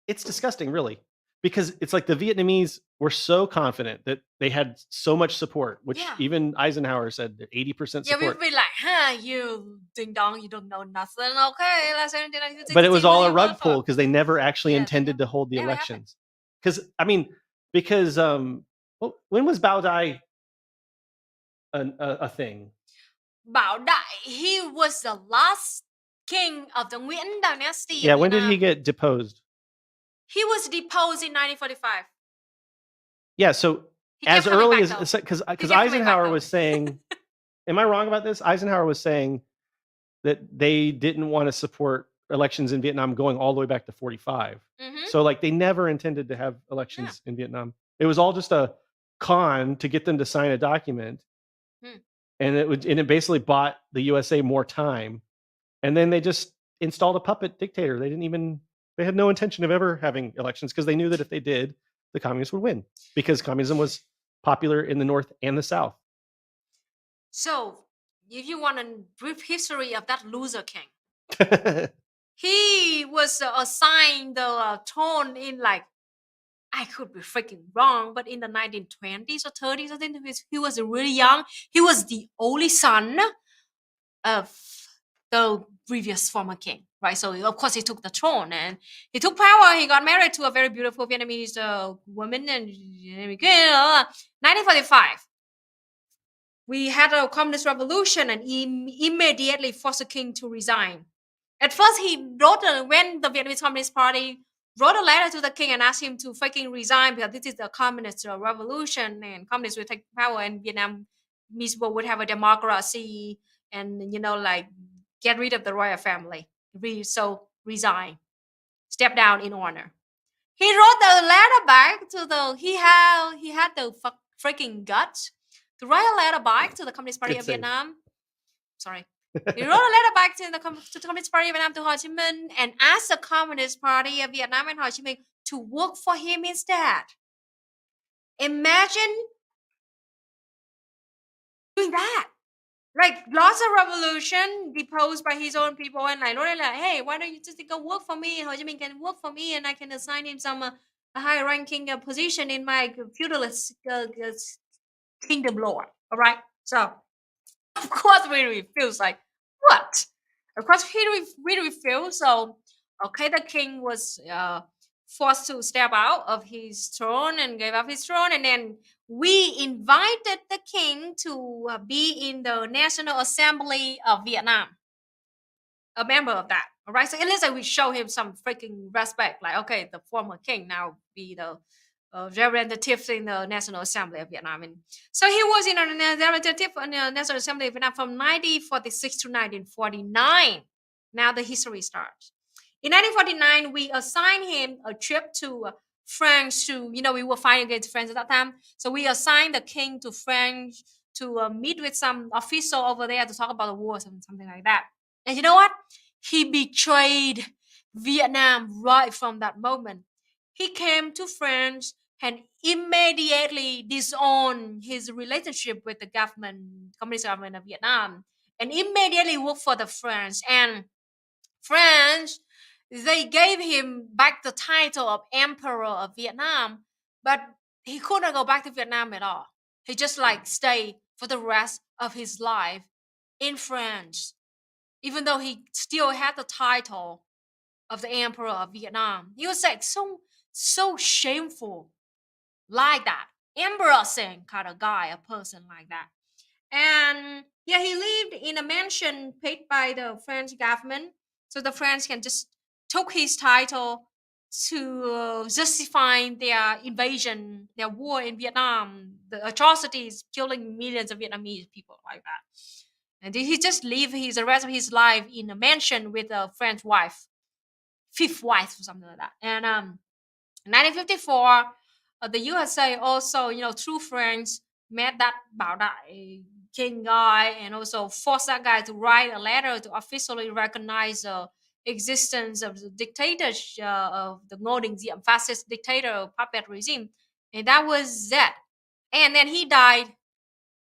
it's disgusting, really, because it's like the Vietnamese were so confident that they had so much support, which even Eisenhower said that 80% Yeah, support. we'd be like, you ding dong, you don't know nothing. Okay, let's But it was all a rug pull because they never actually intended to hold the Yeah, it elections. Because well, when was Bao Dai a thing? Bao Dai, he was the last king of the Nguyen dynasty. Yeah, when did he get deposed? He was deposed in 1945. Yeah, so He as kept coming early back, as though. because He kept coming Eisenhower back, was saying, am I wrong about this? Eisenhower was saying that they didn't want to support elections in Vietnam going all the way back to 45. Mhm. So like they never intended to have elections in Vietnam. It was all just a con to get them to sign a document. And it basically bought the USA more time. And then they just installed a puppet dictator. They had no intention of ever having elections because they knew that if they did, the communists would win because communism was popular in the North and the South. So, if you want a brief history of that loser king, he was assigned the throne in like, I could be freaking wrong, but in the 1920s or 30s, I think he was really young. He was the only son of the previous former king, right? So of course he took the throne and he took power. He got married to a very beautiful Vietnamese woman, and 1945. We had a communist revolution and immediately forced the king to resign. At first, he wrote when the Vietnamese Communist Party wrote a letter to the king and asked him to freaking resign because this is the communist revolution and communists will take power and Vietnam people would have a democracy and like get rid of the royal family. So resign, step down in honor. He wrote the letter back to he had the freaking guts to write a letter back to the Communist Party of Vietnam. Sorry. He wrote a letter back to the Communist Party of Vietnam, to Ho Chi Minh, and asked the Communist Party of Vietnam and Ho Chi Minh to work for him instead. Imagine doing that. Like lots of revolution deposed by his own people, and like Lord like, hey, why don't you just go work for me? Ho Chi Minh can work for me, and I can assign him some a high-ranking position in my feudalist kingdom lore. All right, so of course we feels like what? Of course he really feels so. Okay, the king was forced to step out of his throne and gave up his throne, and then we invited the king to be in the National Assembly of Vietnam, a member of that. All right, so at least like we show him some freaking respect. Like, okay, the former king now be the representative in the National Assembly of Vietnam. And so he was in the representative in the National Assembly of Vietnam from 1946 to 1949. Now the history starts. In 1949, we assigned him a trip to France to, we were fighting against France at that time. So we assigned the king to France to meet with some official over there to talk about the war, something like that. And you know what? He betrayed Vietnam right from that moment. He came to France and immediately disowned his relationship with the government, communist government of Vietnam, and immediately worked for the French. And French, they gave him back the title of Emperor of Vietnam, but he couldn't go back to Vietnam at all. He just like stayed for the rest of his life in France, even though he still had the title of the Emperor of Vietnam. He was like so shameful like that, embarrassing kind of guy, a person like that. And yeah, he lived in a mansion paid by the French government, so the French can just took his title to justify their invasion, their war in Vietnam, the atrocities, killing millions of Vietnamese people like that. And he just lived the rest of his life in a mansion with a French wife, fifth wife or something like that. And in 1954, the USA also, through friends, met that Bảo Đại King guy and also forced that guy to write a letter to officially recognize the existence of the dictatorship of the Ngô Đình Diệm fascist dictator puppet regime. And that was that. And then he died,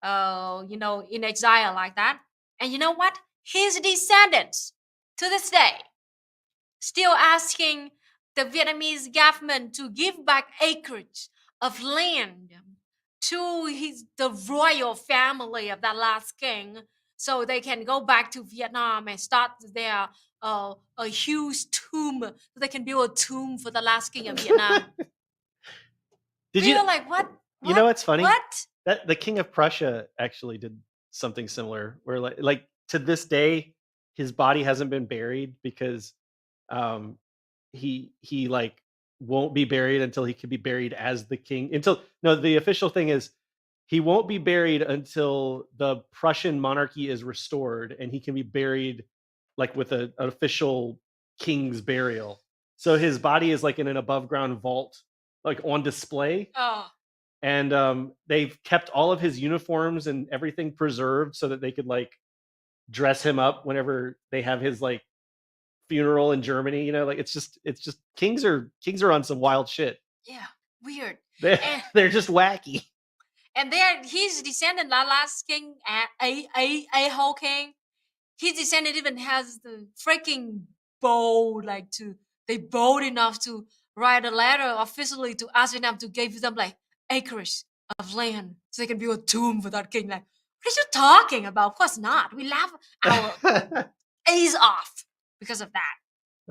in exile like that. And you know what? His descendants to this day still asking the Vietnamese government to give back acreage of land to the royal family of that last king, so they can go back to Vietnam and start their a huge tomb, so they can build a tomb for the last king of Vietnam. Did you were like, what? You know what's funny? What? That the King of Prussia actually did something similar, where like to this day, his body hasn't been buried because he like won't be buried until he can be buried as the king. The official thing is he won't be buried until the Prussian monarchy is restored and he can be buried like with an official king's burial. So his body is like in an above ground vault, like on display. Oh. And they've kept all of his uniforms and everything preserved so that they could like dress him up whenever they have his like funeral in Germany. Like it's just kings are on some wild shit. Yeah, weird. They're just wacky. And his descendant, the last king, a whole king, his descendant even has the freaking bold, they bold enough to write a letter officially to ask Vietnam to give them like acres of land so they can build a tomb for that king. Like, what are you talking about? Of course not. We laugh our A's off because of that.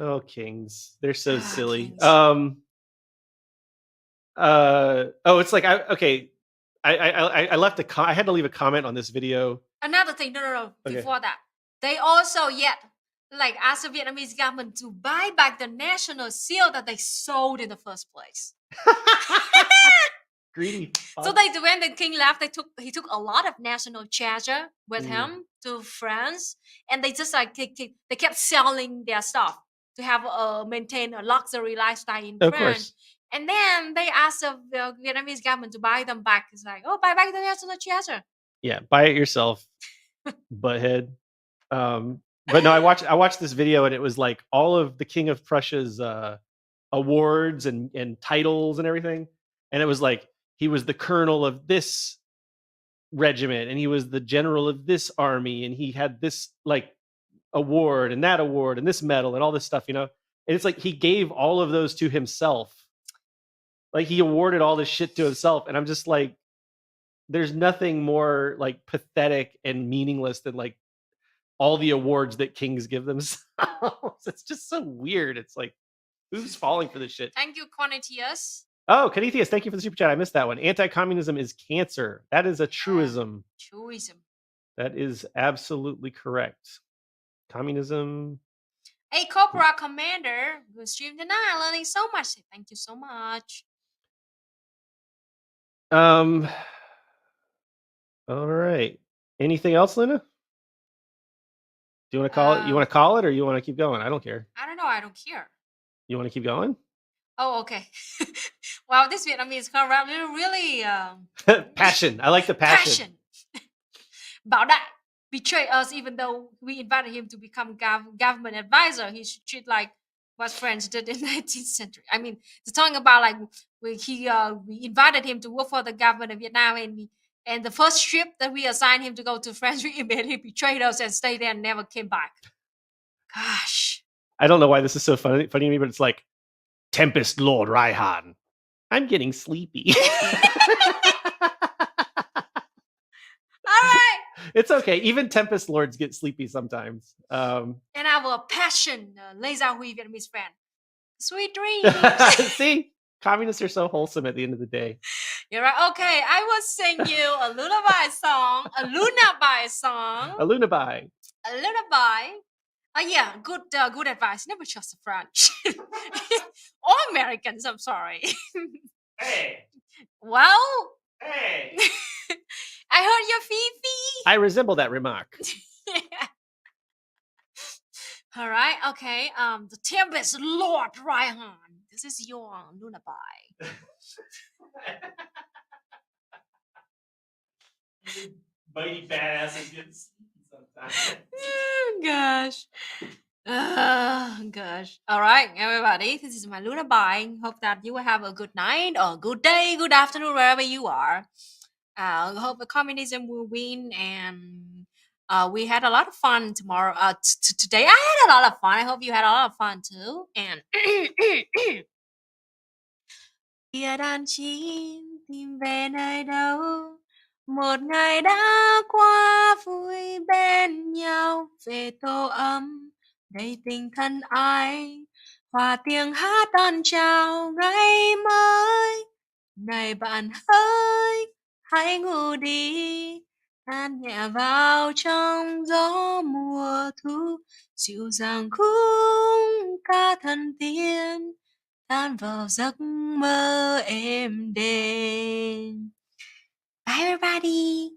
Oh, kings. They're so silly. Kings. It's like I left I had to leave a comment on this video. Another thing, no. Okay. Before that, they also asked the Vietnamese government to buy back the national seal that they sold in the first place. Greedy. So when the king left, he took a lot of national treasure with him to France, and they just they kept selling their stuff to have maintain a luxury lifestyle in France. Course. And then they asked the Vietnamese government to buy them back. It's like, buy back the national treasure. Yeah, buy it yourself, butthead. But no, I watched this video and it was like all of the King of Prussia's awards and titles and everything, and it was like he was the colonel of this regiment, and he was the general of this army, and he had this like award and that award and this medal and all this stuff, you know. And it's like he gave all of those to himself. Like he awarded all this shit to himself, and I'm just like, there's nothing more like pathetic and meaningless than like all the awards that kings give themselves. It's just so weird. It's like, who's falling for this shit? Thank you, Cornetius. Oh, Canethius, thank you for the super chat. I missed that one. Anti-communism is cancer. That is a truism. Truism. That is absolutely correct. Communism. Hey, Cobra Commander, good stream tonight. Learning so much. Thank you so much. All right. Anything else, Luna? Do you want to call it? You want to call it, or you want to keep going? I don't care. I don't know. I don't care. You want to keep going? Oh, okay. Wow, this Vietnamese comrade really passion. I like the passion. About that. Betray us, even though we invited him to become government advisor. He should treat like what French did in the 19th century. I mean, it's talking about like we invited him to work for the government of Vietnam, and the first trip that we assigned him to go to France, we immediately betrayed us and stayed there and never came back. Gosh. I don't know why this is so funny to me, but it's like, Tempest Lord Raihan, I'm getting sleepy. All right. It's okay. Even Tempest Lords get sleepy sometimes. And our passion, Les Huy Vietnamese friend. Sweet dreams. See, communists are so wholesome at the end of the day. You're right. Okay, I will sing you a lullaby song, a lullaby song. A lullaby. A lullaby. Yeah, good advice. Never trust the French. Or Americans, I'm sorry. Hey. Well. Hey. I heard your Fifi. I resemble that remark. Yeah. All right. Okay. The Tempest Lord Raihan. This is your lullaby. Bitey badasses get sleepy sometimes. Oh, gosh. Oh, gosh. All right, everybody. This is my lullaby. Hope that you will have a good night or good day, good afternoon, wherever you are. I hope the communism will win, and we had a lot of fun tomorrow. Today, I had a lot of fun. I hope you had a lot of fun too. And kia đàn chim tìm về nơi đâu, một ngày đã qua vui bên nhau, về tổ ấm đầy tình thân ai, hòa tiếng hát đón chào ngày mới. Này bạn ơi, hãy ngủ đi, tan nhẹ vào trong gió mùa thu, dịu dàng khung ca thần tiên, tan vào giấc mơ êm đềm. Bye everybody.